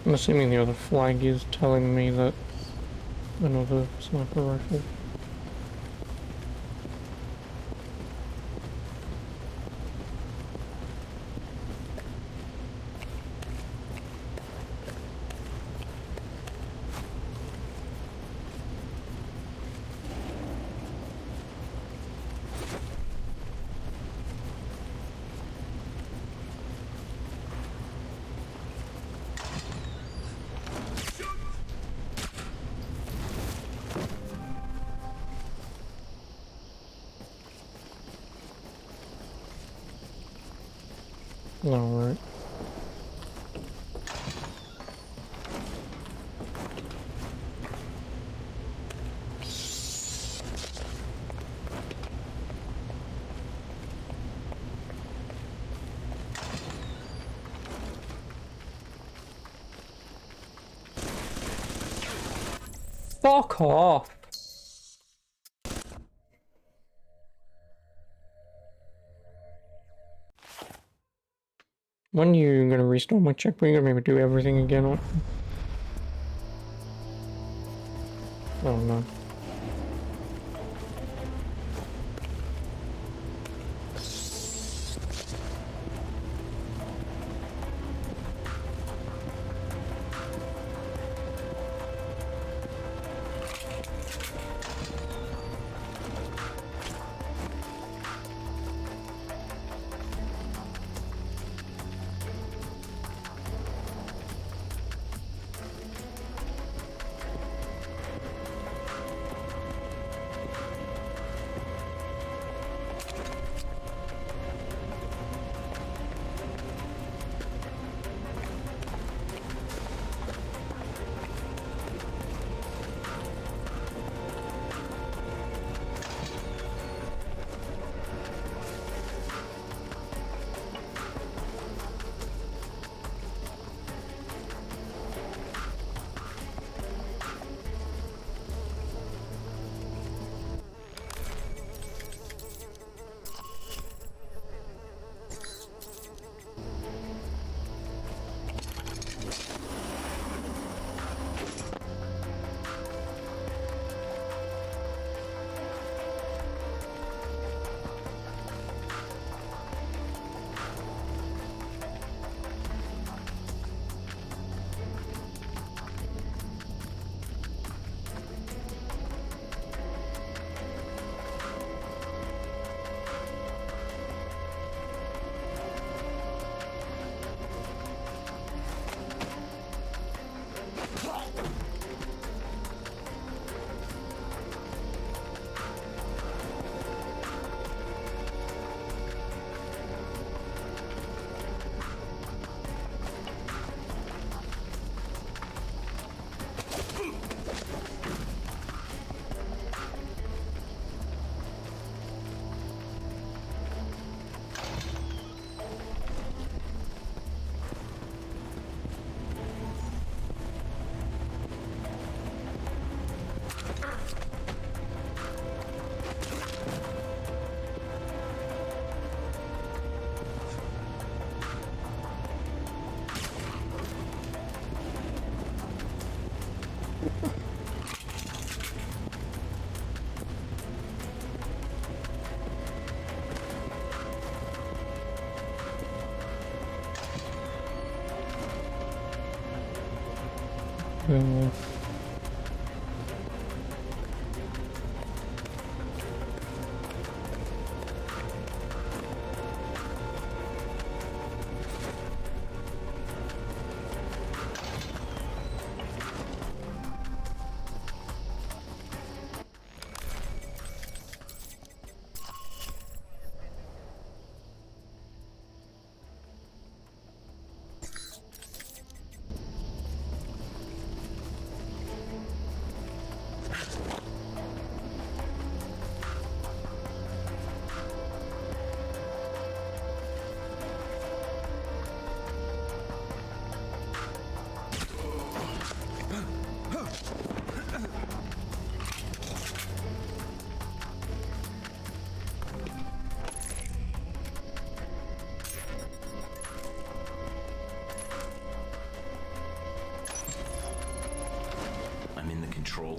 I'm assuming the other flag is telling me that another sniper rifle. Alright. Fuck off! When are you gonna restore my checkpoint? You're gonna make me do everything again, aren't you? Oh no.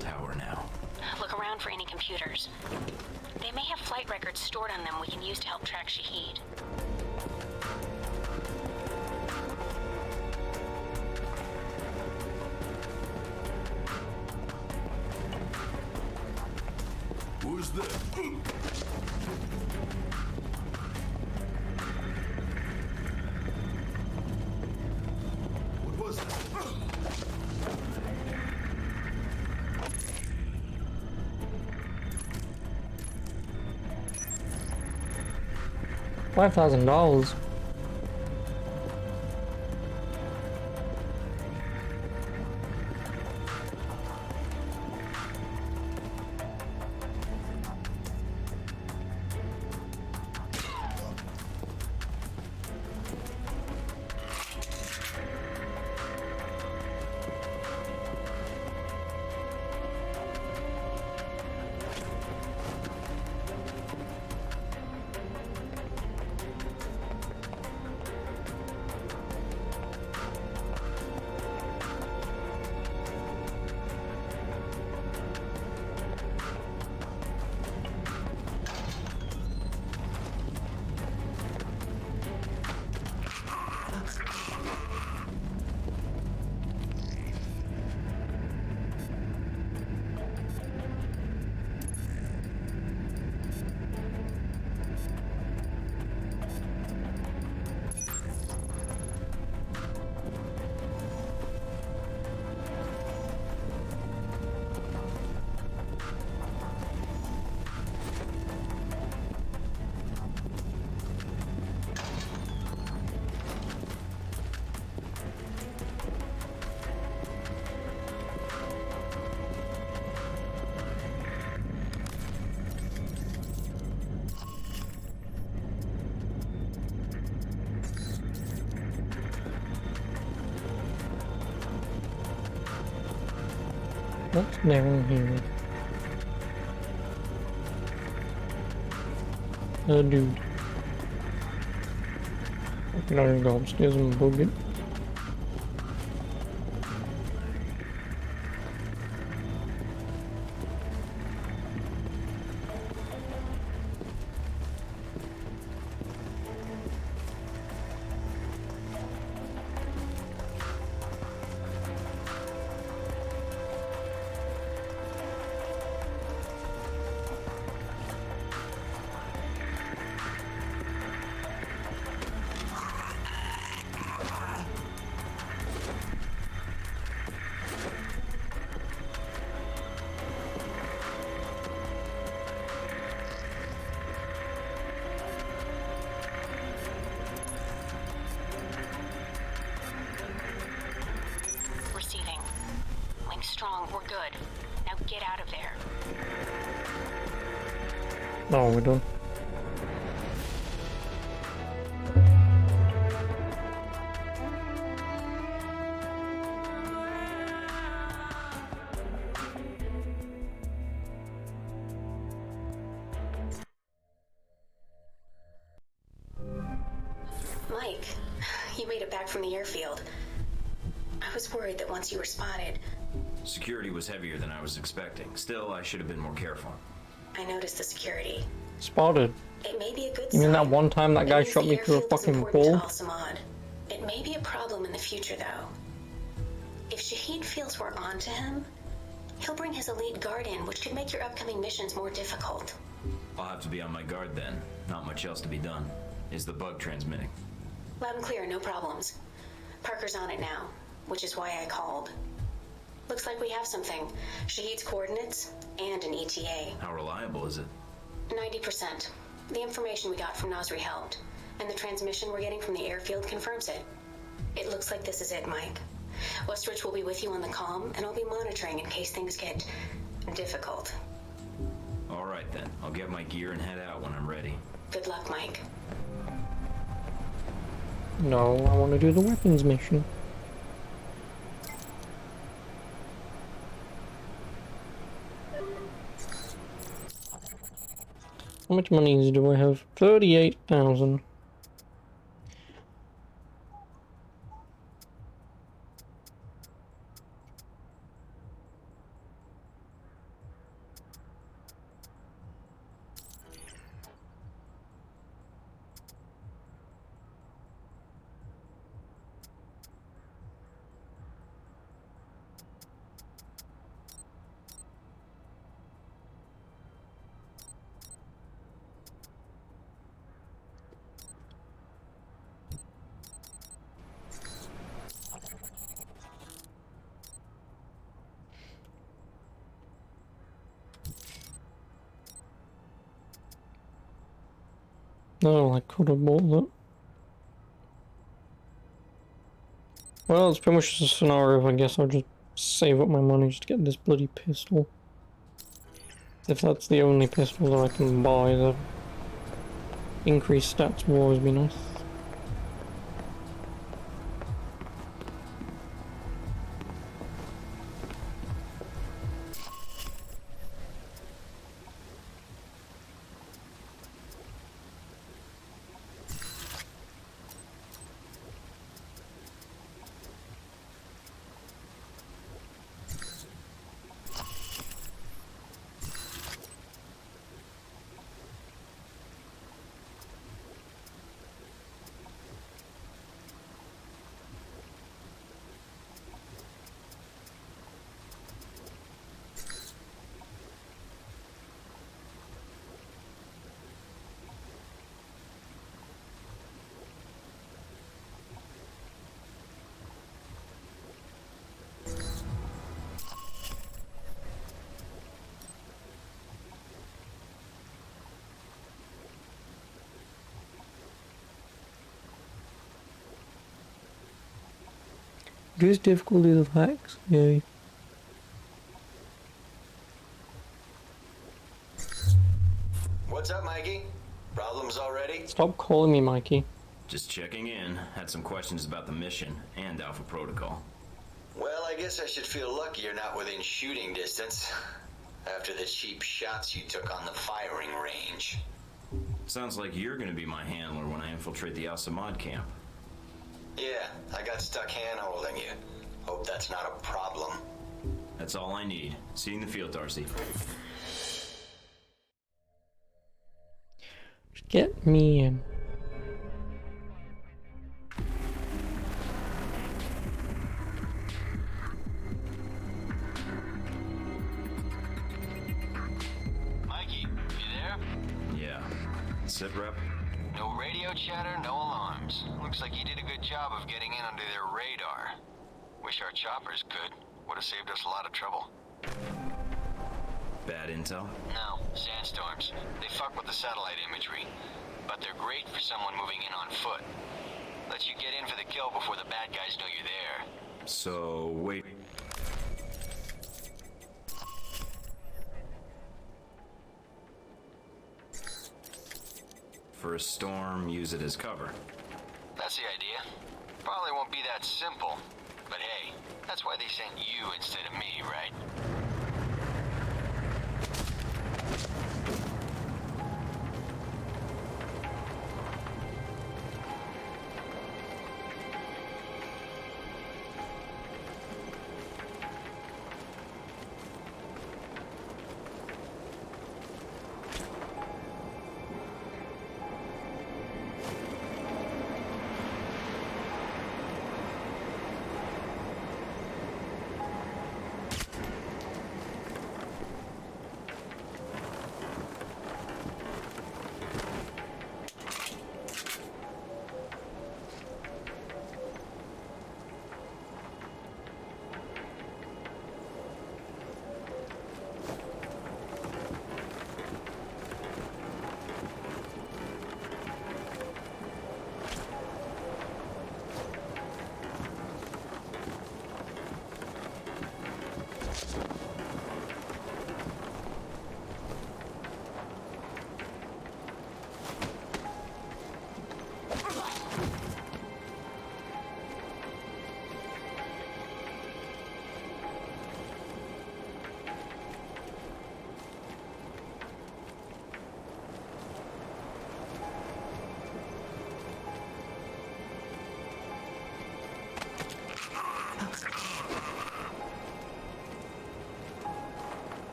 tower now. Look around for any computers. They may have flight records stored on them we can use to help track Shahid. Who's there? What was that? $5,000. What's down here? Dude. I can only go upstairs and bug it. Strong, we're good. Now get out of there. No, we're done. Mike, you made it back from the airfield. I was worried that once you were spotted... Security was heavier than I was expecting. Still, I should have been more careful. I noticed the security. Spotted. It may be a good You mean that sign. one time that guy shot me through a fucking ball? Al-Samad. It may be a problem in the future, though. If Shahid feels we're on to him, he'll bring his elite guard in, which could make your upcoming missions more difficult. I'll have to be on my guard then. Not much else to be done. Is the bug transmitting? Loud and clear, no problems. Parker's on it now, which is why I called. Looks like we have something. Shahid's coordinates and an ETA. How reliable is it? 90%. The information we got from Nasri helped, and the transmission we're getting from the airfield confirms it. It looks like this is it, Mike. Westridge will be with you on the comm, and I'll be monitoring in case things get difficult. All right then. I'll get my gear and head out when I'm ready. Good luck, Mike. No, I want to do the weapons mission. How much money do I have? 38,000. No, I could have bought that. Well, it's pretty much just a scenario. I guess I'll just save up my money just to get this bloody pistol. If that's the only pistol that I can buy, the increased stats will always be nice. Reduce difficulty of hacks, yay. What's up, Mikey? Problems already? Stop calling me Mikey. Just checking in. Had some questions about the mission and Alpha Protocol. Well, I guess I should feel lucky you're not within shooting distance. After the cheap shots you took on the firing range. Sounds like you're gonna be my handler when I infiltrate the Al-Samad camp. Yeah, I got stuck hand-holding you. Hope that's not a problem. That's all I need. See you in the field, Darcy. Get me in. Mikey, you there? Yeah. Sit, Rep? No radio chatter, no alarms. Looks like you did a good job of getting in under their radar. Wish our choppers could. Would have saved us a lot of trouble. Bad intel? No, sandstorms. They fuck with the satellite imagery. But they're great for someone moving in on foot. Lets you get in for the kill before the bad guys know you're there. So, wait. For a storm, use it as cover. That's the idea. Probably won't be that simple. But hey, that's why they sent you instead of me, right?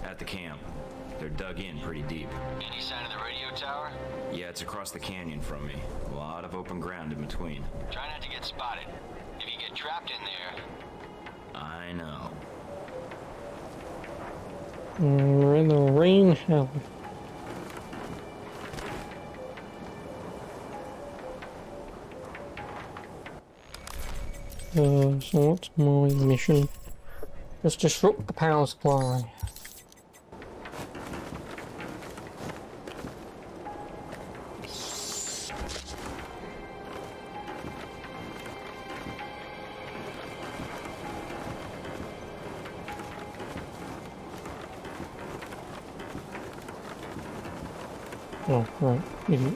At the camp. They're dug in pretty deep. Any sign of the radio tower? Yeah, it's across the canyon from me. A lot of open ground in between. Try not to get spotted. If you get trapped in there... I know. We're in the rain hell. So what's my mission? Just disrupt the power supply. Oh, right. Idiot.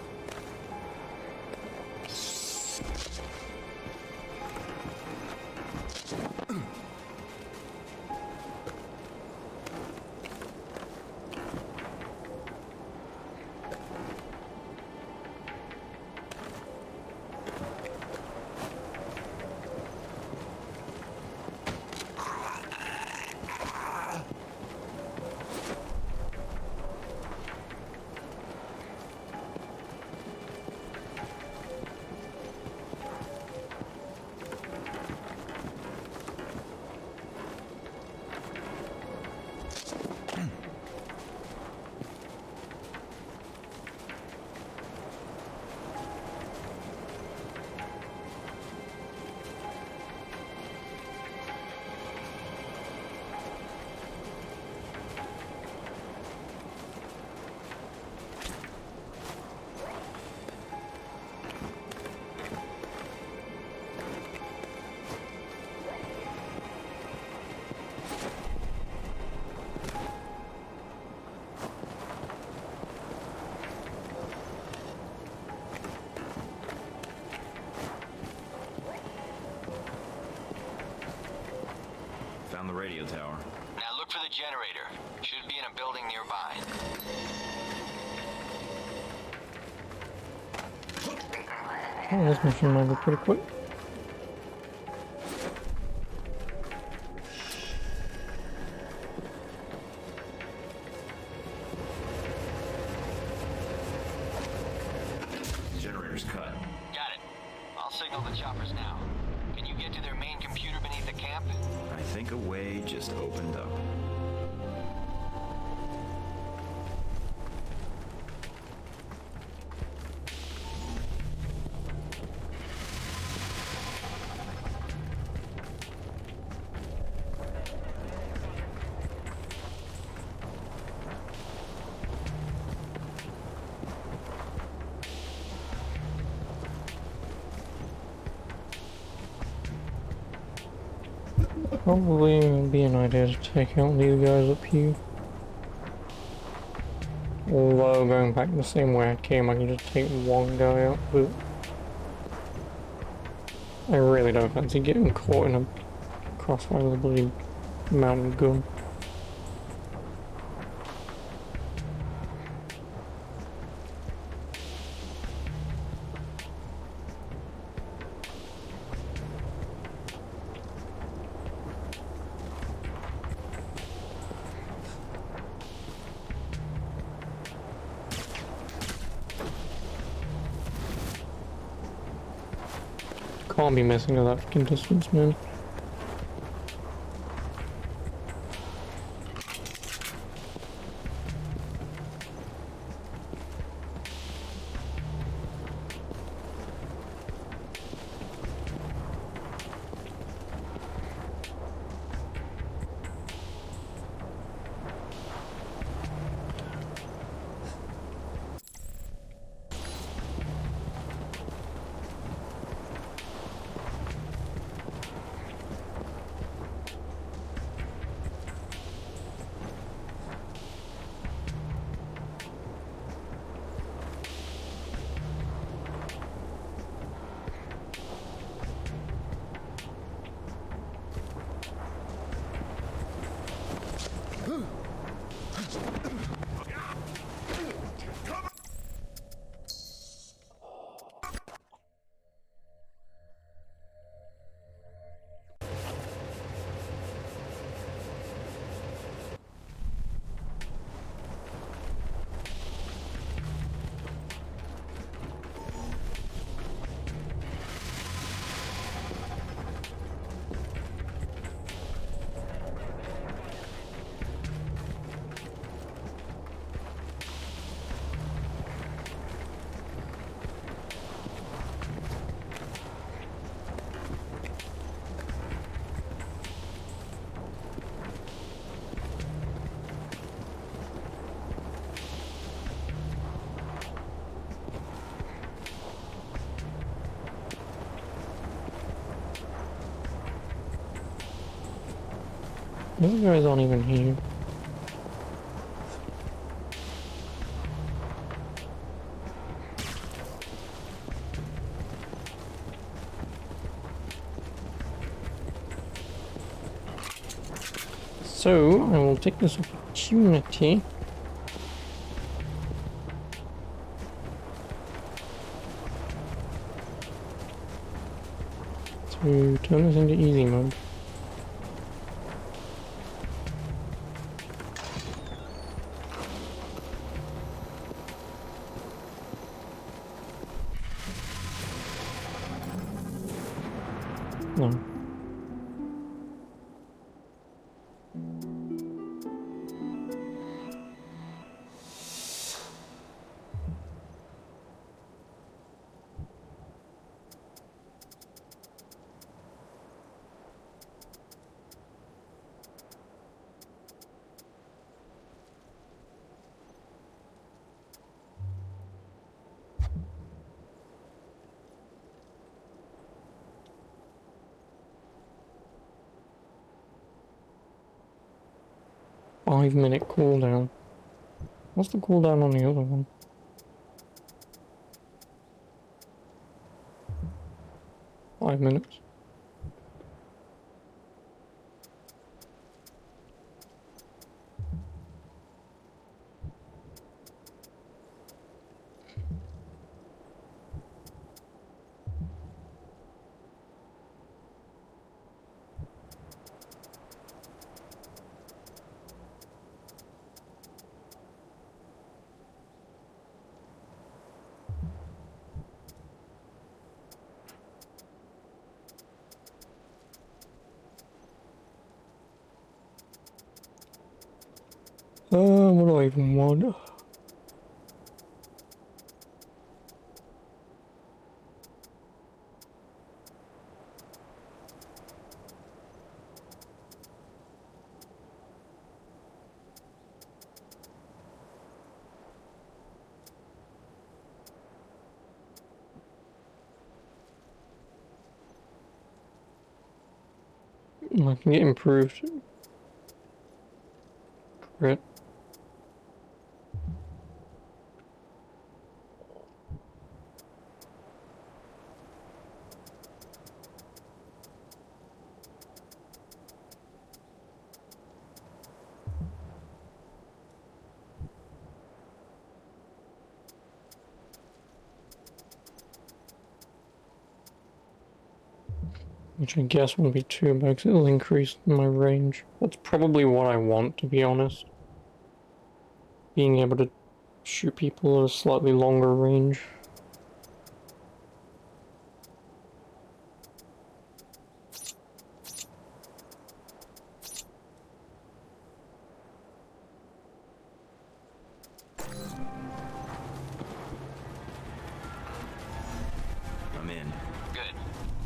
Found the radio tower. Now look for the generator. Should be in a building nearby. Oh, this mission might be pretty quick. Generator's cut. Got it. I'll signal the choppers now. Can you get to their main computer beneath the camp? I think a way just opened up. Probably would be an idea to take out these guys up here. Although going back the same way I came, I can just take one guy out, but I really don't fancy getting caught in a crossfire with a bloody mountain gun. Can't be messing with that fucking distance, man. Those guys aren't even here. So, I will take this opportunity to turn this into easy mode. No. Five-minute cooldown. What's the cooldown on the other one? 5 minutes. What do I even want? I can get improved crit. Which I guess won't be too bad because it'll increase my range. That's probably what I want, to be honest. Being able to shoot people at a slightly longer range. I'm in. Good.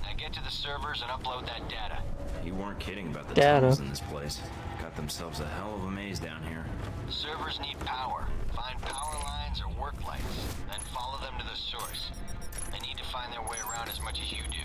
Now get to the servers and upload that data. You weren't kidding about the Data. tunnels in this place. Got themselves a hell of a maze down here. Servers need power. Find power lines or work lights, then follow them to the source. They need to find their way around as much as you do.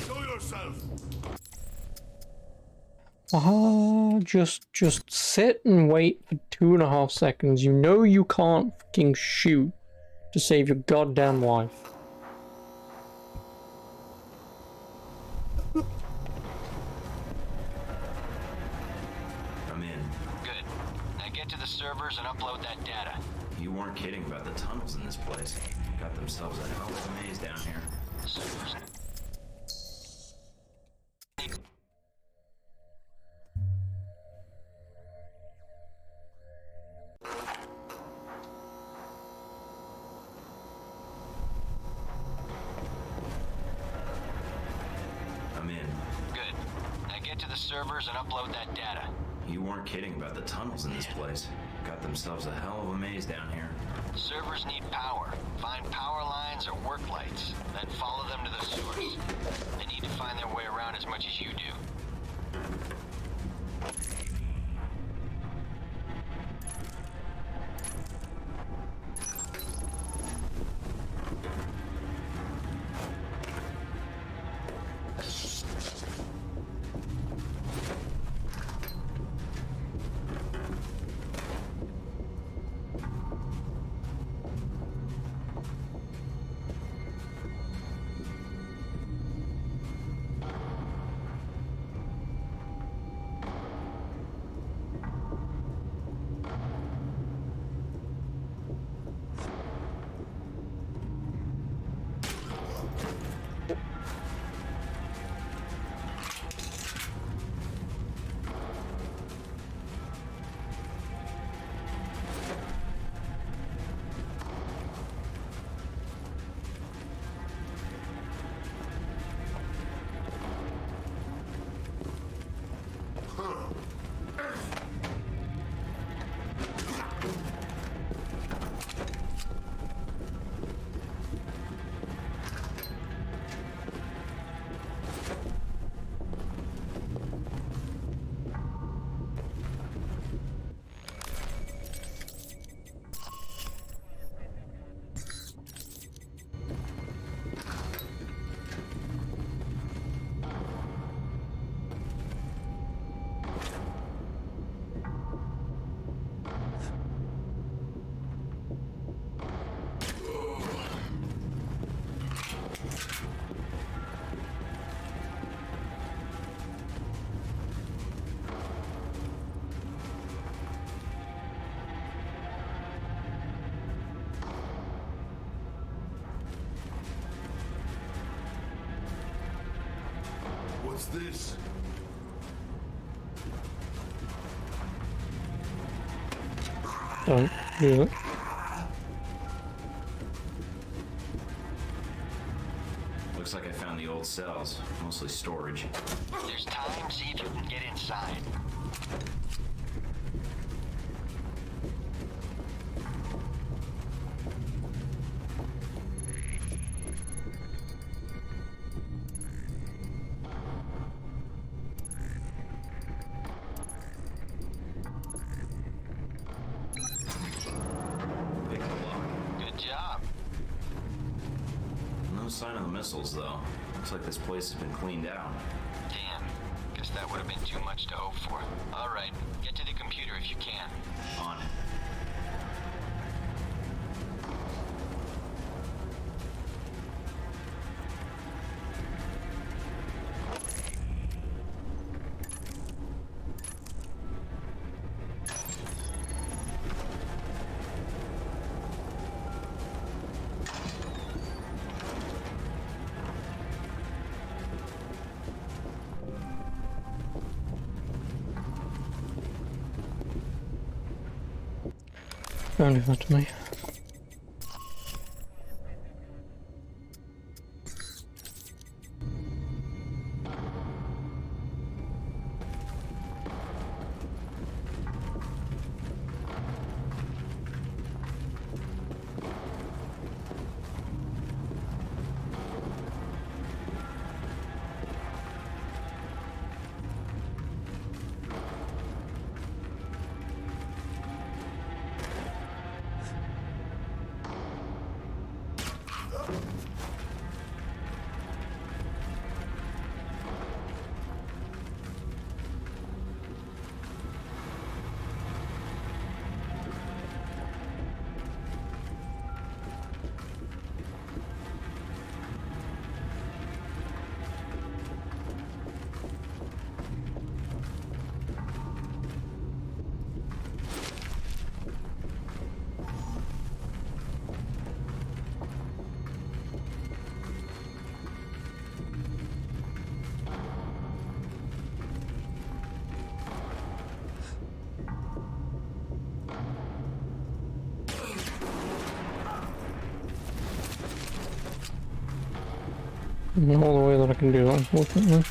Show yourself. Just sit and wait for 2.5 seconds. You know you can't fucking shoot to save your goddamn life. I'm in. Good. Now get to the servers and upload that data. You weren't kidding about the tunnels in this place. Got themselves a hell of a maze down here. Servers. I'm in. Good. Now get to the servers and upload that data. You weren't kidding about the tunnels in this place. Got themselves a hell of a maze down here. Servers need power. Find power lines or work lights, then follow them to the sewers. They need to find their way around as much as you do. What's this? Don't do it. Looks like I found the old cells, mostly storage. There's time, see if you can get inside. No sign of the missiles, though. Looks like this place has been cleaned out. Damn. Guess that would have been too much to hope for. All right, get to the computer if you can. On it. Don't do that to me. Not all the way that I can do that, unfortunately.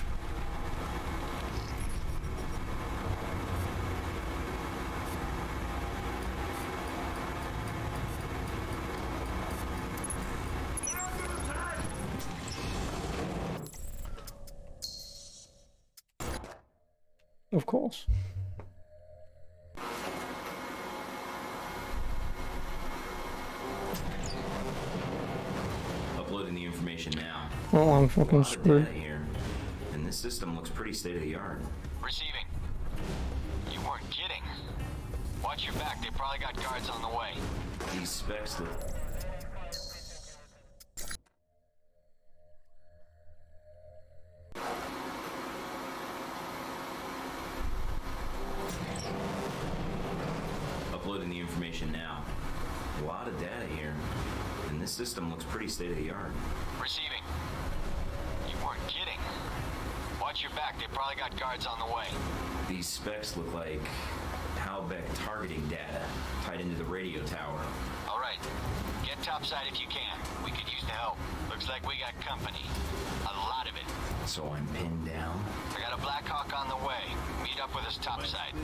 Of course. Uploading the information now. Oh, I'm fucking A lot of screwed. data here, and this system looks pretty state of the art. Receiving. You weren't kidding. Watch your back. They probably got guards on the way. These specs look. Uploading the information now. A lot of data here, and this system looks pretty state of the art. Receiving. You weren't kidding. Watch your back. They probably got guards on the way. These specs look like Halbeck targeting data tied into the radio tower. All right. Get topside if you can. We could use the help. Looks like we got company. A lot of it. So I'm pinned down? I got a Black Hawk on the way. Meet up with us topside.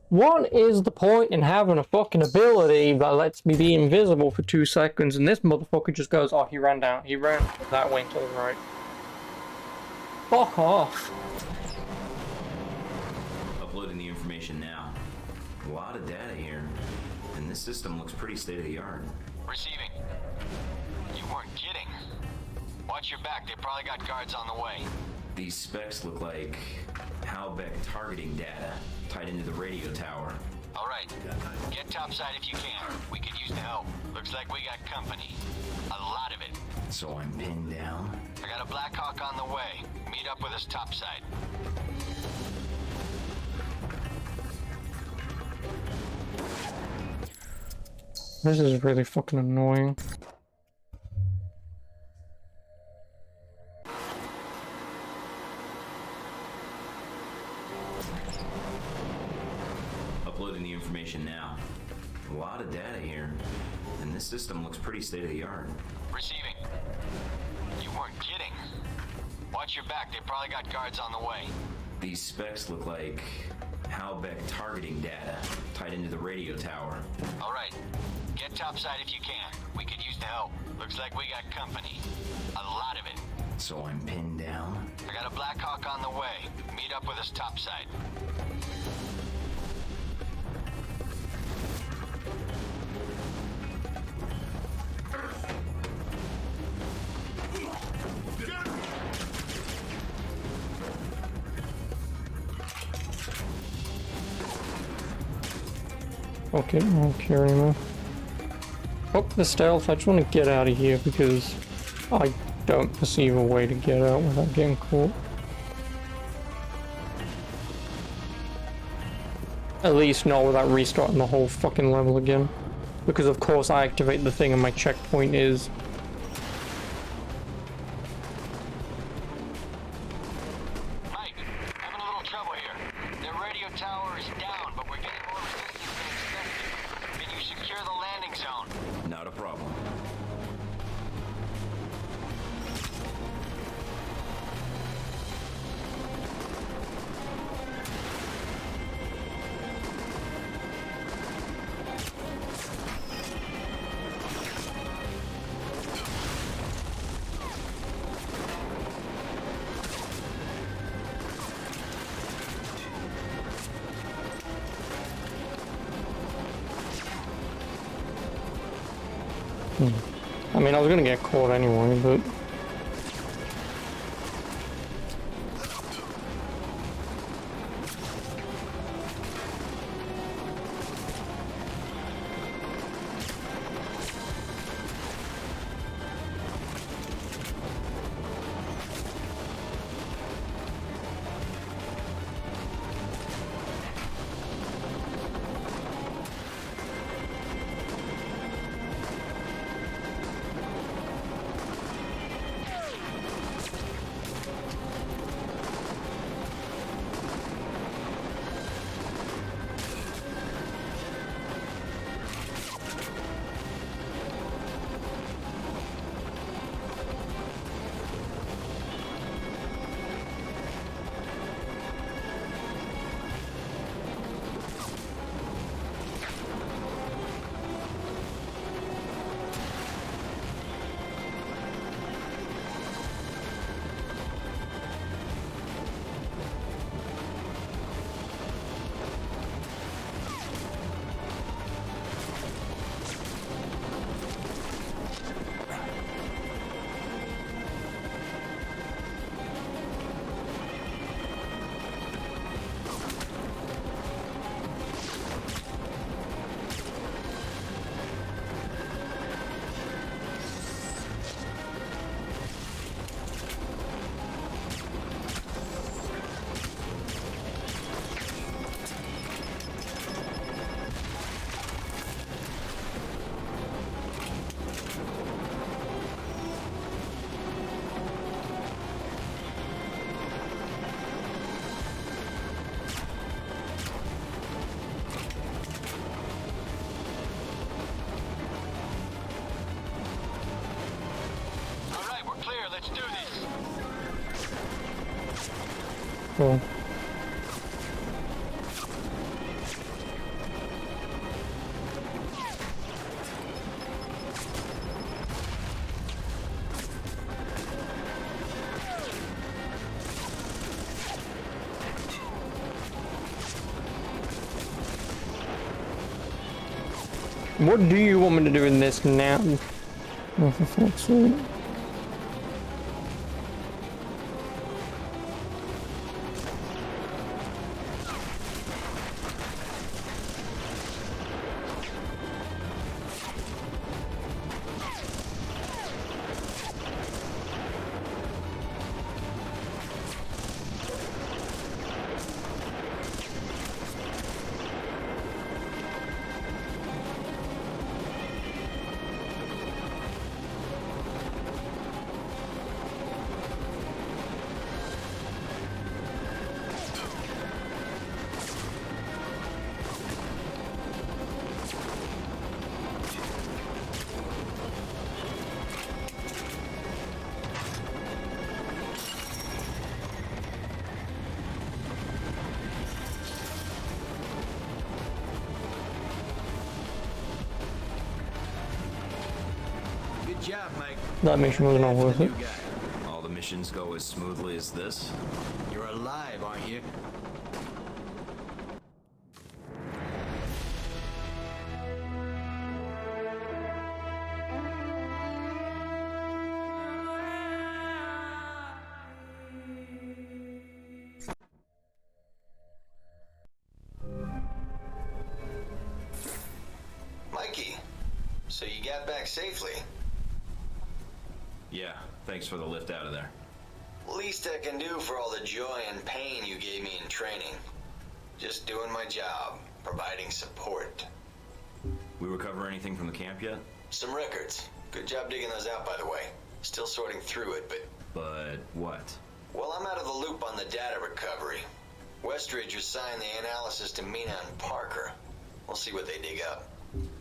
What is the point in having a fucking ability that lets me be invisible for 2 seconds and this motherfucker just goes, oh, he ran that way to the right. Fuck off. Uploading the information now. A lot of data here, and this system looks pretty state of the art. Receiving. You weren't kidding. Watch your back. They probably got guards on the way. These specs look like Halbeck targeting data tied into the radio tower. All right. Get topside if you can. We could use the help. Looks like we got company. A lot of it. So I'm pinned down? I got a Black Hawk on the way. Meet up with us topside. This is really fucking annoying. Uploading the information now. A lot of data here, and this system looks pretty state of the art. Receiving. You weren't kidding. Watch your back. They probably got guards on the way. These specs look like Halbeck targeting data tied into the radio tower. All right. Get topside if you can. We could use the help. Looks like we got company. A lot of it. So I'm pinned down? I got a Black Hawk on the way. Meet up with us topside. Okay, I don't care anymore. Oh, the stealth. I just want to get out of here because I don't perceive a way to get out without getting caught. At least not without restarting the whole fucking level again. Because of course I activate the thing and my checkpoint is... Mike, having a little trouble here. Their radio tower is down, but we're getting more resistance than expected. Can you secure the landing zone? Not a problem. I mean, I was gonna get caught anyway, but... Cool. What do you want me to do in this now? Oh, for fuck's sake. Good job, Mike. That mission was not worth it. All the missions go as smoothly as this? You're alive, aren't you? Mikey, so you got back safely? Yeah, thanks for the lift out of there. Least I can do for all the joy and pain you gave me in training. Just doing my job, providing support. We recover anything from the camp yet? Some records. Good job digging those out, by the way. Still sorting through it, but... But what? Well, I'm out of the loop on the data recovery. Westridge assigned the analysis to Mina and Parker. We'll see what they dig up.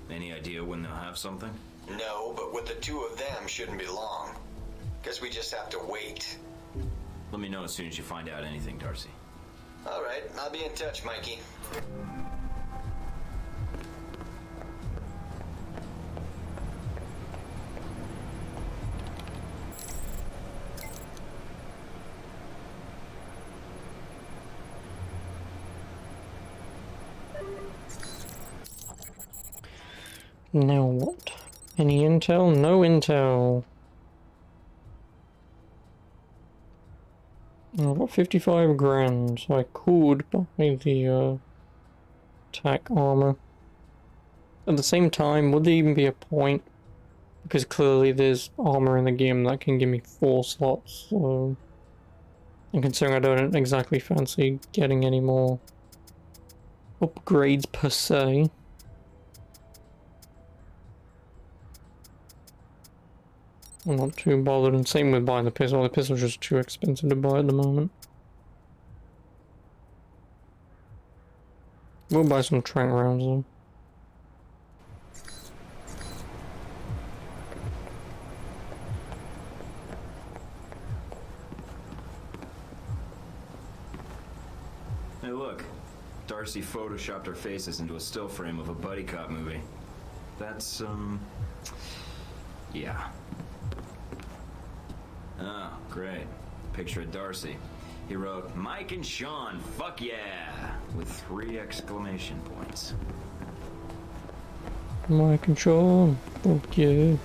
Any idea when they'll have something? No, but with the two of them, shouldn't be long. Guess we just have to wait. Let me know as soon as you find out anything, Darcy. All right, I'll be in touch, Mikey. Now what? Any intel? No intel. I've got 55 grand, so I could buy the attack armor. At the same time, would there even be a point? Because clearly there's armor in the game that can give me 4 slots, so... And considering I don't exactly fancy getting any more upgrades per se. I'm not too bothered, and same with buying the pistol. The pistol's just too expensive to buy at the moment. We'll buy some trank rounds though. Hey look, Darcy photoshopped our faces into a still frame of a buddy cop movie. That's, yeah. Oh, great. Picture of Darcy. He wrote, Mike and Sean, fuck yeah! With 3 exclamation points. Mike and Sean, fuck yeah.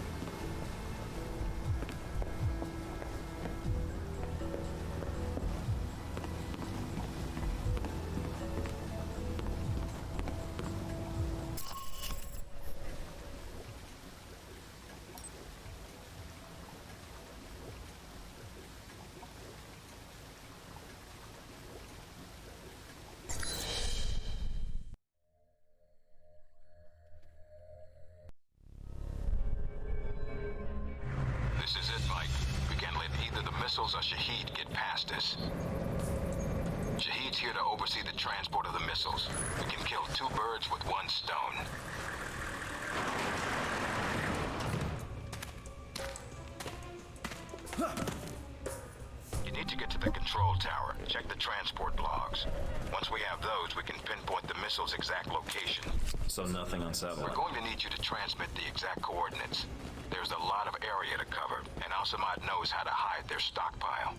This is it, Mike. We can't let either the missiles or Shahid get past us. Shahid's here to oversee the transport of the missiles. We can kill 2 birds with 1 stone. You need need to get to the control tower. Check the transport logs. Once we have those, we can pinpoint the missile's exact location. So nothing on satellite. We're going to need you to transmit the exact coordinates. There's a lot of area to cover, and Al-Samad knows how to hide their stockpile.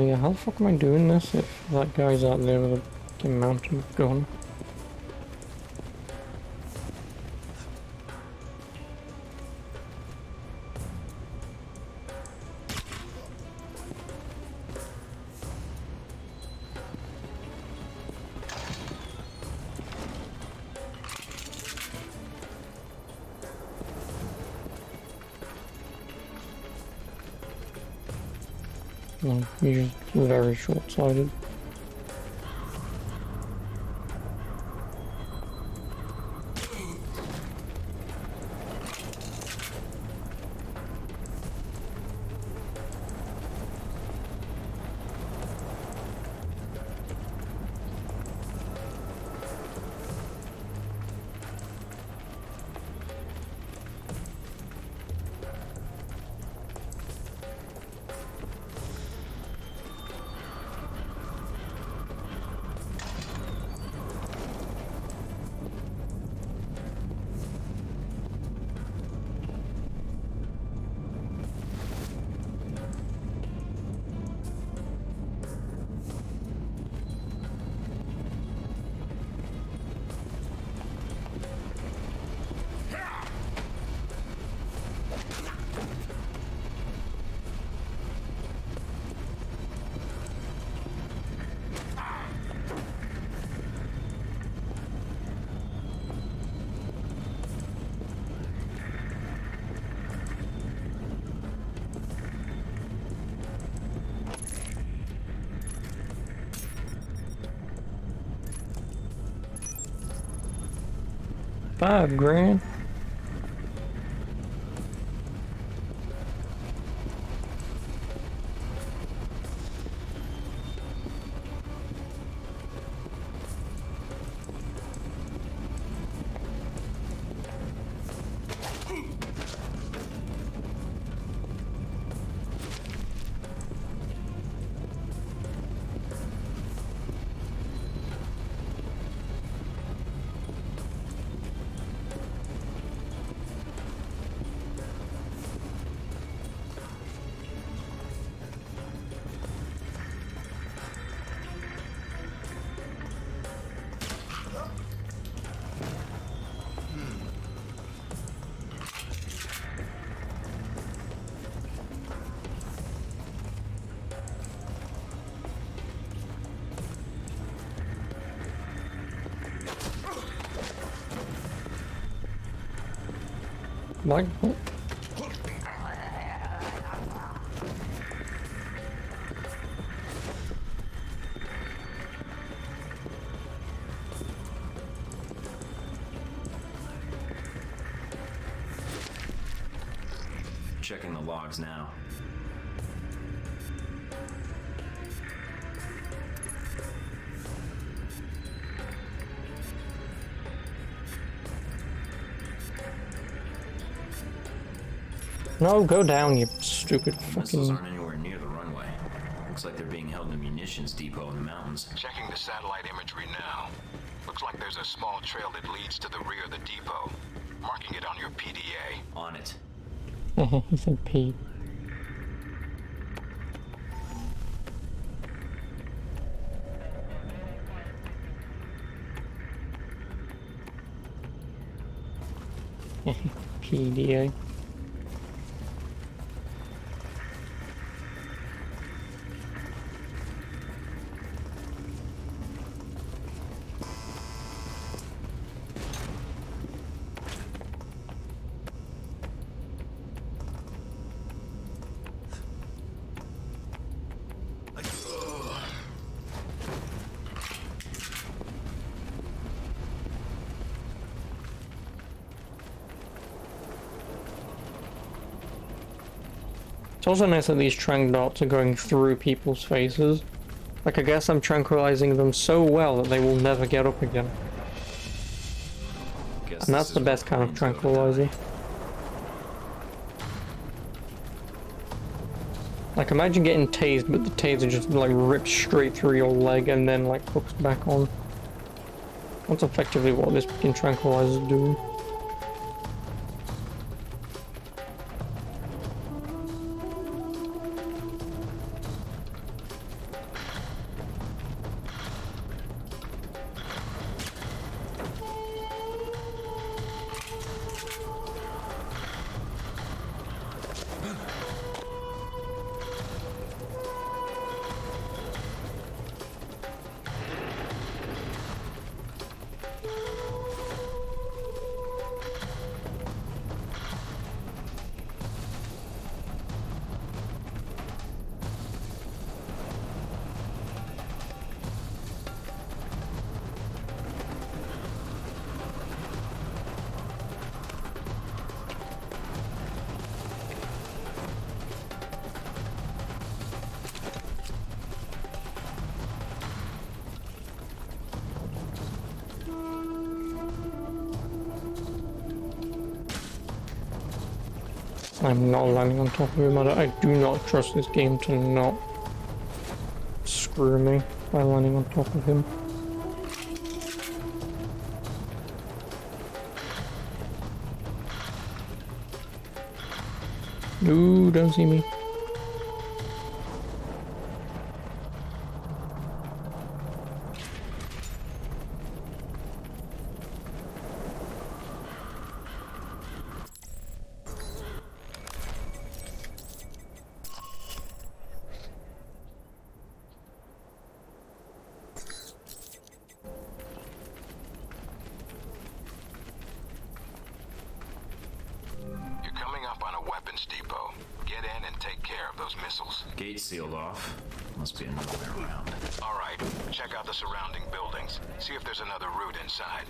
Yeah, how the fuck am I doing this if that guy's out there with a mounted gun? No, you're very short-sighted. $5 grand. Like, Checking the logs now. no, go down, you stupid Missiles fucking... aren't anywhere near the runway. Looks like they're being held in a munitions depot in the mountains. Checking the satellite imagery now. Looks like there's a small trail that leads to the rear of the depot. Marking it on your PDA. On it. He said P. PDA. also nice that these tranq darts are going through people's faces. Like, I guess I'm tranquilizing them so well that they will never get up again. And that's the best kind of tranquilizer. Like, imagine getting tased, but the taser just, like, rips straight through your leg and then, like, hooks back on. That's effectively what this fucking tranquilizer is doing. I'm not landing on top of him. I do not trust this game to not screw me by landing on top of him. Ooh, don't see me. Gate sealed off. Must be another way around. All right, check out the surrounding buildings. See if there's another route inside.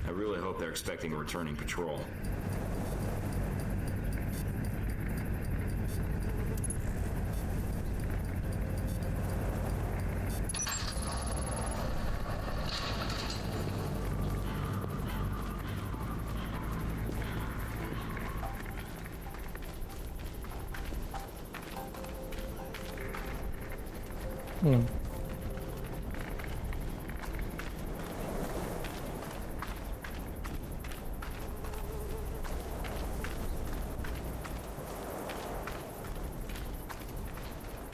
I really hope they're expecting a returning patrol.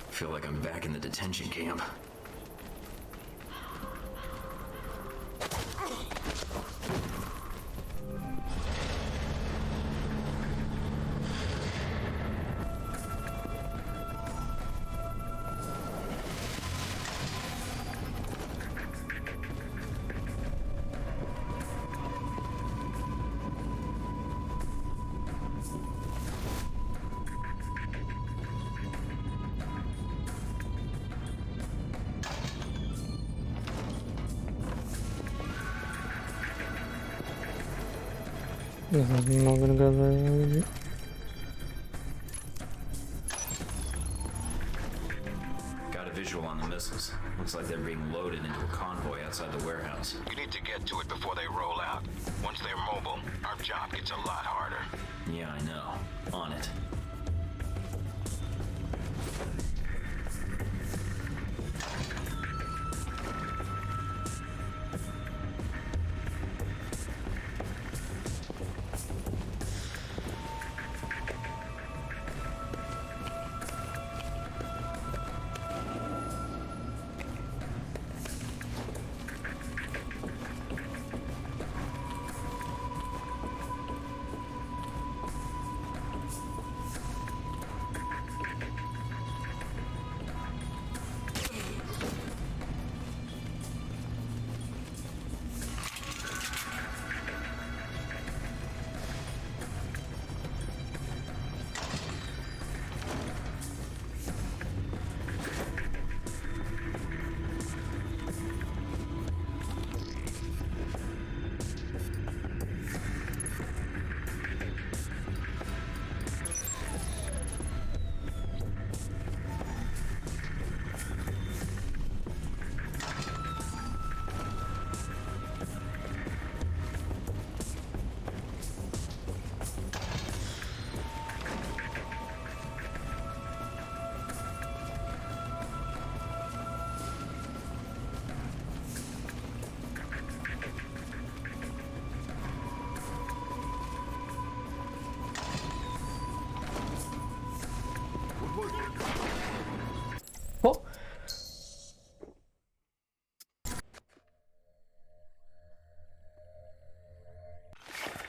I feel like I'm back in the detention camp. I'm not gonna go very well. Got a visual on the missiles. Looks like they're being loaded into a convoy outside the warehouse. You need to get to it before they roll out. Once they're mobile, our job gets a lot harder. Yeah, I know. On it.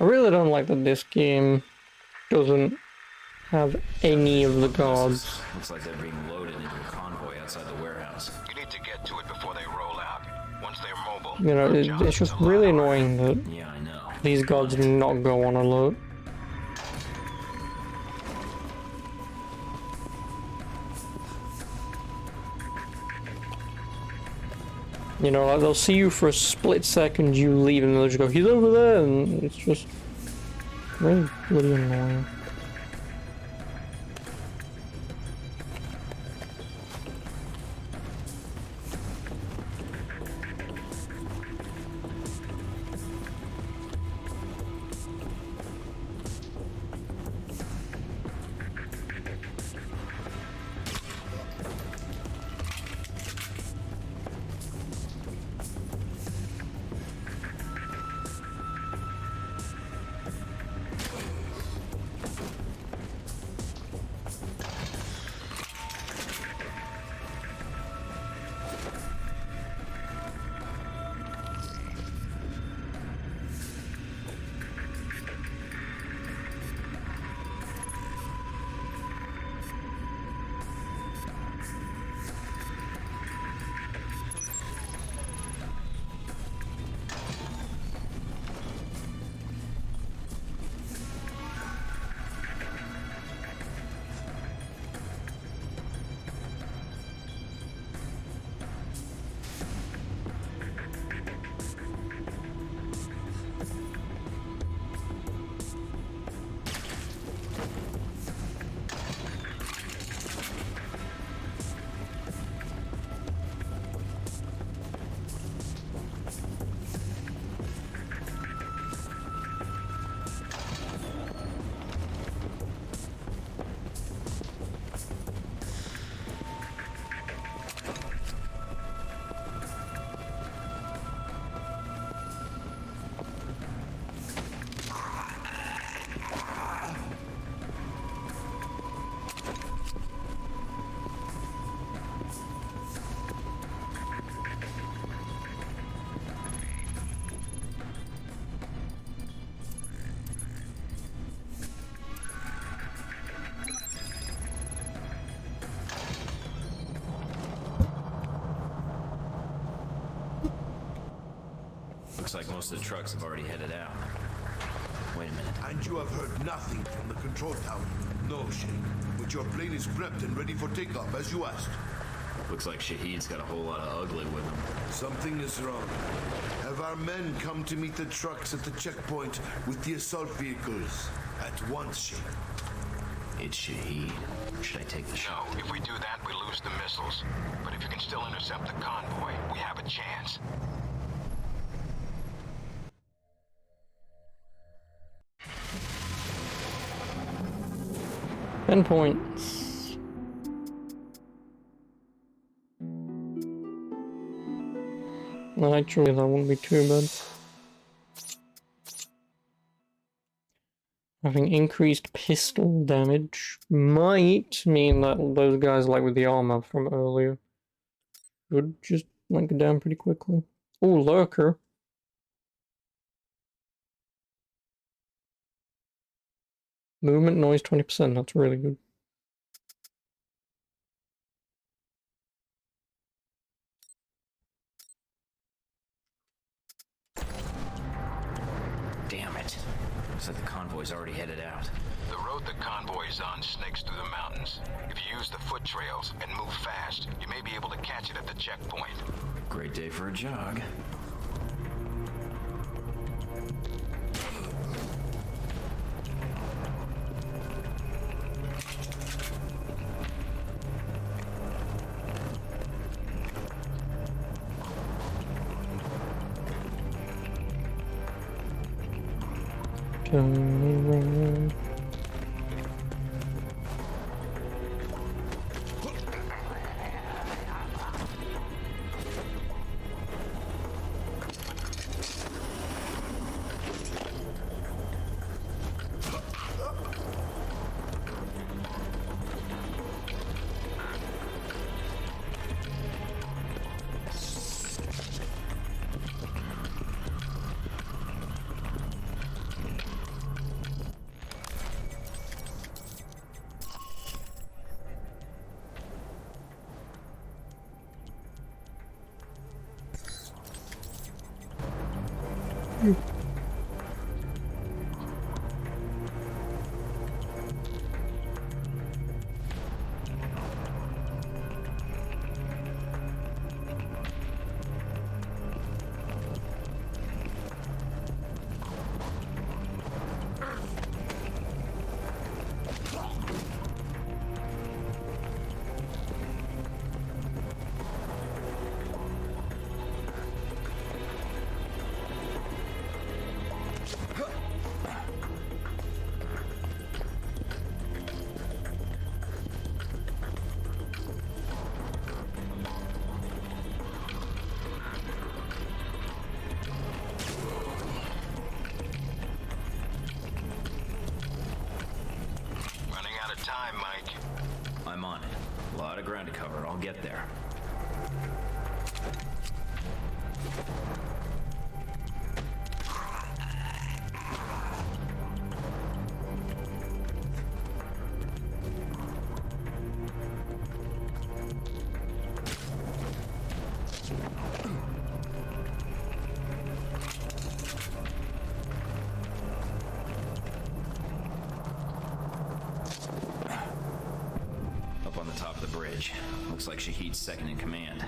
really don't like that this game doesn't have any of the guards. Looks like they're being loaded into a convoy outside the warehouse. You need to get to it before they roll out. Once they're mobile, You know, it's just really annoying that Yeah, I know. these guards do not go on alert. You know, like they'll see you for a split second, you leave, and they'll just go, he's over there, and it's just really bloody annoying. Looks like most of the trucks have already headed out. Wait a minute. And you have heard nothing from the control tower? No, Shane. But your plane is prepped and ready for takeoff, as you asked. Looks like Shahid's got a whole lot of ugly with him. Something is wrong. Have our men come to meet the trucks at the checkpoint with the assault vehicles? At once, Shane. It's Shahid. Or should I take the shot? No, if we do that, we lose the missiles. But if you can still intercept the convoy, we have a chance. 10 points. No, actually, that wouldn't be too bad. Having increased pistol damage might mean that those guys, like with the armor from earlier, would just like go down pretty quickly. Oh, lurker. Movement noise 20%, that's really good. Damn it. Looks like the convoy's already headed out. The road the convoy is on snakes through the mountains. If you use the foot trails and move fast, you may be able to catch it at the checkpoint. Great day for a jog. Turn around. ground to cover. I'll get there. Looks like Shahid's second in command.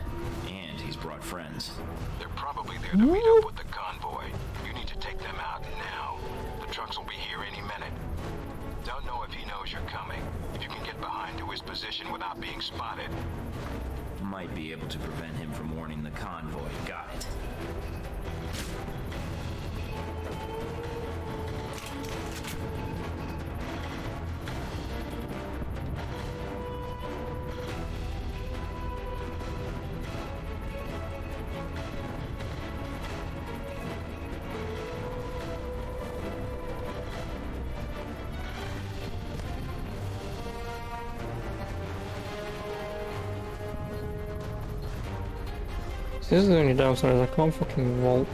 And he's brought friends. They're probably there to meet up with the convoy. You need to take them out now. The trucks will be here any minute. Don't know if he knows you're coming. If you can get behind to his position without being spotted. Might be able to prevent him from warning the convoy. Got it. This is the only downside, is I can't fucking vault.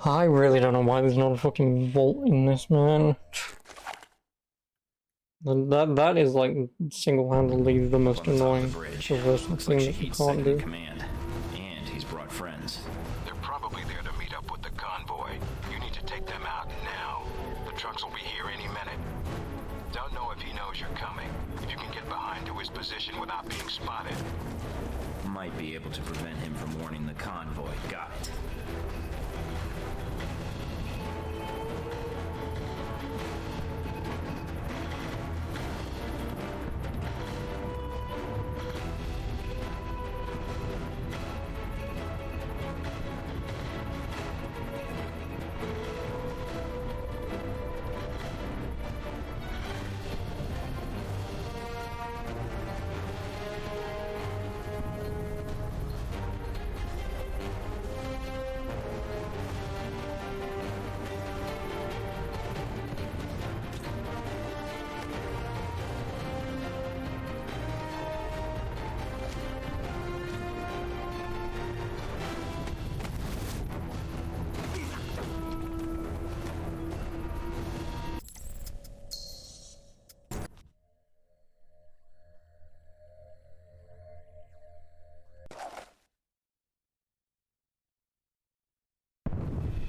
I really don't know why there's not a fucking vault in this, man. That is like single-handedly the most annoying traversal thing that you can't do. Command. And he's brought friends. They're probably there to meet up with the convoy. You need to take them out now. The trucks will be here any minute. Don't know if he knows you're coming. If you can get behind to his position without being spotted. Might be able to prevent him from warning the convoy. Got it.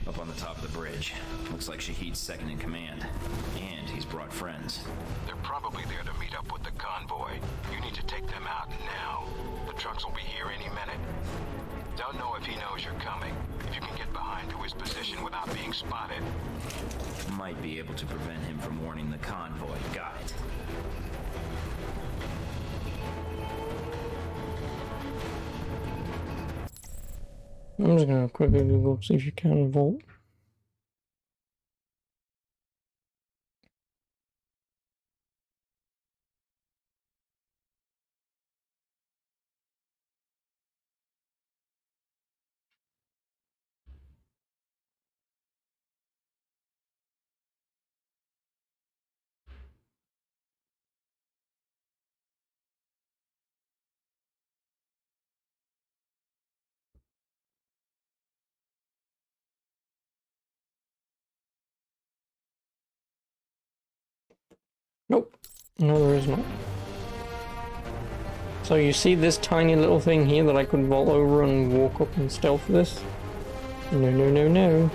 Up on the top of the bridge. Looks like Shahid's second in command. And he's brought friends. They're probably there to meet up with the convoy. You need to take them out now. The trucks will be here any minute. Don't know if he knows you're coming. If you can get behind to his position without being spotted. Might be able to prevent him from warning the convoy. Got it. I'm just gonna quickly Google see if you can vault. Nope. No, there is not. So you see this tiny little thing here that I could vault over and walk up and stealth this? No, no, no, no.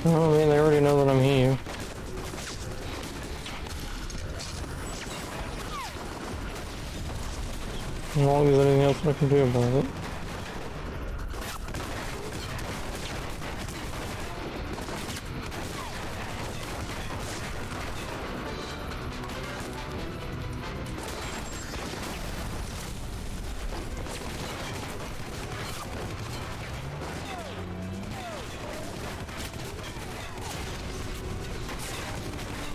Well, I mean, they already know that I'm here. As long as there's anything else I can do about it.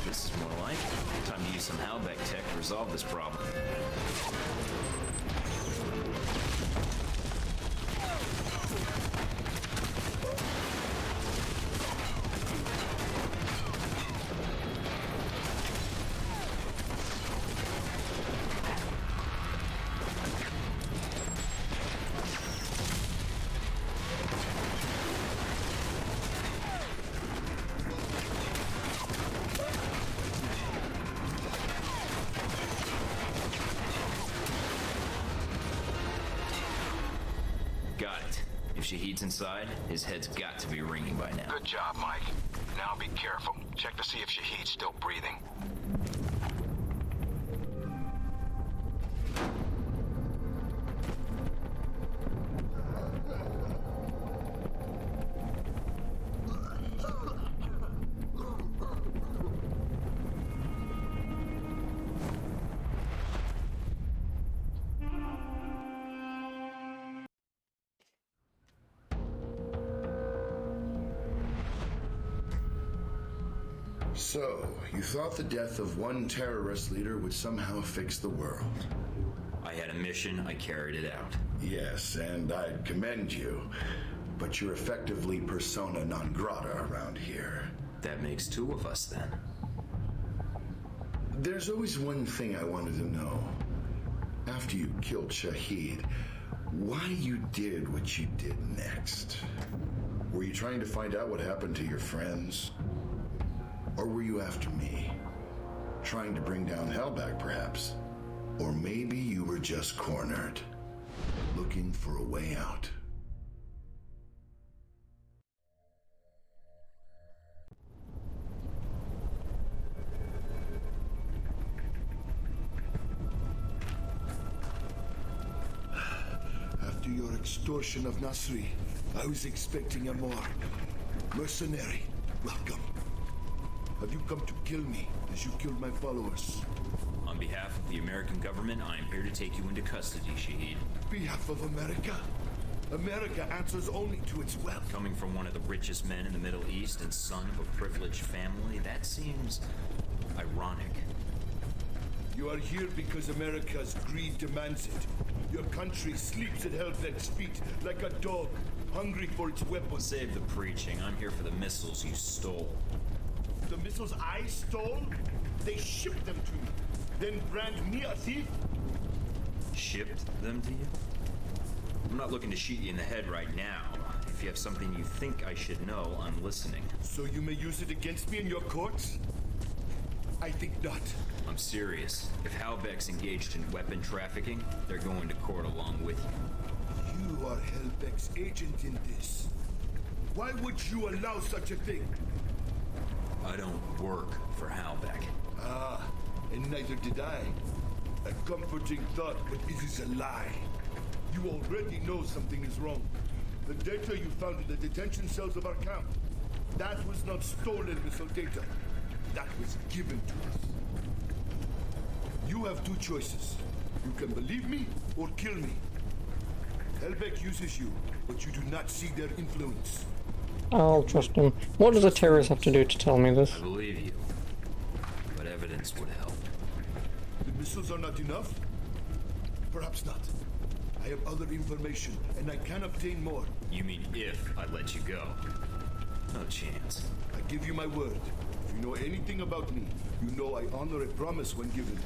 This is more like it. Time to use some Halbeck tech to resolve this problem. Got it. If Shahid's inside, his head's got to be ringing by now. Good job, Mike. Now be careful. Check to see if Shahid's still breathing. So, you thought the death of one terrorist leader would somehow fix the world? I had a mission, I carried it out. Yes, and I'd commend you. But you're effectively persona non grata around here. That makes two of us then. There's always one thing I wanted to know. After you killed Shahid, why you did what you did next? Were you trying to find out what happened to your friends? Or were you after me? Trying to bring down Halbeck, perhaps? Or maybe you were just cornered, looking for a way out. After your extortion of Nasri, I was expecting a more mercenary welcome. Have you come to kill me as you killed my followers? On behalf of the American government, I am here to take you into custody, Shahid. Behalf of America? America answers only to its wealth. Coming from one of the richest men in the Middle East and son of a privileged family, that seems ironic. You are here because America's greed demands it. Your country sleeps at Halbeck's feet like a dog, hungry for its weapons. Save the preaching. I'm here for the missiles you stole. The missiles I stole? They shipped them to me. Then brand me a thief? Shipped them to you? I'm not looking to shoot you in the head right now. If you have something you think I should know, I'm listening. So you may use it against me in your courts? I think not. I'm serious. If Halbeck's engaged in weapon trafficking, they're going to court along with you. You are Halbeck's agent in this. Why would you allow such a thing? I don't work for Halbeck. Ah, and neither did I. A comforting thought, but it is a lie. You already know something is wrong. The data you found in the detention cells of our camp, that was not stolen missile data. That was given to us. You have two choices. You can believe me or kill me. Halbeck uses you, but you do not see their influence. I'll trust him. What does a terrorist have to do to tell me this? I believe you, but evidence would help. The missiles are not enough? Perhaps not. I have other information, and I can obtain more. You mean if I let you go? No chance. I give you my word. If you know anything about me, you know I honor a promise when given.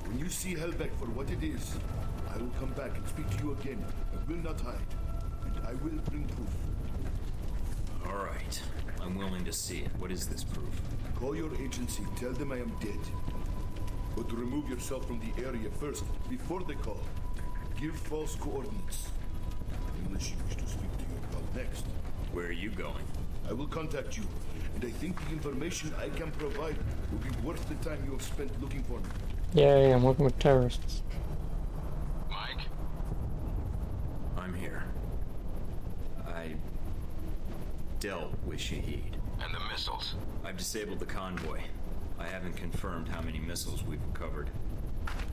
When you see Halbeck for what it is, I will come back and speak to you again. I will not hide, and I will bring proof. All right. I'm willing to see it. What is this proof? Call your agency. Tell them I am dead. But remove yourself from the area first, before they call. Give false coordinates. Unless you wish to speak to your pal next. Where are you going? I will contact you and I think the information I can provide will be worth the time you have spent looking for me. Yay, I'm working with terrorists. Mike? I'm here. I dealt with Shahid. And the missiles? I've disabled the convoy. I haven't confirmed how many missiles we've recovered.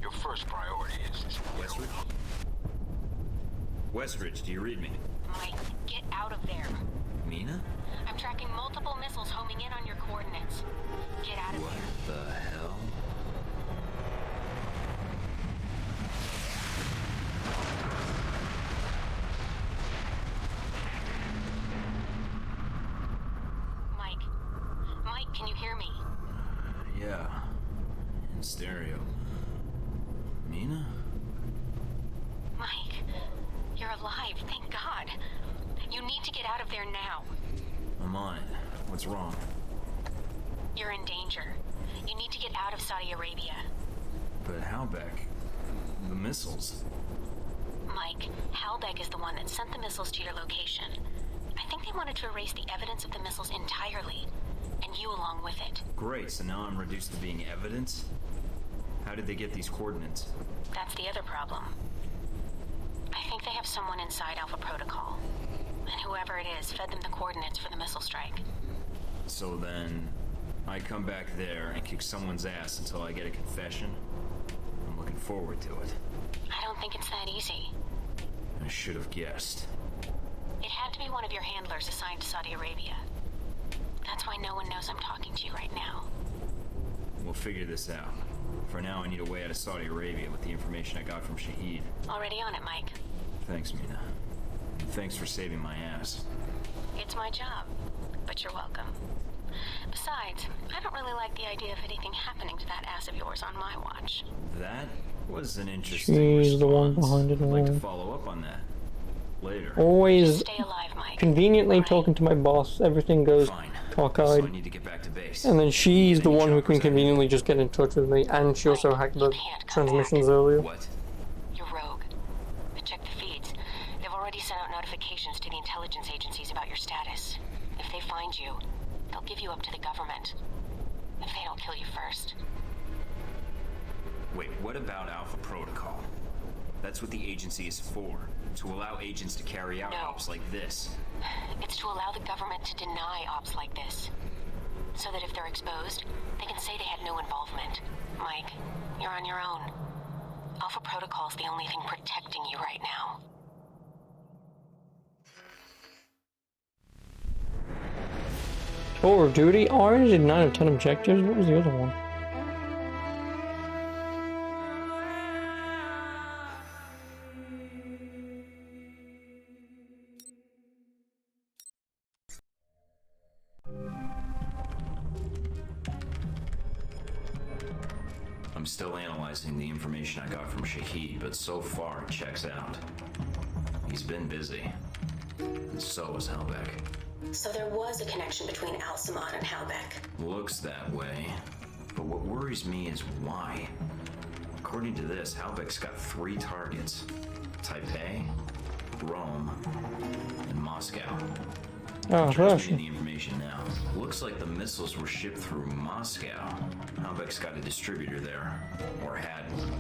Your first priority is Westridge? Westridge, do you read me? Mike, get out of there. Mina? I'm tracking multiple missiles homing in on your coordinates. Get out of What there. the hell? Mike, can you hear me? Yeah. In stereo. Mina? Mike, you're alive, thank God. You need to get out of there now. I'm on it. What's wrong? You're in danger. You need to get out of Saudi Arabia. But Halbeck... the missiles... Mike, Halbeck is the one that sent the missiles to your location. I think they wanted to erase the evidence of the missiles entirely, and you along with it. Great, so now I'm reduced to being evidence? How did they get these coordinates? That's the other problem. I think they have someone inside Alpha Protocol, and whoever it is fed them the coordinates for the missile strike. So then, I come back there and kick someone's ass until I get a confession? I'm looking forward to it. I don't think it's that easy. I should have guessed. It had to be one of your handlers assigned to Saudi Arabia. That's why no one knows I'm talking to you right now. We'll figure this out. For now, I need a way out of Saudi Arabia with the information I got from Shahid. Already on it, Mike. Thanks, Mina. Thanks for saving my ass. It's my job, but you're welcome. Besides, I don't really like the idea of anything happening to that ass of yours on my watch. That was an interesting She's the one behind it I'd like to all. follow up on that later. Always Stay alive, Mike. conveniently talking to my boss. Everything goes cockeyed. So I need to get back to base. And then she's the one who can conveniently just get in touch with me, and she also hacked the transmissions earlier. What? You're rogue. I checked the feeds. They've already sent out notifications to the intelligence agencies about your status. If they find you, they'll give you up to the government. If they don't kill you first. Wait, what about Alpha Protocol? That's what the agency is for. To allow agents to carry out ops like this. It's to allow the government to deny ops like this. So that if they're exposed, they can say they had no involvement. Mike, you're on your own. Alpha Protocol's the only thing protecting you right now. Tour of duty? Oh, I already did 9 out of 10 objectives. What was the other one? I'm still analyzing the information I got from Shahid, but so far it checks out. He's been busy. And so is Halbeck. So there was a connection between Al-Samad and Halbeck. Looks that way. But what worries me is why. According to this, Halbeck's got 3 targets. Taipei, Rome, and Moscow. Oh, Transmitting the information now. Looks like the missiles were shipped through Moscow. Halbeck's got a distributor there. Or had one.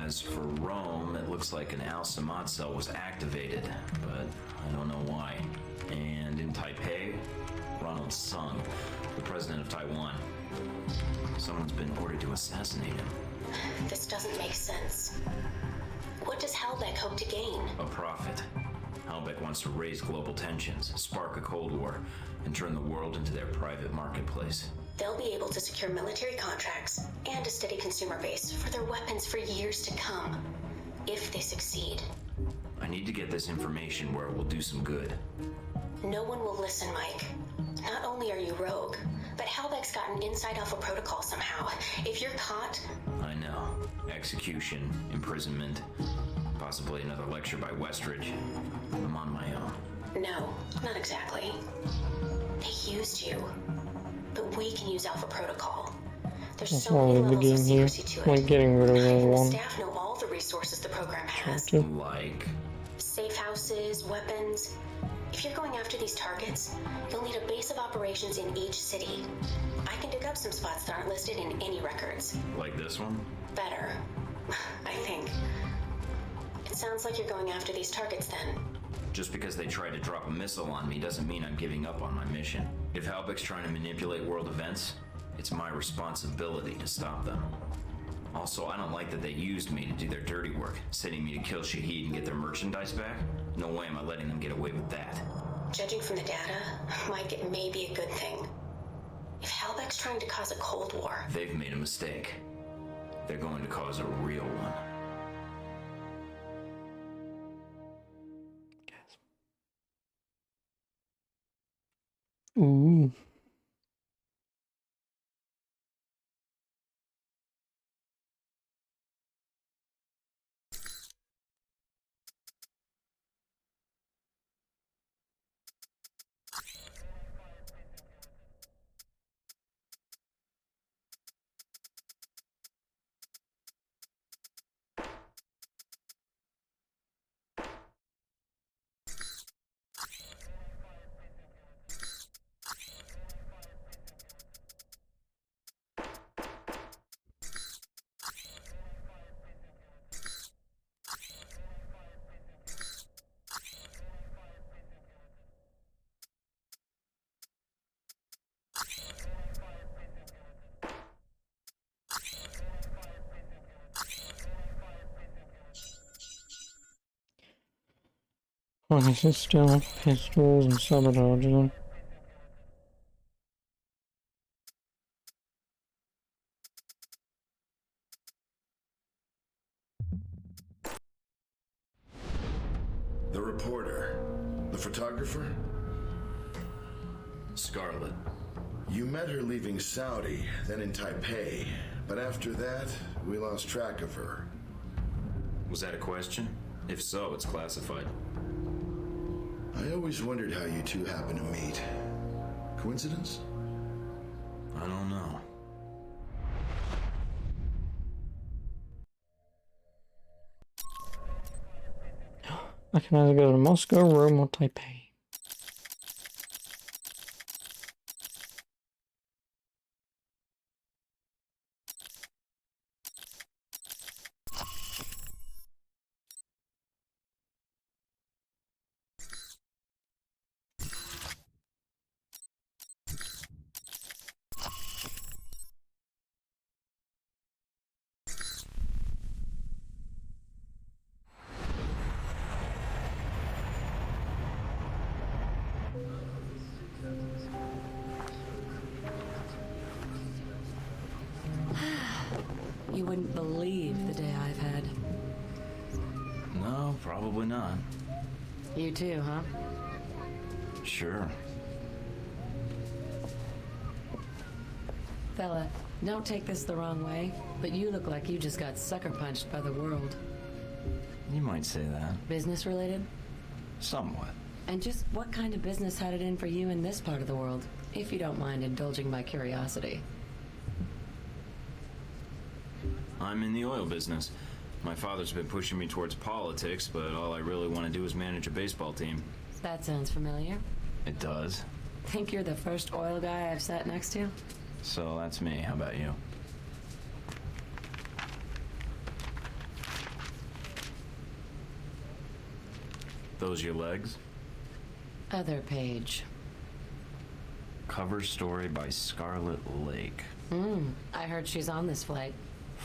As for Rome, it looks like an Al-Samad cell was activated, but I don't know why. And in Taipei, Ronald Sung, the president of Taiwan. Someone's been ordered to assassinate him. This doesn't make sense. What does Halbeck hope to gain? A profit. Halbeck wants to raise global tensions, spark a Cold War, and turn the world into their private marketplace. They'll be able to secure military contracts and a steady consumer base for their weapons for years to come, if they succeed. I need to get this information where it will do some good. No one will listen, Mike. Not only are you rogue, but Halbeck's gotten inside Alpha Protocol somehow. If you're caught... I know. Execution, imprisonment, possibly another lecture by Westridge. I'm on my own. No, not exactly. They used you. But we can use Alpha Protocol. There's That's so why I many love the levels of game here. secrecy to it. Like getting rid of And that the one. staff know all the resources the program has. Like? Safe houses, weapons. If you're going after these targets, you'll need a base of operations in each city. I can dig up some spots that aren't listed in any records. Like this one? Better, I think. It sounds like you're going after these targets then. Just because they tried to drop a missile on me doesn't mean I'm giving up on my mission. If Halbeck's trying to manipulate world events, it's my responsibility to stop them. Also, I don't like that they used me to do their dirty work, sending me to kill Shaheed and get their merchandise back. No way am I letting them get away with that. Judging from the data, Mike, it may be a good thing. If Halbeck's trying to cause a Cold War... They've made a mistake. They're going to cause a real one. Ooh. Well, is this still pistols and sabotage then? The reporter. The photographer? Scarlet. You met her leaving Saudi, then in Taipei. But after that, we lost track of her. Was that a question? If so, it's classified. I always wondered how you two happened to meet. Coincidence? I don't know. I can either go to Moscow, Rome, or Taipei. You wouldn't believe the day I've had. No, probably not. You too, huh? Sure. Fella, don't take this the wrong way, but you look like you just got sucker punched by the world. You might say that. Business related? Somewhat. And just what kind of business had it in for you in this part of the world, if you don't mind indulging my curiosity? I'm in the oil business. My father's been pushing me towards politics, but all I really want to do is manage a baseball team. That sounds familiar. It does. Think you're the first oil guy I've sat next to? So that's me. How about you? Those your legs? Other page. Cover story by Scarlet Lake. I heard she's on this flight.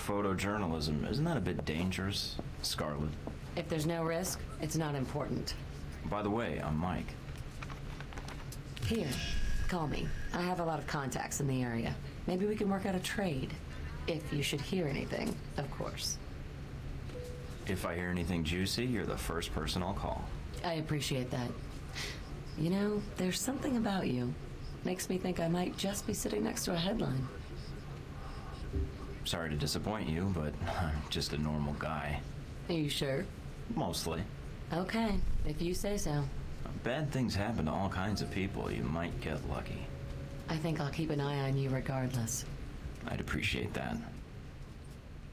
Photojournalism, isn't that a bit dangerous, Scarlet? If there's no risk, it's not important. By the way, I'm Mike. Here, call me. I have a lot of contacts in the area. Maybe we can work out a trade. If you should hear anything, of course. If I hear anything juicy, you're the first person I'll call. I appreciate that. You know, there's something about you. Makes me think I might just be sitting next to a headline. Sorry to disappoint you, but I'm just a normal guy. Are you sure? Mostly. Okay, if you say so. Bad things happen to all kinds of people. You might get lucky. I think I'll keep an eye on you regardless. I'd appreciate that.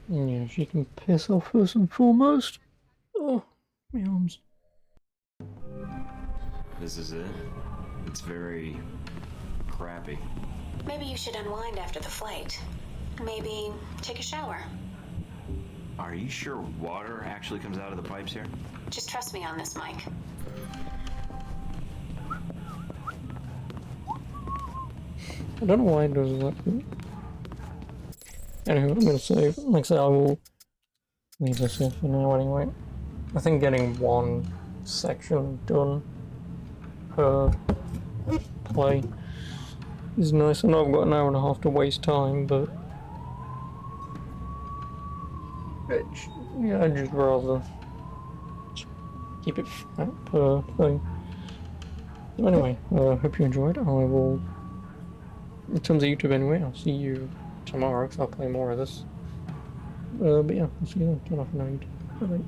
Yeah, she can piss off first and foremost. Oh, my arms. This is it? It's very crappy. Maybe you should unwind after the flight. Maybe take a shower. Are you sure water actually comes out of the pipes here? Just trust me on this, Mike. I don't know why it does that. Anyway, I'm gonna save. Like I said, I will leave this here for now anyway. I think getting one section done per play is nice. I know I've got an hour and a half to waste time, but yeah, I'd just rather keep it flat per thing. So anyway, hope you enjoyed. I will, in terms of YouTube anyway, I'll see you tomorrow because I'll play more of this. But yeah, I'll see you then. Turn off now, YouTube. Bye-bye.